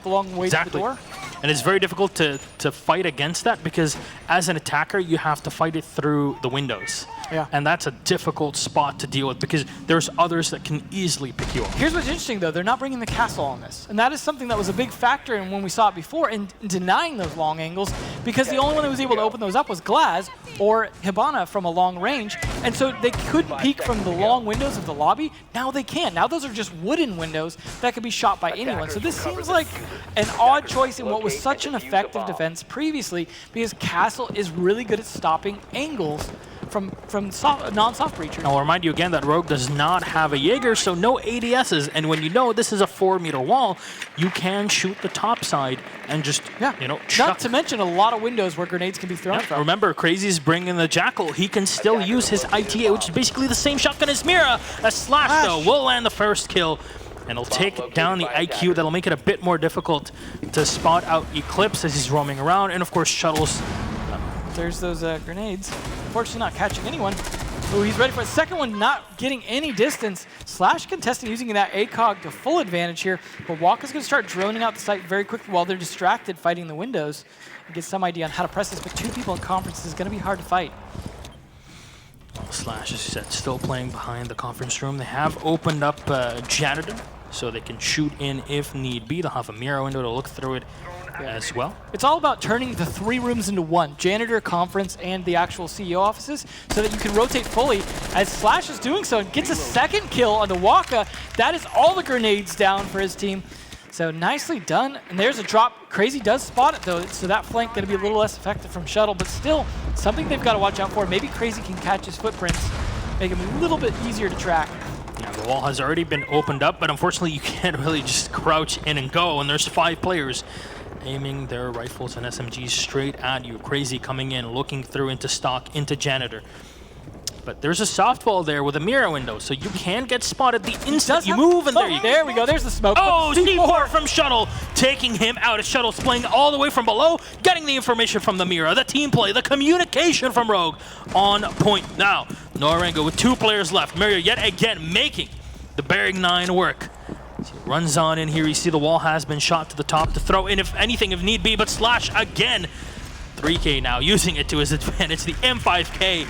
long way to the door. And it's very difficult to fight against that because as an attacker, you have to fight it through the windows. Yeah. And that's a difficult spot to deal with because there's others that can easily pick you up. Here's what's interesting, though. They're not bringing the castle on this. And that is something that was a big factor in when we saw it before in denying those long angles, because the only one that was able to open those up was Glaz or Hibana from a long range. And so they couldn't peek from the long windows of the lobby. Now they can. Now those are just wooden windows that could be shot by anyone. So this seems like an odd choice in what was such an effective defense previously, because Castle is really good at stopping angles from non-soft breachers. I'll remind you again that Rogue does not have a Jaeger, so no ADSs. And when you know this is a 4-meter wall, you can shoot the top side and just, chuck. Not to mention a lot of windows where grenades can be thrown from. Remember, Crazy's bringing the Jackal. He can still use his ITA, which is basically the same shotgun as Mira. A Slash, though, will land the first kill. And he'll take down the IQ. That'll make it a bit more difficult to spot out Eclipse as he's roaming around. And, of course, Shuttles. There's those grenades. Unfortunately, not catching anyone. Ooh, he's ready for a second one, not getting any distance. Slash contesting using that ACOG to full advantage here. But Waka's going to start droning out the site very quickly while they're distracted fighting the windows and get some idea on how to press this. But 2 people in conference is going to be hard to fight. Slash, as you said, still playing behind the conference room. They have opened up Janitor, so they can shoot in if need be. They'll have a mirror window to look through it as well. It's all about turning the 3 rooms into one, janitor, conference, and the actual CEO offices, so that you can rotate fully, as Slash is doing so and gets a second kill on the Waka. That is all the grenades down for his team. So nicely done. And there's a drop. Crazy does spot it, though, so that flank going to be a little less effective from Shuttle, but still something they've got to watch out for. Maybe Crazy can catch his footprints, make him a little bit easier to track. Yeah, the wall has already been opened up, but unfortunately you can't really just crouch in and go, and there's 5 players aiming their rifles and SMGs straight at you. Crazy coming in, looking through into stock, into Janitor. But there's a softball there with a mirror window, so you can get spotted the instant you move, and there you go. There we go, there's the smoke. Oh, C4 from Shuttle, taking him out. Shuttle's playing all the way from below, getting the information from the mirror, the team play, the communication from Rogue on point. Now, NORA-Rengo with 2 players left. Mario yet again making the bearing 9 work. So he runs on in here. You see the wall has been shot to the top to throw in if anything, if need be, but Slash again. 3K now, using it to his advantage, the M5K.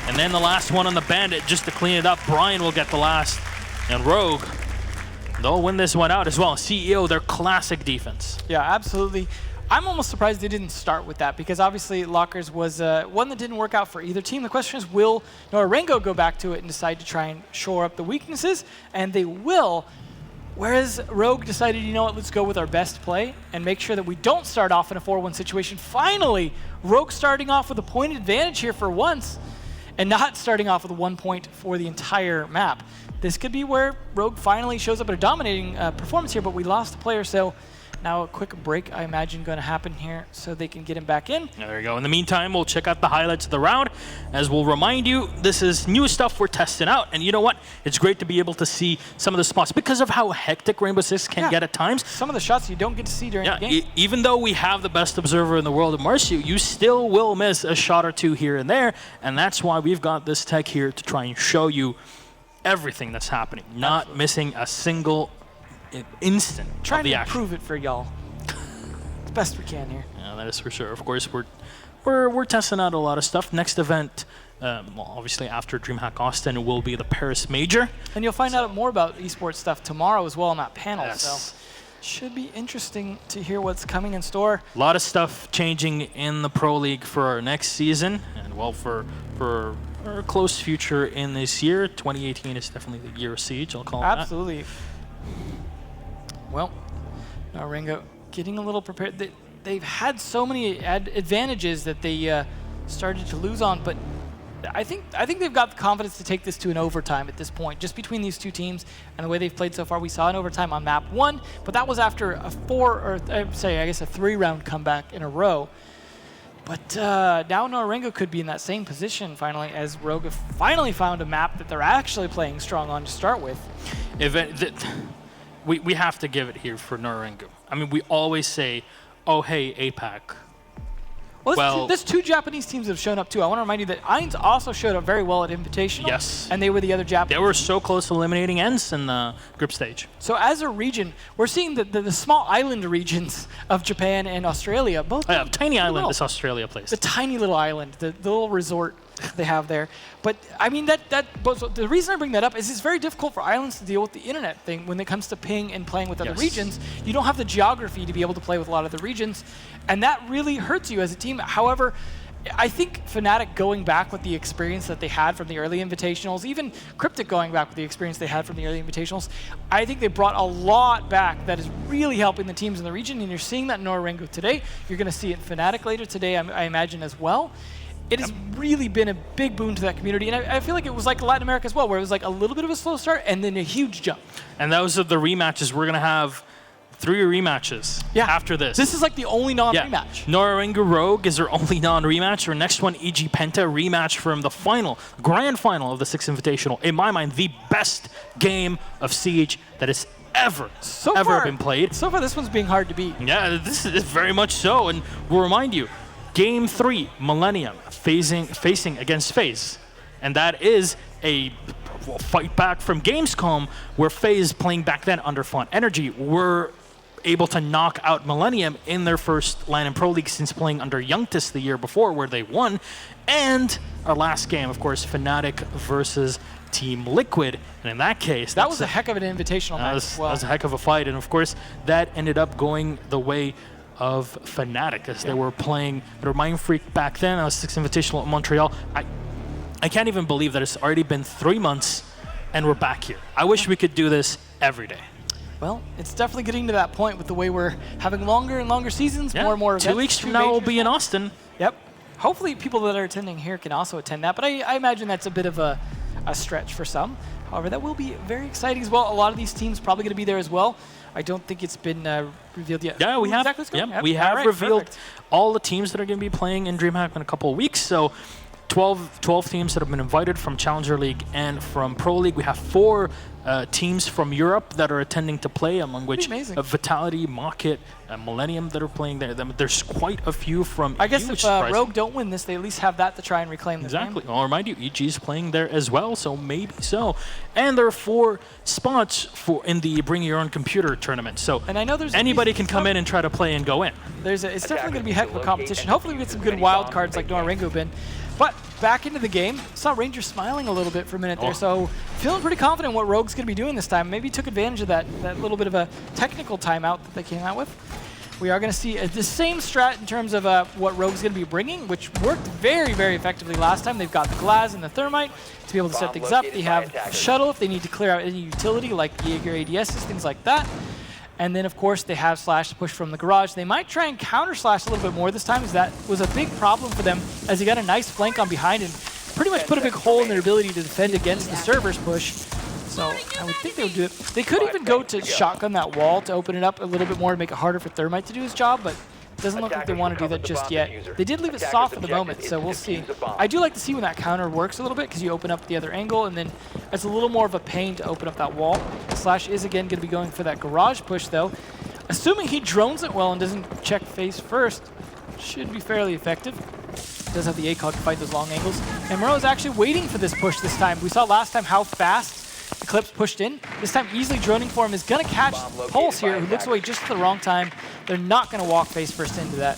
And then the last one on the Bandit just to clean it up. Brian will get the last. And Rogue, they'll win this one out as well. CEO, their classic defense. Yeah, absolutely. I'm almost surprised they didn't start with that, because obviously Lockers was one that didn't work out for either team. The question is, will NORA-Rengo go back to it and decide to try and shore up the weaknesses? And they will. Whereas Rogue decided, you know what, let's go with our best play and make sure that we don't start off in a 4-1 situation. Finally, Rogue starting off with a point advantage here for once, and not starting off with 1 point for the entire map. This could be where Rogue finally shows up at a dominating performance here, but we lost a player, so Now a quick break, I imagine, going to happen here so they can get him back in. There you go. In the meantime, we'll check out the highlights of the round. As we'll remind you, this is new stuff we're testing out. And you know what? It's great to be able to see some of the spots because of how hectic Rainbow Six can get at times. Some of the shots you don't get to see during the game. Even though we have the best observer in the world, Marcio, you still will miss a shot or two here and there. And that's why we've got this tech here to try and show you everything that's happening, not missing a single instant Trying of the to action. improve it for y'all. As best we can here. Yeah, that is for sure. Of course, we're testing out a lot of stuff. Next event, well, obviously after DreamHack Austin, will be the Paris Major. And you'll find out more about esports stuff tomorrow as well on that panel. Yes. So should be interesting to hear what's coming in store. A lot of stuff changing in the Pro League for our next season, and well, for our close future in this year. 2018 is definitely the year of Siege, I'll call it Absolutely. Well, NORA-Rengo getting a little prepared. They've had so many advantages that they started to lose on, but I think they've got the confidence to take this to an overtime at this point, just between these two teams and the way they've played so far. We saw an overtime on map 1, but that was after a 3-round comeback in a row. But now NORA-Rengo could be in that same position finally, as Rogue have finally found a map that they're actually playing strong on to start with. We have to give it here for NORA-Rengo. I mean, we always say, oh, hey, APAC. Well, there's two Japanese teams that have shown up too. I want to remind you that Ainz also showed up very well at Invitational. Yes. And they were the other Japanese. They were so close to eliminating ENCE in the group stage. So as a region, we're seeing the small island regions of Japan and Australia. Both tiny island is Australia place. The tiny little island, the little resort they have there. But I mean, the reason I bring that up is it's very difficult for islands to deal with the internet thing when it comes to ping and playing with other regions. You don't have the geography to be able to play with a lot of the regions, and that really hurts you as a team. However, I think Fnatic going back with the experience that they had from the early invitationals, even Cryptic going back with the experience they had from the early invitationals, I think they brought a lot back that is really helping the teams in the region, and you're seeing that in NORA-Rengo today. You're going to see it in Fnatic later today, I imagine, as well. It has really been a big boon to that community, and I feel like it was like Latin America as well, where it was like a little bit of a slow start and then a huge jump. And those are the rematches. We're going to have 3 rematches after this. This is like the only non-rematch. NORA-Rengo Rogue is their only non-rematch. Our next one, EG Penta, rematch from the grand final of the 6th Invitational. In my mind, the best game of Siege that has ever been played. So far, this one's being hard to beat. Yeah, this is very much so, and we'll remind you, Game 3, Millennium facing against FaZe. And that is a fight back from Gamescom, where FaZe, playing back then under Font Energy, were able to knock out Millennium in their first LAN and Pro League since playing under Youngtis the year before, where they won. And our last game, of course, Fnatic versus Team Liquid. And in that case, that was a heck of an invitational match as well. That was a heck of a fight. And of course, that ended up going the way of Fnatic, as they were playing their Mind Freak back then. That was 6th Invitational at Montreal. I can't even believe that it's already been 3 months and we're back here. I wish we could do this every day. Well, it's definitely getting to that point with the way we're having longer and longer seasons, more and more events. 2 weeks from now we'll be in Austin. Yep. Hopefully people that are attending here can also attend that, but I imagine that's a bit of a stretch for some. However, that will be very exciting as well. A lot of these teams probably going to be there as well. I don't think it's been revealed yet. Yeah, we have. Exactly We have revealed all the teams that are going to be playing in DreamHack in a couple of weeks. So 12 teams that have been invited from Challenger League and from Pro League. We have 4 teams from Europe that are attending to play, among which Vitality, Mocket, Millennium that are playing there. There's quite a few from. I guess if Rogue don't win this, they at least have that to try and reclaim the game. I'll remind you, EG's playing there as well, so maybe so. And there are 4 spots in the Bring Your Own Computer tournament. So and I know there's anybody can come in and try to play and go in. It's definitely going to be a heck of a competition. Hopefully we get some good wild cards like NORA-Rengo been. But back into the game, saw Ranger smiling a little bit for a minute there, so feeling pretty confident what Rogue's going to be doing this time. Maybe took advantage of that little bit of a technical timeout that they came out with. We are going to see the same strat in terms of what Rogue's going to be bringing, which worked very, very effectively last time. They've got the Glass and the Thermite to be able to set things up. They have Shuttle if they need to clear out any utility like Jaeger ADSs, things like that. And then, of course, they have Slash to push from the garage. They might try and counter Slash a little bit more this time, as that was a big problem for them, as he got a nice flank on behind and pretty much put a big hole in their ability to defend against the server's push. So I would think they would do it. They could even go to shotgun that wall to open it up a little bit more to make it harder for Thermite to do his job, but it doesn't look like they want to do that just yet. They did leave it soft for the moment, so we'll see. I do like to see when that counter works a little bit because you open up the other angle, and then it's a little more of a pain to open up that wall. Slash is again going to be going for that garage push though. Assuming he drones it well and doesn't check face first, should be fairly effective. Does have the ACOG to fight those long angles. And Moreau is actually waiting for this push this time. We saw last time how fast Eclipse pushed in. This time easily droning for him is going to catch Pulse here, who looks away just at the wrong time. They're not going to walk face first into that.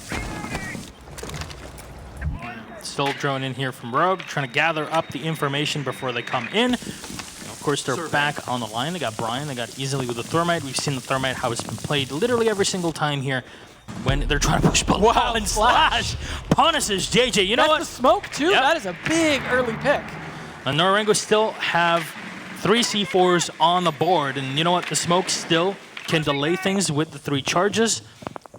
Still drone in here from Rogue, trying to gather up the information before they come in. Of course, they're back on the line. They got Brian. They got easily with the Thermite. We've seen the Thermite, how it's been played literally every single time here when they're trying to push below. Wow, and Slash punishes JJ. You know what? That's the smoke too? Yep. That is a big early pick. And NORA-Rengo still have 3 C4s on the board. And you know what? The smoke still can delay things with the 3 charges,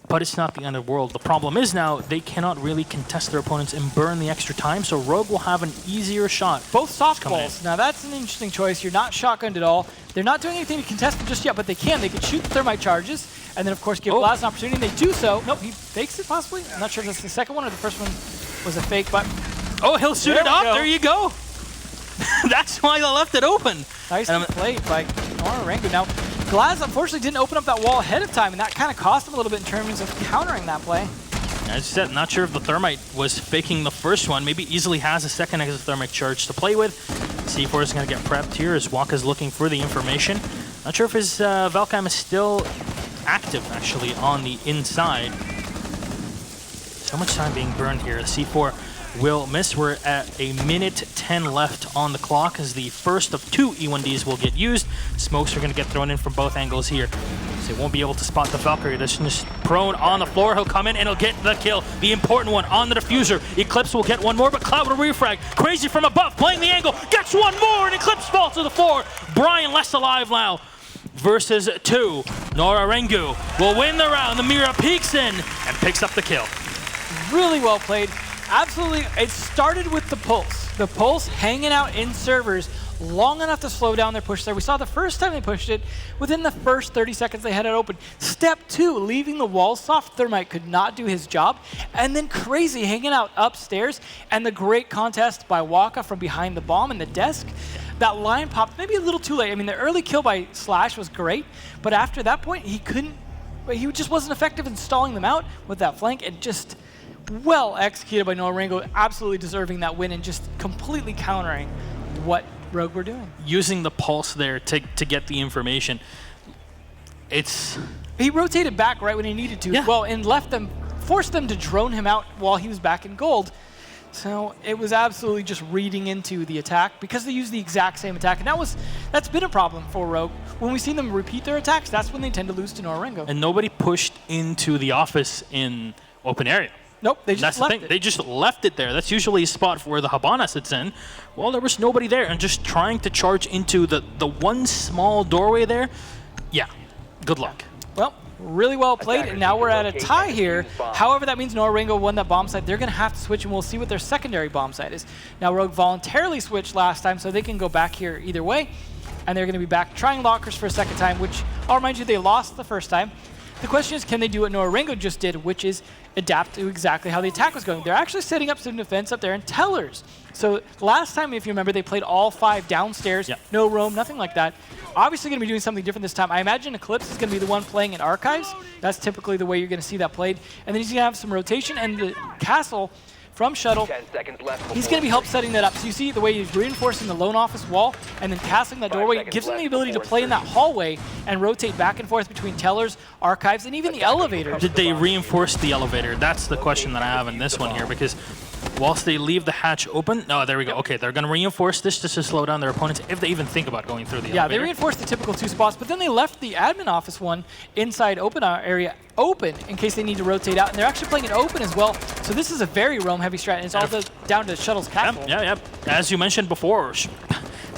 but it's not the end of the world. The problem is now they cannot really contest their opponents and burn the extra time, so Rogue will have an easier shot. Both softballs. Now that's an interesting choice. You're not shotgunned at all. They're not doing anything to contest them just yet, but they can. They can shoot the Thermite charges, and then of course give Blaz an opportunity, and they do so. Nope, he fakes it possibly. I'm not sure if that's the second one or the first one was a fake, but Oh, he'll shoot it off. There you go. That's why they left it open. Nicely played by NORA-Rengo. Now, Glaz unfortunately didn't open up that wall ahead of time, and that kind of cost him a little bit in terms of countering that play. As I said, not sure if the Thermite was faking the first one. Maybe easily has a second extra Thermite charge to play with. C4 is going to get prepped here as Waka's looking for the information. Not sure if his Valcam is still active, actually, on the inside. So much time being burned here. The C4 will miss. We're at 1:10 left on the clock as the first of 2 E1Ds will get used. Smokes are going to get thrown in from both angles here. So they won't be able to spot the Valkyrie. That's just prone on the floor. He'll come in and he'll get the kill. The important one on the diffuser. Eclipse will get one more, but Cloud will refrag. Crazy from above, playing the angle. Gets one more, and Eclipse falls to the floor. Brian less alive now. Versus 2. NORA-Rengo will win the round. The Mira peeks in and picks up the kill. Really well played. Absolutely, it started with the Pulse. The Pulse hanging out in servers long enough to slow down their push there. We saw the first time they pushed it, within the first 30 seconds they had it open. Step 2, leaving the walls soft. Thermite could not do his job. And then Crazy hanging out upstairs, and the great contest by Waka from behind the bomb and the desk. That line popped maybe a little too late. I mean, the early kill by Slash was great, but after that point, he just wasn't effective in stalling them out with that flank, and just well executed by NORA-Rengo, absolutely deserving that win and just completely countering what Rogue were doing. Using the Pulse there to get the information. He rotated back right when he needed to, well, and forced them to drone him out while he was back in gold. So it was absolutely just reading into the attack because they used the exact same attack, and that's been a problem for Rogue. When we've seen them repeat their attacks, that's when they tend to lose to NORA-Rengo. And nobody pushed into the office in open area. Nope, they just left it. They just left it there. That's usually a spot where the Habana sits in. Well, there was nobody there, and just trying to charge into the one small doorway there, yeah, good luck. Well, really well played, and now we're at a tie here. However, that means NORA-Rengo won that bomb site. They're going to have to switch, and we'll see what their secondary bomb site is. Now, Rogue voluntarily switched last time, so they can go back here either way, and they're going to be back trying lockers for a second time, which I'll remind you they lost the first time. The question is, can they do what NORA-Rengo just did, which is adapt to exactly how the attack was going? They're actually setting up some defense up there in tellers. So last time, if you remember, they played all 5 downstairs, no roam, nothing like that. Obviously going to be doing something different this time. I imagine Eclipse is going to be the one playing in archives. That's typically the way you're going to see that played. And then he's going to have some rotation, and the castle from Shuttle, he's going to be help setting that up. So you see the way he's reinforcing the lone office wall and then castling that doorway. It gives him the ability to play in that hallway and rotate back and forth between tellers, archives, and even the elevator. Did they reinforce the elevator? That's the question that I have in this one here, because whilst they leave the hatch open, there we go. Okay, they're going to reinforce this just to slow down their opponents if they even think about going through the elevator. Yeah, they reinforced the typical 2 spots, but then they left the admin office one inside open area open in case they need to rotate out, and they're actually playing it open as well. So this is a very roam-heavy strat, and it's all down to Shuttle's castle. Yeah. As you mentioned before, it's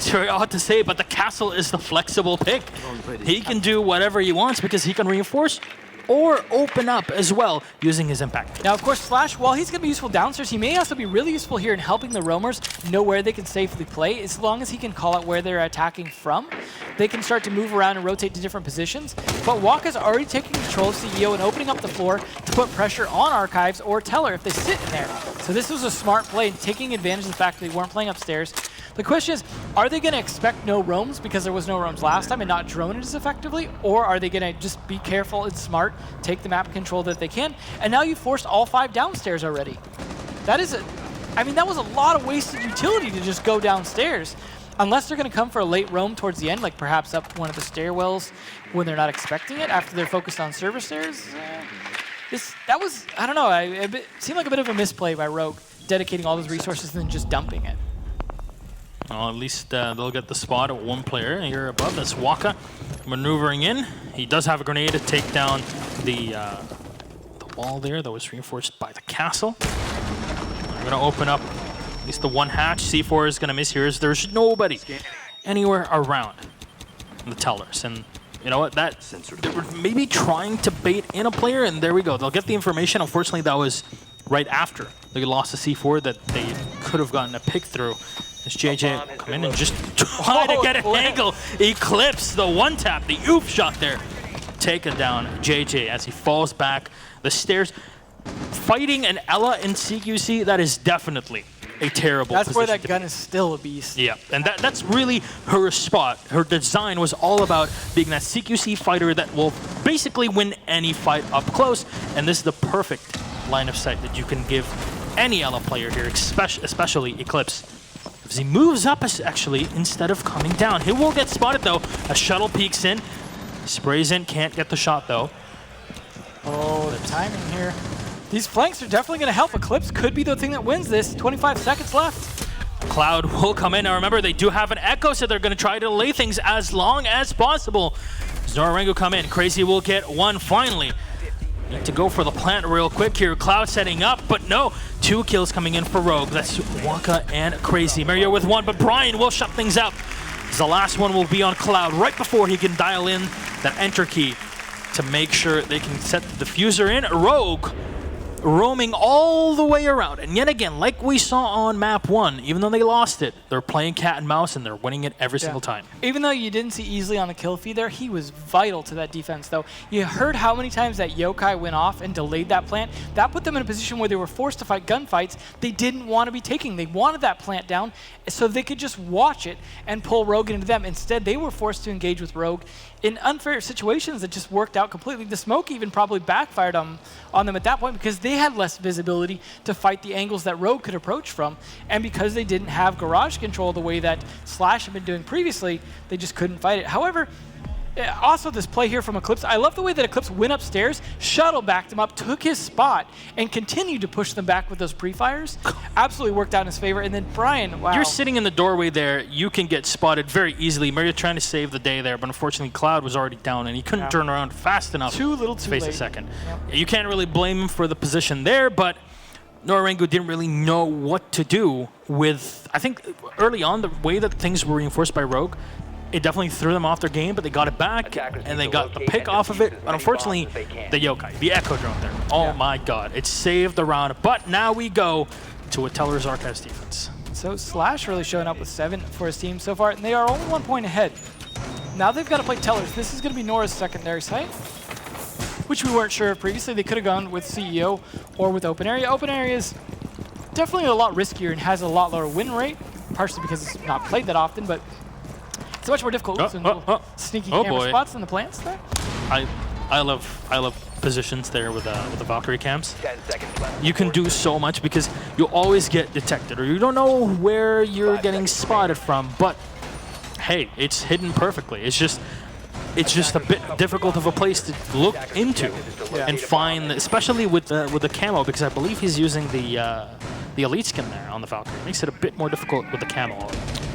very odd to say, but the castle is the flexible pick. He can do whatever he wants because he can reinforce or open up as well using his impact. Now, of course, Slash, while he's going to be useful downstairs, he may also be really useful here in helping the roamers know where they can safely play. As long as he can call out where they're attacking from, they can start to move around and rotate to different positions. But Waka's already taking control of CEO and opening up the floor to put pressure on Archives or Teller if they sit in there. So this was a smart play, taking advantage of the fact that they weren't playing upstairs. The question is, are they going to expect no roams because there was no roams last time and not drone it as effectively? Or are they going to just be careful and smart, take the map control that they can? And now you forced all 5 downstairs already. That is that was a lot of wasted utility to just go downstairs. Unless they're going to come for a late roam towards the end, like perhaps up one of the stairwells when they're not expecting it after they're focused on server stairs. That was, I don't know, it seemed like a bit of a misplay by Rogue, dedicating all those resources and then just dumping it. Well, at least they'll get the spot at one player here above. That's Waka maneuvering in. He does have a grenade to take down the wall there that was reinforced by the castle. We're going to open up at least the one hatch. C4 is going to miss here as there's nobody anywhere around the tellers. And you know what? They were maybe trying to bait in a player, and there we go. They'll get the information. Unfortunately, that was right after they lost the C4 that they could have gotten a pick through. As JJ come in and just try to get an angle. Eclipse the one tap, the oof shot there. Taken down JJ as he falls back the stairs. Fighting an Ella in CQC, that is definitely a terrible That's where position that gun is still a beast. Yeah, and that's really her spot. Her design was all about being that CQC fighter that will basically win any fight up close, and this is the perfect line of sight that you can give any Ella player here, especially Eclipse. As he moves up, actually, instead of coming down. He will get spotted, though. A shuttle peeks in, sprays in, can't get the shot, though. Oh, the timing here. These flanks are definitely going to help. Eclipse could be the thing that wins this. 25 seconds left. Cloud will come in. Now remember, they do have an echo, so they're going to try to delay things as long as possible. As NORA-Rengo come in, Crazy will get one finally. Need to go for the plant real quick here. Cloud setting up, but no. 2 kills coming in for Rogue. That's Waka and Crazy. Mario with 1, but Brian will shut things up. The last one will be on Cloud right before he can dial in that enter key to make sure they can set the diffuser in. Rogue roaming all the way around. And yet again, like we saw on map 1, even though they lost it, they're playing cat and mouse and they're winning it every single time. Even though you didn't see Easily on the kill feed there, he was vital to that defense, though. You heard how many times that Yokai went off and delayed that plant. That put them in a position where they were forced to fight gunfights they didn't want to be taking. They wanted that plant down so they could just watch it and pull Rogue into them. Instead, they were forced to engage with Rogue in unfair situations that just worked out completely. The smoke even probably backfired on them at that point because they had less visibility to fight the angles that Rogue could approach from. And because they didn't have garage control the way that Slash had been doing previously, they just couldn't fight it. However, also this play here from Eclipse, I love the way that Eclipse went upstairs, shuttle backed him up, took his spot, and continued to push them back with those pre-fires. Absolutely worked out in his favor. And then Brian, wow. You're sitting in the doorway there, you can get spotted very easily. Mario trying to save the day there, but unfortunately Cloud was already down and he couldn't turn around fast enough too to face late. a second. Yep. You can't really blame him for the position there, but NORA-Rengo didn't really know what to do with, I think early on, the way that things were reinforced by Rogue, it definitely threw them off their game, but they got it back, and they got the pick off of it. But unfortunately, the Yokai, the Echo drone there. Oh my god, it saved the round. But now we go to a Teller's Archives defense. So Slash really showing up with 7 for his team so far, and they are only 1 point ahead. Now they've got to play Tellers. This is going to be Nora's secondary site, which we weren't sure of previously. They could have gone with CEO or with Open Area. Open Area is definitely a lot riskier and has a lot lower win rate, partially because it's not played that often, but it's much more difficult. Sneaky camera spots in the plants there. I love positions there with the Valkyrie cams. You can do so much because you'll always get detected, or you don't know where you're getting spotted from. But hey, it's hidden perfectly. It's just a bit difficult of a place to look into and find, especially with the camo, because I believe he's using the elite skin there on the Valkyrie. It makes it a bit more difficult with the camo.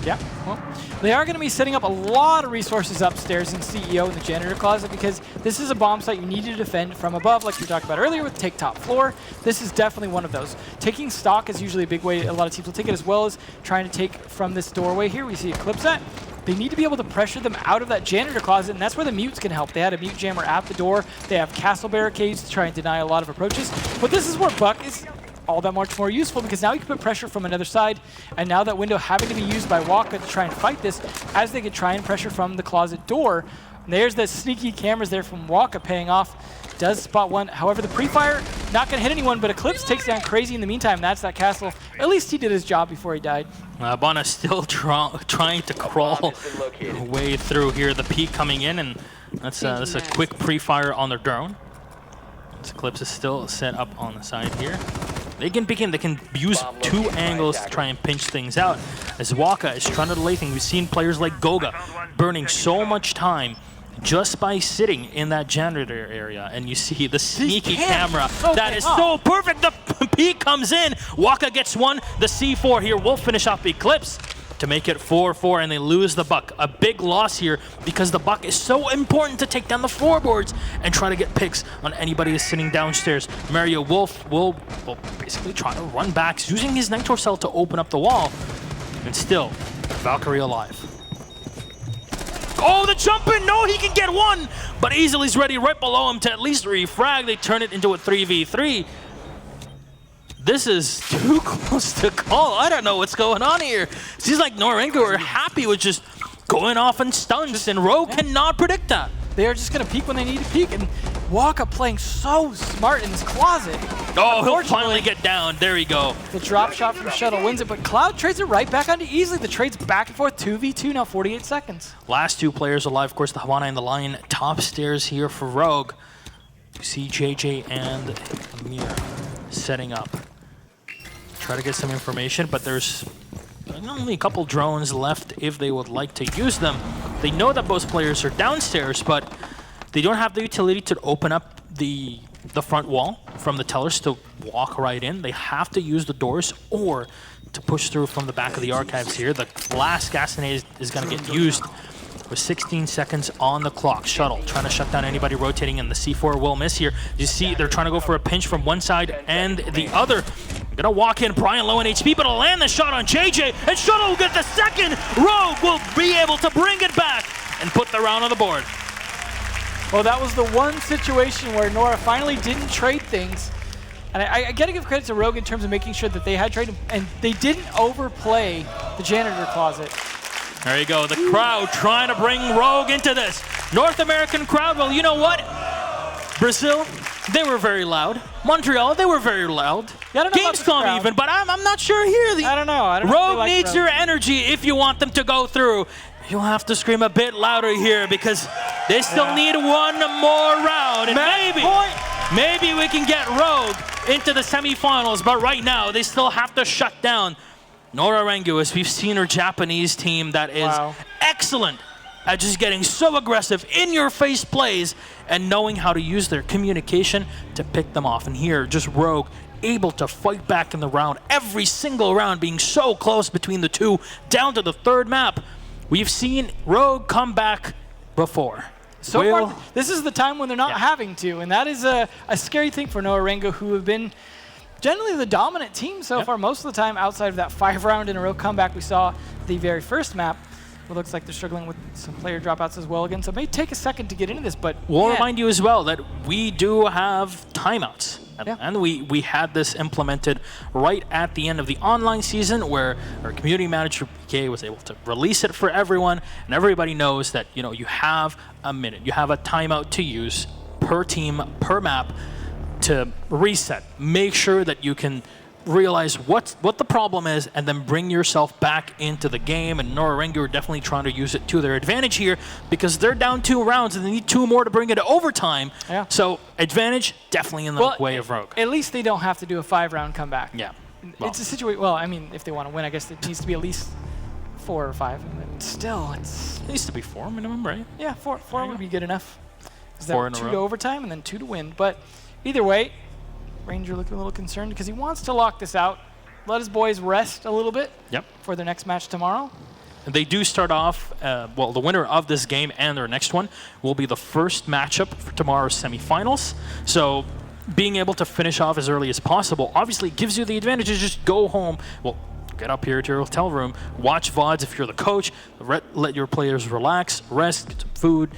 Yeah, well, they are going to be setting up a lot of resources upstairs in CEO in the janitor closet because this is a bomb site you need to defend from above, like we talked about earlier with take top floor. This is definitely one of those. Taking stock is usually a big way a lot of teams will take it, as well as trying to take from this doorway here. We see Eclipse at. they need to be able to pressure them out of that janitor closet, and that's where the mutes can help. They had a mute jammer at the door. They have castle barricades to try and deny a lot of approaches. But this is where Buck is all that much more useful, because now you can put pressure from another side, and now that window having to be used by Waka to try and fight this, as they can try and pressure from the closet door. And there's the sneaky cameras there from Waka paying off. Does spot one. However, the pre-fire, not going to hit anyone, but Eclipse takes down Crazy in the meantime. That's that castle. At least he did his job before he died. Bana still trying to crawl way through here. The peak coming in, and that's a quick pre-fire on their drone. This Eclipse is still set up on the side here. They can begin. They can use two angles to try and pinch things out. As Waka is trying to delay things, we've seen players like Goga burning so much time just by sitting in that janitor area. And you see the sneaky camera. That is so perfect. The peak comes in. Waka gets one. The C4 here will finish off Eclipse to make it 4-4, and they lose the Buck. A big loss here because the Buck is so important to take down the floorboards and try to get picks on anybody who's sitting downstairs. Mario Wolf will basically try to run back, using his Nitro Cell to open up the wall, and still, Valkyrie alive. Oh, the jump in! No, he can get one! But Easy's ready right below him to at least refrag. They turn it into a 3v3. This is too close to call. I don't know what's going on here. Seems like NORA-Rengo are happy with just going off in stunts, and Rogue cannot predict that. They are just going to peek when they need to peek, and Waka playing so smart in his closet. Oh, he'll finally get down. There you go. The drop shot from Shuttle wins it, but Cloud trades it right back onto Easily. The trade's back and forth, 2v2 now, 48 seconds. Last two players alive, of course, the Havana and the Lion. Top stairs here for Rogue. You see JJ and Amir setting up. Try to get some information, but there's only a couple drones left if they would like to use them. They know that both players are downstairs, but they don't have the utility to open up the front wall from the tellers to walk right in. They have to use the doors or to push through from the back of the archives here. The last gas grenade is going to get used with 16 seconds on the clock. Shuttle trying to shut down anybody rotating, and the C4 will miss here. You see they're trying to go for a pinch from one side and the other. Gonna walk in, Brian low in HP, but he'll land the shot on JJ, and Shuttle will get the second. Rogue will be able to bring it back and put the round on the board. Well, that was the one situation where Nora finally didn't trade things. And I gotta give credit to Rogue in terms of making sure that they had trade, and they didn't overplay the janitor closet. There you go, the crowd trying to bring Rogue into this. North American crowd, well, you know what? Brazil, they were very loud. Montreal, they were very loud. Yeah, I don't know Gamescom even, but I'm not sure here. I don't know. Rogue needs your energy if you want them to go through. You'll have to scream a bit louder here because they still need one more round. And maybe we can get Rogue into the semifinals, but right now they still have to shut down NORA-Rengo, as we've seen her Japanese team that is excellent at just getting so aggressive, in-your-face plays, and knowing how to use their communication to pick them off. And here, just Rogue able to fight back in the round, every single round being so close between the two, down to the third map. We've seen Rogue come back before. So far, this is the time when they're not having to, and that is a scary thing for NORA-Rengo, who have been generally the dominant team so far most of the time, outside of that 5-round-in-a-row comeback we saw the very first map. It looks like they're struggling with some player dropouts as well again, so it may take a second to get into this, but we'll remind you as well that we do have timeouts. And we had this implemented right at the end of the online season, where our community manager PK was able to release it for everyone, and everybody knows that you have a minute, you have a timeout to use per team, per map, to reset. Make sure that you can realize what the problem is, and then bring yourself back into the game. And NORA-Rengo are definitely trying to use it to their advantage here, because they're down 2 rounds and they need 2 more to bring it to overtime. So advantage definitely in the way of Rogue. At least they don't have to do a 5-round comeback. It's a situation. Well, I mean, if they want to win, I guess it needs to be at least 4 or 5. And still, it needs to be 4 minimum, right? Yeah, 4 would be good enough. 4 in a 2 row. to overtime and then 2 to win. But either way, Ranger looking a little concerned because he wants to lock this out, let his boys rest a little bit for their next match tomorrow. And they do start off, well, the winner of this game and their next one will be the first matchup for tomorrow's semifinals. So being able to finish off as early as possible obviously gives you the advantage to just go home, well, get up here to your hotel room, watch VODs if you're the coach, let your players relax, rest, get some food,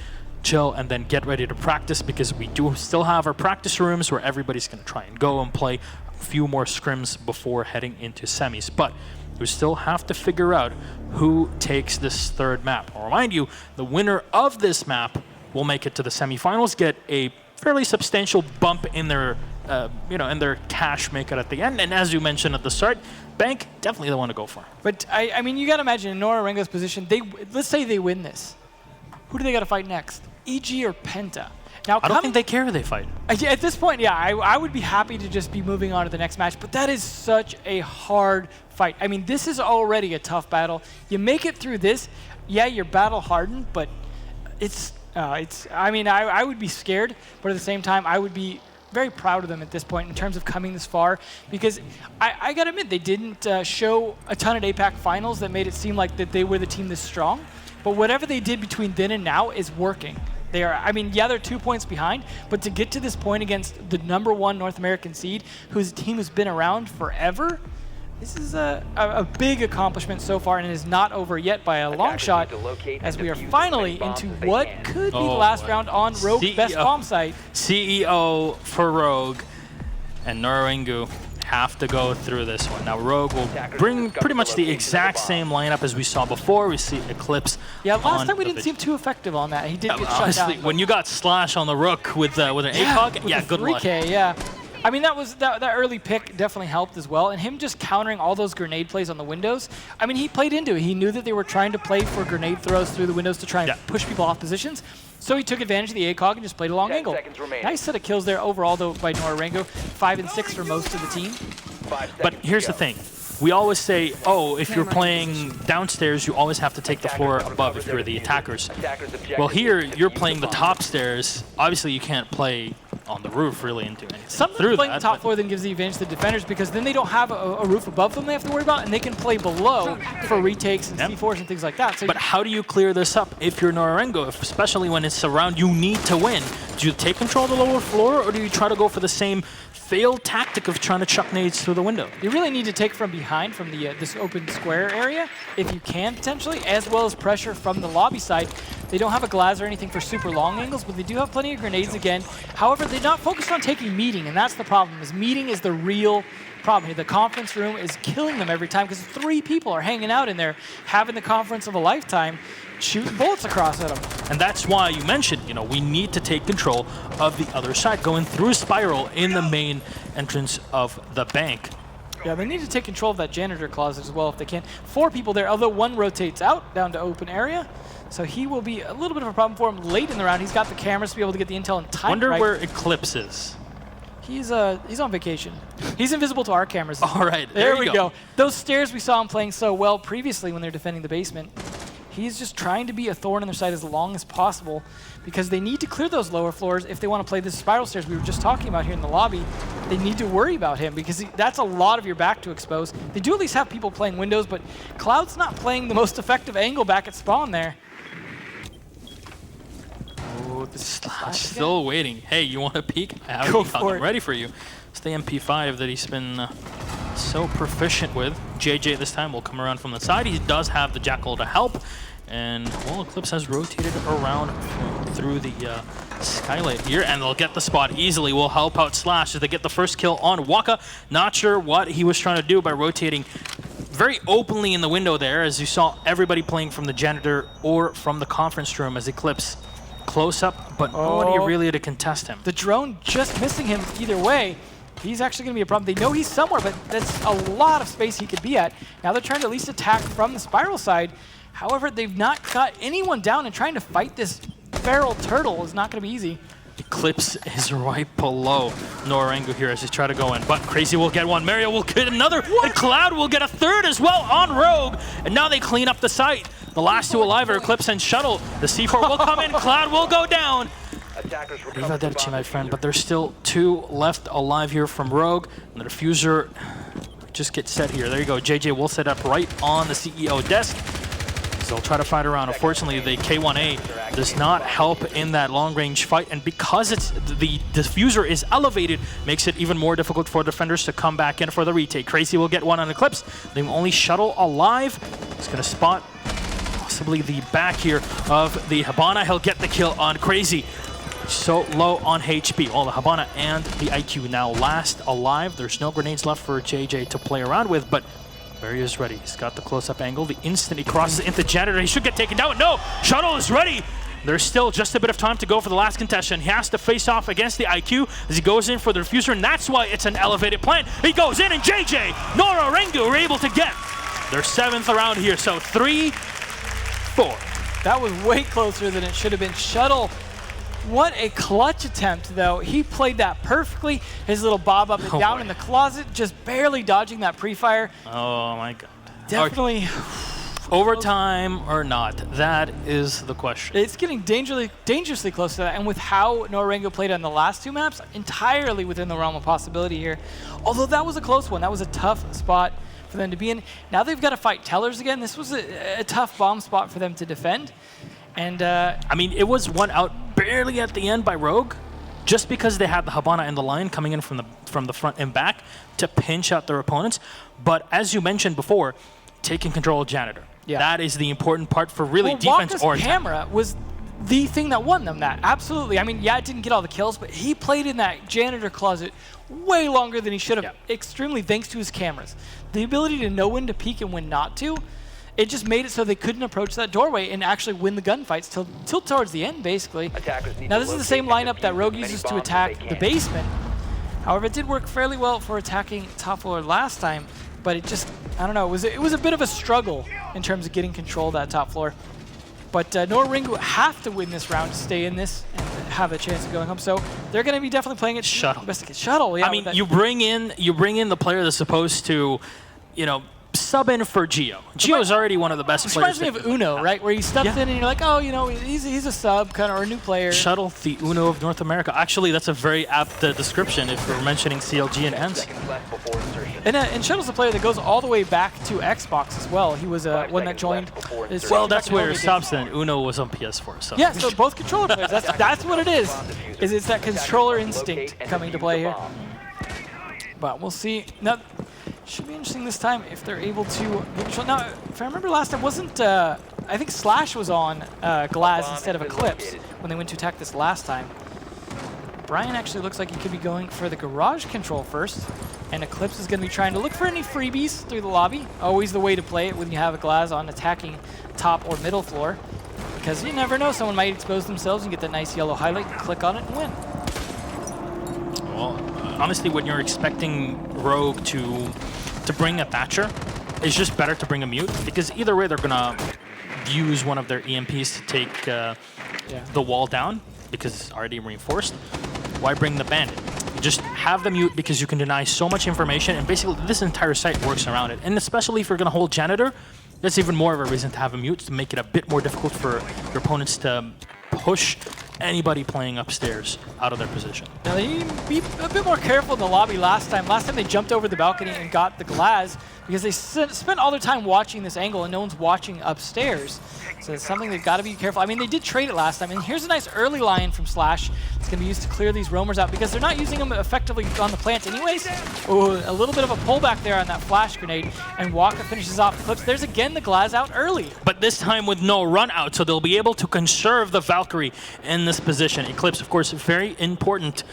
chill, and then get ready to practice, because we do still have our practice rooms where everybody's going to try and go and play a few more scrims before heading into semis. But we still have to figure out who takes this third map. I'll remind you, the winner of this map will make it to the semifinals, get a fairly substantial bump in their in their cash make it at the end. And as you mentioned at the start, Bank, definitely the one to go for. But I mean, you got to imagine in NORA-Rengo's position, let's say they win this. Who do they got to fight next? EG or Penta? Now, I don't think they care who they fight. At this point, yeah, I would be happy to just be moving on to the next match, but that is such a hard fight. I mean, this is already a tough battle. You make it through this, yeah, you're battle hardened, but I mean, I would be scared, but at the same time, I would be very proud of them at this point in terms of coming this far, because I gotta admit, they didn't show a ton at APAC finals that made it seem like that they were the team this strong, but whatever they did between then and now is working. They are, I mean, yeah, they're 2 points behind, but to get to this point against the #1 North American seed, whose team has been around forever, this is a big accomplishment so far, and it is not over yet by a long shot, as we are finally into what could be the last round on Rogue's best bomb site. CEO for Rogue and NORA-Rengo have to go through this one. Now Rogue will bring pretty much the exact same lineup as we saw before. We see Eclipse. Yeah, last time we didn't seem too effective on that. He did get shut down. When you got Slash on the Rook with an ACOG, yeah, good luck. 3K, yeah. I mean, that early pick definitely helped as well, and him just countering all those grenade plays on the windows. I mean, he played into it. He knew that they were trying to play for grenade throws through the windows to try and push people off positions, so he took advantage of the ACOG and just played a long angle. Nice set of kills there overall, though, by NORA-Rengo. 5 and 6 for most of the team. But here's the thing. We always say, oh, if you're playing downstairs, you always have to take the floor above if you're the attackers. Well, here, you're playing the top stairs. Obviously, you can't play on the roof really into anything Something playing the top floor then gives the advantage to the defenders, because then they don't have a roof above them they have to worry about, and they can play below for retakes and C4s and things like that. So but how do you clear this up if you're NORA-Rengo, especially when it's around you need to win? Do you take control of the lower floor, or do you try to go for the same failed tactic of trying to chuck nades through the window? You really need to take from behind, from the this open square area, if you can potentially, as well as pressure from the lobby side. They don't have a glass or anything for super long angles, but they do have plenty of grenades again. However, they're not focused on taking meeting, and that's the problem. Is meeting is the real problem here. The conference room is killing them every time, because 3 people are hanging out in there, having the conference of a lifetime, shooting bullets across at them. And that's why you mentioned, we need to take control of the other side, going through Spiral in the main entrance of the bank. Yeah, they need to take control of that janitor closet as well if they can. 4 people there, although 1 rotates out down to open area. So he will be a little bit of a problem for him late in the round. He's got the cameras to be able to get the intel in time. Wonder where Eclipse is. He's on vacation. He's invisible to our cameras. All right, there we go. Those stairs we saw him playing so well previously when they're defending the basement. He's just trying to be a thorn in their side as long as possible, because they need to clear those lower floors if they want to play the spiral stairs we were just talking about here in the lobby. They need to worry about him, because that's a lot of your back to expose. They do at least have people playing windows, but Cloud's not playing the most effective angle back at spawn there. Oh, the Slash still waiting. Hey, you want a peek? I have Go it. for it. Ready for you. It's the MP5 that he's been so proficient with. JJ this time will come around from the side. He does have the Jackal to help. And, well, Eclipse has rotated around through the skylight here, and they'll get the spot easily. Will help out Slash as they get the first kill on Waka. Not sure what he was trying to do by rotating very openly in the window there, as you saw everybody playing from the janitor or from the conference room as Eclipse close up, but nobody really to contest him. The drone just missing him either way. He's actually going to be a problem. They know he's somewhere, but that's a lot of space he could be at. Now they're trying to at least attack from the spiral side. However, they've not got anyone down, and trying to fight this feral turtle is not going to be easy. Eclipse is right below NORA-Rengo here as they try to go in, but Crazy will get one, Mario will get another, and Cloud will get a third as well on Rogue, and now they clean up the site. The last 2 alive are Eclipse and Shuttle. The C4 will come in, Cloud will go down. Arrivederci, my friend, but there's still 2 left alive here from Rogue, and the diffuser just gets set here. There you go, JJ will set up right on the CEO desk. they'll try to fight around. Unfortunately, the K1A does not help in that long-range fight, and because the diffuser is elevated, makes it even more difficult for defenders to come back in for the retake. Crazy will get one on Eclipse. The only shuttle alive. He's going to spot possibly the back here of the Habana. He'll get the kill on Crazy. So low on HP. All the Habana and the IQ now last alive. There's no grenades left for JJ to play around with, but Barry is ready. He's got the close-up angle. The instant he crosses into Janitor, he should get taken down. No! Shuttle is ready! There's still just a bit of time to go for the last contestant. He has to face off against the IQ as he goes in for the diffuser, and that's why it's an elevated plant. He goes in, and JJ, NORA-Rengo are able to get their 7th around here. So 3-4. That was way closer than it should have been. Shuttle, what a clutch attempt, though. He played that perfectly. His little bob up and down in the closet, just barely dodging that pre-fire. Oh my god. Definitely. Overtime or not? That is the question. It's getting dangerously close to that, and with how NORA-Rengo played on the last 2 maps, entirely within the realm of possibility here. Although that was a close one. That was a tough spot for them to be in. Now they've got to fight Tellers again. This was a tough bomb spot for them to defend. And I mean, it was one out barely at the end by Rogue, just because they had the Habana and the Lion coming in from the front and back to pinch out their opponents. But as you mentioned before, taking control of Janitor. Yeah. That is the important part for really defense Waka's or attack. camera was the thing that won them that. Absolutely. I mean, yeah, it didn't get all the kills, but he played in that Janitor closet way longer than he should have, extremely thanks to his cameras. The ability to know when to peek and when not to, it just made it so they couldn't approach that doorway and actually win the gunfights till towards the end, basically. Now, this is the same lineup that Rogue uses to attack the basement. However, it did work fairly well for attacking top floor last time, but it just, I don't know, it was a bit of a struggle in terms of getting control of that top floor. But NORA-Rengo have to win this round to stay in this and have a chance of going home. So they're going to be definitely playing it shuttle. Yeah, I mean, you bring in the player that's supposed to, you know, sub in for Gio. Gio's already one of the best players. Reminds me of Uno, right? Where he steps in and you're like, oh, you know, he's a sub kind of, or a new player. Shuttle, the Uno of North America. Actually, that's a very apt description if we're mentioning CLG and ENCE. And Shuttle's a player that goes all the way back to Xbox as well. He was one that joined. Well, that's where it stops then. Uno was on PS4. So. Yeah, so both controller players. That's what it is. It's that controller instinct coming to play here. But we'll see. Now, should be interesting this time if they're able to get control. Now, if I remember last time, wasn't I think Slash was on Glaz instead of Eclipse when they went to attack this last time. Brian actually looks like he could be going for the garage control first, and Eclipse is going to be trying to look for any freebies through the lobby. Always the way to play it when you have a Glaz on attacking top or middle floor, because you never know, someone might expose themselves and get that nice yellow highlight, click on it and win. Well, honestly, when you're expecting Rogue to bring a Thatcher, it's just better to bring a Mute, because either way they're gonna use one of their EMPs to take the wall down, because it's already reinforced. Why bring the Bandit? You just have the Mute because you can deny so much information, and basically this entire site works around it. And especially if you're gonna hold Janitor, that's even more of a reason to have a Mute, to make it a bit more difficult for your opponents to push anybody playing upstairs out of their position. Now, they need to be a bit more careful in the lobby last time. Last time they jumped over the balcony and got the Glaz because they spent all their time watching this angle and no one's watching upstairs. So it's something they've got to be careful. I mean, they did trade it last time, and here's a nice early Lion from Slash. It's going to be used to clear these roamers out because they're not using them effectively on the plant anyways. Ooh, a little bit of a pullback there on that flash grenade, and Waka finishes off Eclipse. There's again the Glaz out early. But this time with no run out, so they'll be able to conserve the Valkyrie in this position. Eclipse, of course, very important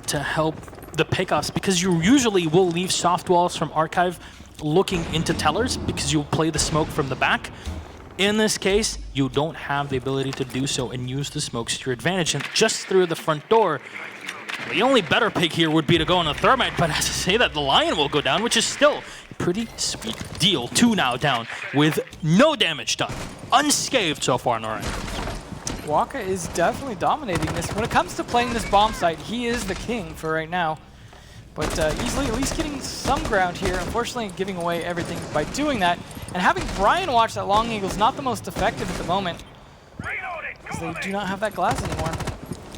to help the pickoffs because you usually will leave soft walls from Archive looking into Tellers because you'll play the smoke from the back. In this case, you don't have the ability to do so and use the smokes to your advantage. And just through the front door, the only better pick here would be to go on a Thermite, but as I say that, the Lion will go down, which is still a pretty sweet deal. 2 now down with no damage done. Unscathed so far, NORA. Waka is definitely dominating this. When it comes to playing this bomb site, he is the king for right now. But easily at least getting some ground here. Unfortunately, giving away everything by doing that. And having Brian watch that long angle is not the most effective at the moment, because they do not have that Glaz anymore.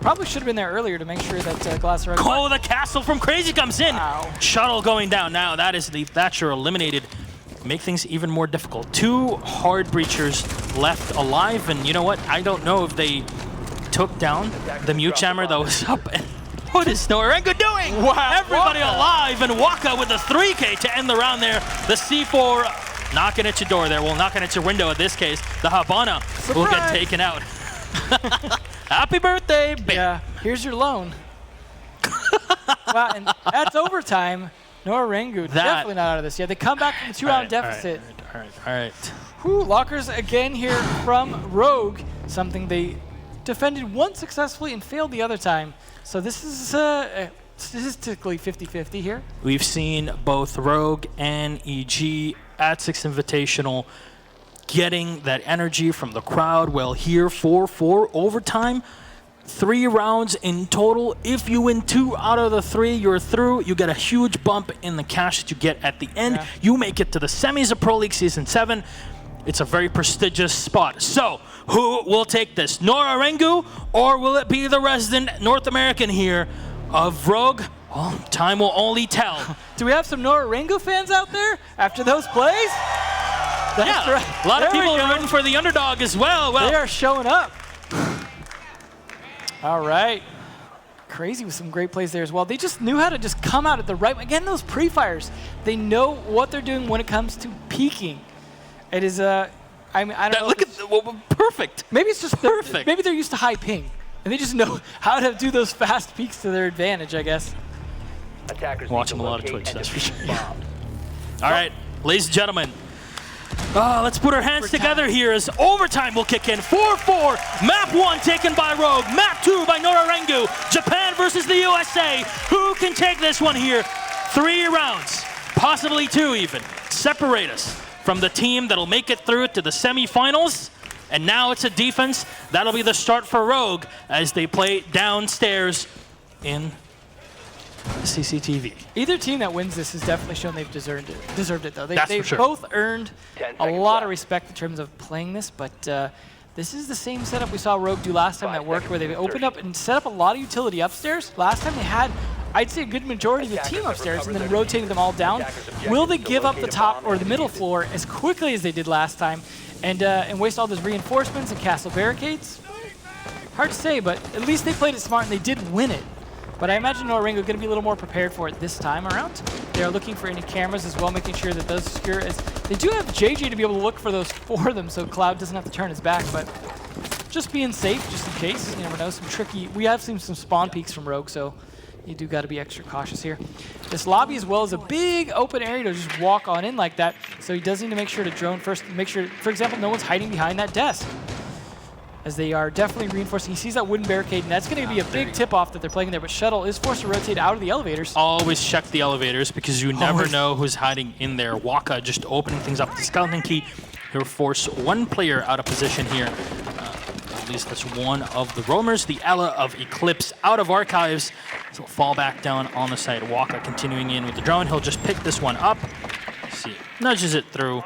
Probably should have been there earlier to make sure that Glaz... The castle from Crazy comes in. Wow. Shuttle going down now. That is the Thatcher eliminated make things even more difficult. 2 hard breachers left alive, and you know what? I don't know if they took down the mute jammer that was up. And what is NORA-Rengo doing? Wow, Everybody Waka. alive, and Waka with a 3K to end the round there. The C4 knocking at your door there. Well, knocking at your window in this case. The Habana will get Surprise. taken out. Happy birthday, babe. Yeah, here's your loan. Wow, and that's overtime. NORA-Rengo definitely not out of this. Yeah, they come back from a 2-round deficit. All right. Whew, lockers again here from Rogue, something they defended once successfully and failed the other time. So this is statistically 50-50 here. We've seen both Rogue and EG at 6 Invitational getting that energy from the crowd. Well, here 4-4 overtime. 3 rounds in total. If you win 2 out of the 3, you're through. You get a huge bump in the cash that you get at the end. Yeah. You make it to the semis of Pro League Season 7. It's a very prestigious spot. So, who will take this? NORA-Rengo, or will it be the resident North American here of Rogue? Well, time will only tell. Do we have some NORA-Rengo fans out there after those plays? That's Yeah, right. a lot of There we people go. rooting for the underdog as well. They are showing up. All right. Crazy with some great plays there as well. They just knew how to just come out at the right. Again, those pre-fires. They know what they're doing when it comes to peaking. It is I mean, I don't know. Look at perfect. Maybe it's just Perfect. Maybe they're used to high ping, and they just know how to do those fast peaks to their advantage, I guess. Attackers Watch need him to a lot of locate Twitch, and that's for defuse sure. the bomb. All right, ladies and gentlemen. Let's put our hands together here as overtime will kick in. 4-4, map 1 taken by Rogue, map 2 by NORA-Rengo. Japan versus the USA. Who can take this one here? 3 rounds, possibly 2 even. Separate us from the team that'll make it through to the semifinals. And now it's a defense. That'll be the start for Rogue as they play downstairs in CCTV. Either team that wins this has definitely shown they've deserved it though. That's for They've sure. both earned 10 a seconds lot left. of respect in terms of playing this, but this is the same setup we saw Rogue do last time that 5 worked, where they seconds opened up and set up a lot of utility upstairs. Last time they had, I'd say, a good majority of the team upstairs and then rotated them all down. Will they give up the top or the middle floor as quickly as they did last time and waste all those reinforcements and castle barricades? Hard to say, but at least they played it smart and they did win it. But I imagine NORA-Rengo going to be a little more prepared for it this time around. They are looking for any cameras as well, making sure that those are secure. As they do have JJ to be able to look for those for them, so Cloud doesn't have to turn his back. But just being safe, just in case. You never know. Some tricky. We have seen some spawn peeks from Rogue, so you do got to be extra cautious here. This lobby as well is a big open area to just walk on in like that. So he does need to make sure to drone first. Make sure, for example, no one's hiding behind that desk, as they are definitely reinforcing. He sees that wooden barricade, and that's going to be a big tip-off that they're playing there, but Shuttle is forced to rotate out of the elevators. Always check the elevators because you never Always. know who's hiding in there. Waka just opening things up with the skeleton key. He'll force one player out of position here. At least that's one of the roamers. The Ella of Eclipse out of archives. So fall back down on the side. Waka continuing in with the drone. He'll just pick this one up. See, nudges it through.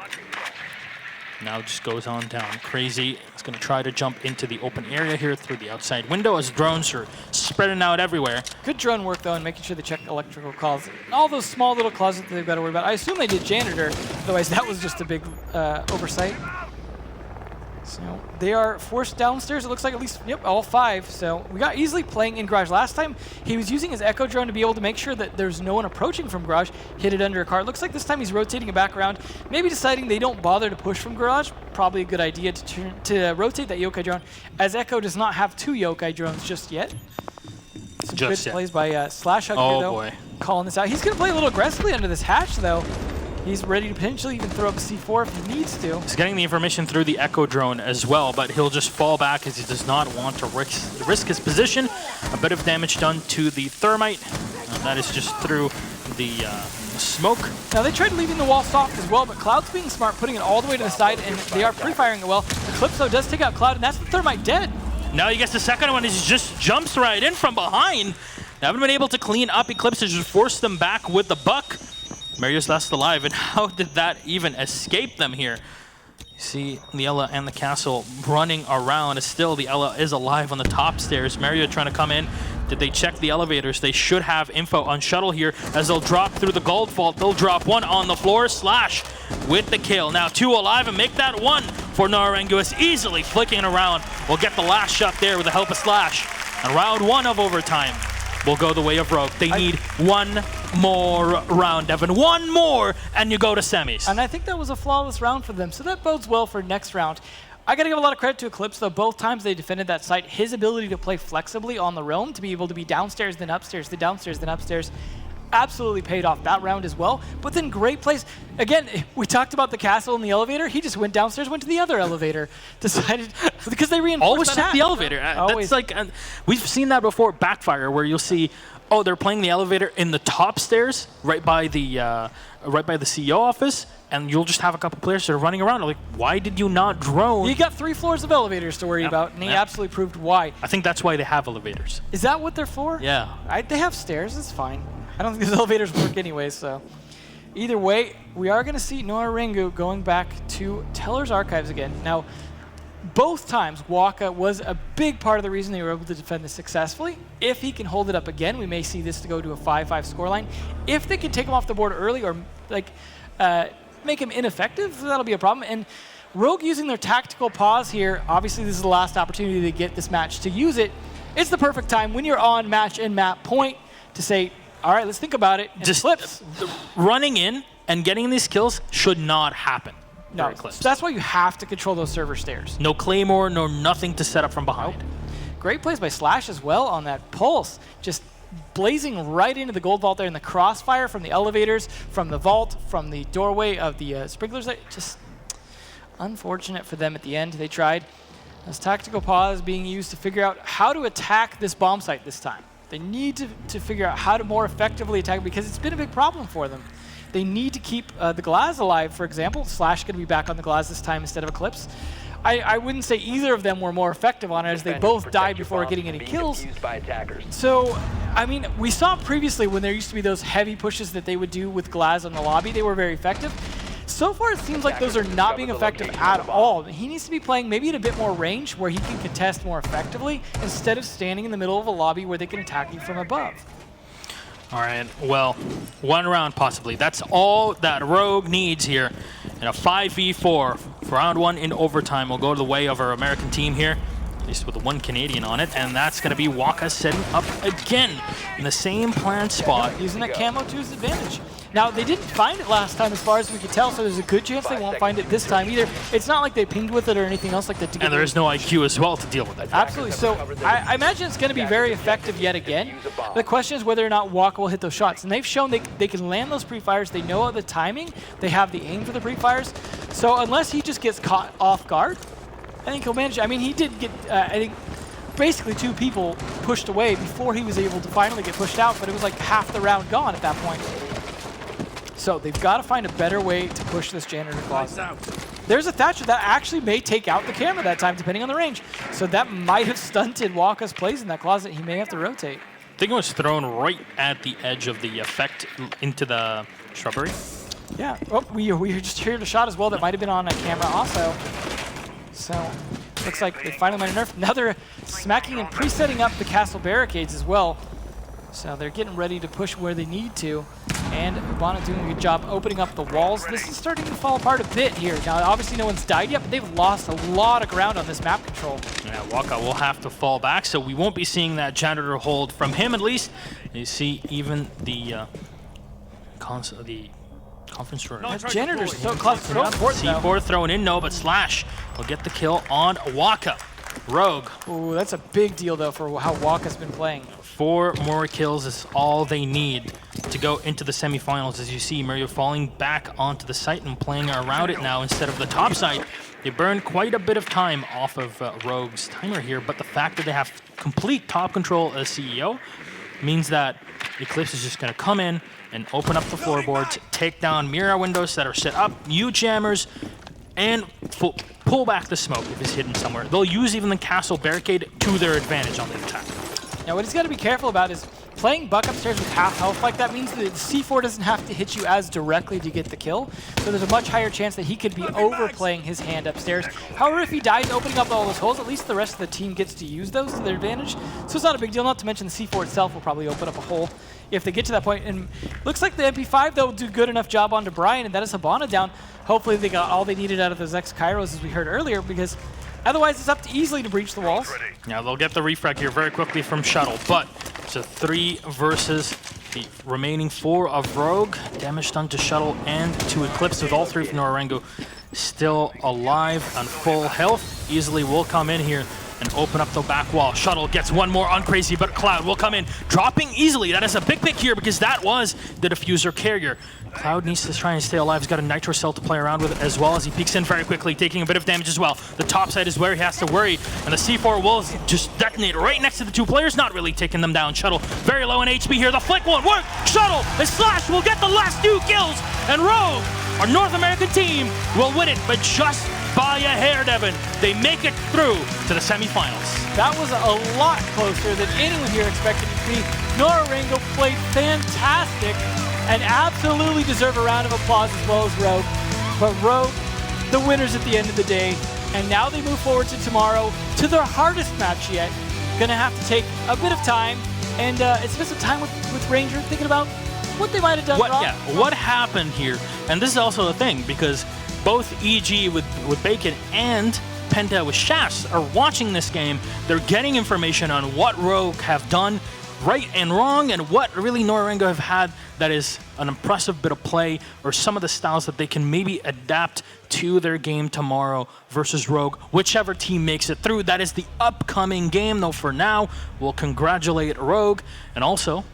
Now just goes on down. Crazy. It's going to try to jump into the open area here through the outside window as drones are spreading out everywhere. Good drone work, though, and making sure they check electrical calls. All those small little closets that they've got to worry about. I assume they did janitor, otherwise that was just a big oversight. So they are forced downstairs. It looks like at least, yep, all 5. So we got easily playing in garage. Last time, he was using his echo drone to be able to make sure that there's no one approaching from garage, hit it under a car. It looks like this time he's rotating it back around, maybe deciding they don't bother to push from garage. Probably a good idea to rotate that yokai drone, as Echo does not have 2 yokai drones just yet. Some good Just yet. plays by Slash Hug Oh, here, though, boy. calling this out. He's going to play a little aggressively under this hatch, though. He's ready to potentially even throw up a C4 if he needs to. He's getting the information through the Echo drone as well, but he'll just fall back as he does not want to risk his position. A bit of damage done to the thermite. That is just through the smoke. Now, they tried leaving the wall soft as well, but Cloud's being smart, putting it all the way to the side, and they are pre-firing it well. Eclipse, though, does take out Cloud, and that's the thermite dead. Now he gets the second one as he just jumps right in from behind. They haven't been able to clean up Eclipse to just force them back with the buck. Mario's last alive, and how did that even escape them here? You see the Ella and the castle running around. Still, the Ella is alive on the top stairs. Mario trying to come in. Did they check the elevators? They should have info on Shuttle here as they'll drop through the gold vault. They'll drop one on the floor. Slash with the kill. Now 2 alive and make that 1 for NORA-Rengo. Is easily flicking it around. Will get the last shot there with the help of Slash. And round 1 of overtime will go the way of Rogue. They need 1 more round, Devin. 1 more, and you go to semis. And I think that was a flawless round for them, so that bodes well for next round. I got to give a lot of credit to Eclipse, though. Both times they defended that site, his ability to play flexibly on the realm, to be able to be downstairs, then upstairs, then downstairs, then upstairs, absolutely paid off that round as well. But then great plays. Again, we talked about the castle and the elevator. He just went downstairs, went to the other elevator. Decided, because they reinforced Always that check the hatch. elevator. Always. That's like, we've seen that before, Backfire, where you'll see, oh, they're playing the elevator in the top stairs, right by the CEO office, and you'll just have a couple players that are running around. Like, why did you not drone? You got 3 floors of elevators to worry about, and he absolutely proved why. I think that's why they have elevators. Is that what they're for? Yeah. They have stairs, it's fine. I don't think those elevators work anyway, so. Either way, we are going to see NORA-Rengo going back to Teller's Archives again. Now, both times, Waka was a big part of the reason they were able to defend this successfully. If he can hold it up again, we may see this to go to a 5-5 scoreline. If they can take him off the board early or like make him ineffective, that'll be a problem. And Rogue using their tactical pause here, obviously this is the last opportunity to get this match to use it. It's the perfect time when you're on match and map point to say, all right, let's think about it. And Just flips. Running in and getting these kills should not happen. No, that's why you have to control those server stairs. No Claymore, no nothing to set up from behind. Nope. Great plays by Slash as well on that pulse. Just blazing right into the gold vault there in the crossfire from the elevators, from the vault, from the doorway of the sprinklers. Just unfortunate for them at the end. They tried. This tactical pause being used to figure out how to attack this bomb site this time. They need to figure out how to more effectively attack because it's been a big problem for them. They need to keep the Glaz alive, for example. Slash going to be back on the Glaz this time instead of Eclipse. I wouldn't say either of them were more effective on it as they both died before getting any kills. So, I mean, we saw previously when there used to be those heavy pushes that they would do with Glaz on the lobby, they were very effective. So far, it seems like those are not being effective at all. He needs to be playing maybe at a bit more range where he can contest more effectively instead of standing in the middle of a lobby where they can attack you from above. All right, well, 1 round possibly. That's all that Rogue needs here. And a 5v4 for round 1 in overtime will go to the way of our American team here, at least with the 1 Canadian on it. And that's going to be Waka setting up again in the same planned spot. Using that camo to his advantage. Now, they didn't find it last time as far as we could tell, so there's a good chance they won't find it this time either. It's not like they pinged with it or anything else like that. To get And there is no IQ as well to deal with it. Absolutely. So I imagine it's going to be very effective yet again. The question is whether or not Waka will hit those shots. And they've shown they can land those pre-fires. They know the timing. They have the aim for the pre-fires. So unless he just gets caught off guard, I think he'll manage. I mean, he did get, I think, basically 2 people pushed away before he was able to finally get pushed out, but it was like half the round gone at that point. So they've got to find a better way to push this janitor closet. There's a Thatcher that actually may take out the camera that time, depending on the range. So that might have stunted Waka's plays in that closet. He may have to rotate. I think it was thrown right at the edge of the effect into the shrubbery. Yeah. Oh, we just heard a shot as well that might have been on a camera also. So looks like they finally might have nerfed. Now they're smacking and pre-setting up the castle barricades as well. So they're getting ready to push where they need to. And Ubana doing a good job opening up the walls. This is starting to fall apart a bit here. Now, obviously no one's died yet, but they've lost a lot of ground on this map control. Yeah, Waka will have to fall back, so we won't be seeing that janitor hold from him at least. You see even the conference room. That janitor's so close. So important, C4 thrown in, no, but Slash will get the kill on Waka. Rogue. Ooh, that's a big deal though for how Waka's been playing. 4 more kills is all they need to go into the semifinals. As you see, Mario falling back onto the site and playing around it now instead of the top side. They burned quite a bit of time off of Rogue's timer here, but the fact that they have complete top control as CEO means that Eclipse is just going to come in and open up the floorboards, take down mirror windows that are set up, U-jammers, and pull back the smoke if it's hidden somewhere. They'll use even the castle barricade to their advantage on the attack. Now what he's got to be careful about is playing Buck upstairs with half health like that means that the C4 doesn't have to hit you as directly to get the kill. So there's a much higher chance that he could be overplaying his hand upstairs. However, if he dies opening up all those holes, at least the rest of the team gets to use those to their advantage. So it's not a big deal, not to mention the C4 itself will probably open up a hole if they get to that point. And looks like the MP5, though, will do a good enough job onto Brian, and that is Hibana down. Hopefully they got all they needed out of those X-Kairos, as we heard earlier, because otherwise it's up to easily to breach the walls. Yeah, they'll get the refrag here very quickly from Shuttle, but it's a 3 versus the remaining 4 of Rogue. Damage done to Shuttle and to Eclipse, with all 3 from NORA-Rengo still alive and full health. Easily will come in here and open up the back wall. Shuttle gets one more on Crazy, but Cloud will come in, dropping easily. That is a big pick here because that was the diffuser carrier. Cloud needs to try and stay alive. He's got a Nitro Cell to play around with as well as he peeks in very quickly, taking a bit of damage as well. The top side is where he has to worry, and the C4 will just detonate right next to the 2 players, not really taking them down. Shuttle very low in HP here. The flick won't work. Shuttle and Slash will get the last 2 kills, and Rogue, our North American team, will win it, but just by a hair, Devin. They make it through to the semifinals. That was a lot closer than anyone here expected it to be. NORA-Rengo played fantastic and absolutely deserve a round of applause as well as Rogue. But Rogue, the winners at the end of the day, and now they move forward to tomorrow to their hardest match yet. Gonna have to take a bit of time, and it's just some time with Ranger thinking about what they might have done wrong. Yeah, what happened here? And this is also a thing, because both EG with Bacon and Penta with Shafts are watching this game. They're getting information on what Rogue have done right and wrong, and what really NORA-Rengo have had that is an impressive bit of play, or some of the styles that they can maybe adapt to their game tomorrow versus Rogue. Whichever team makes it through, that is the upcoming game, though for now, we'll congratulate Rogue, and also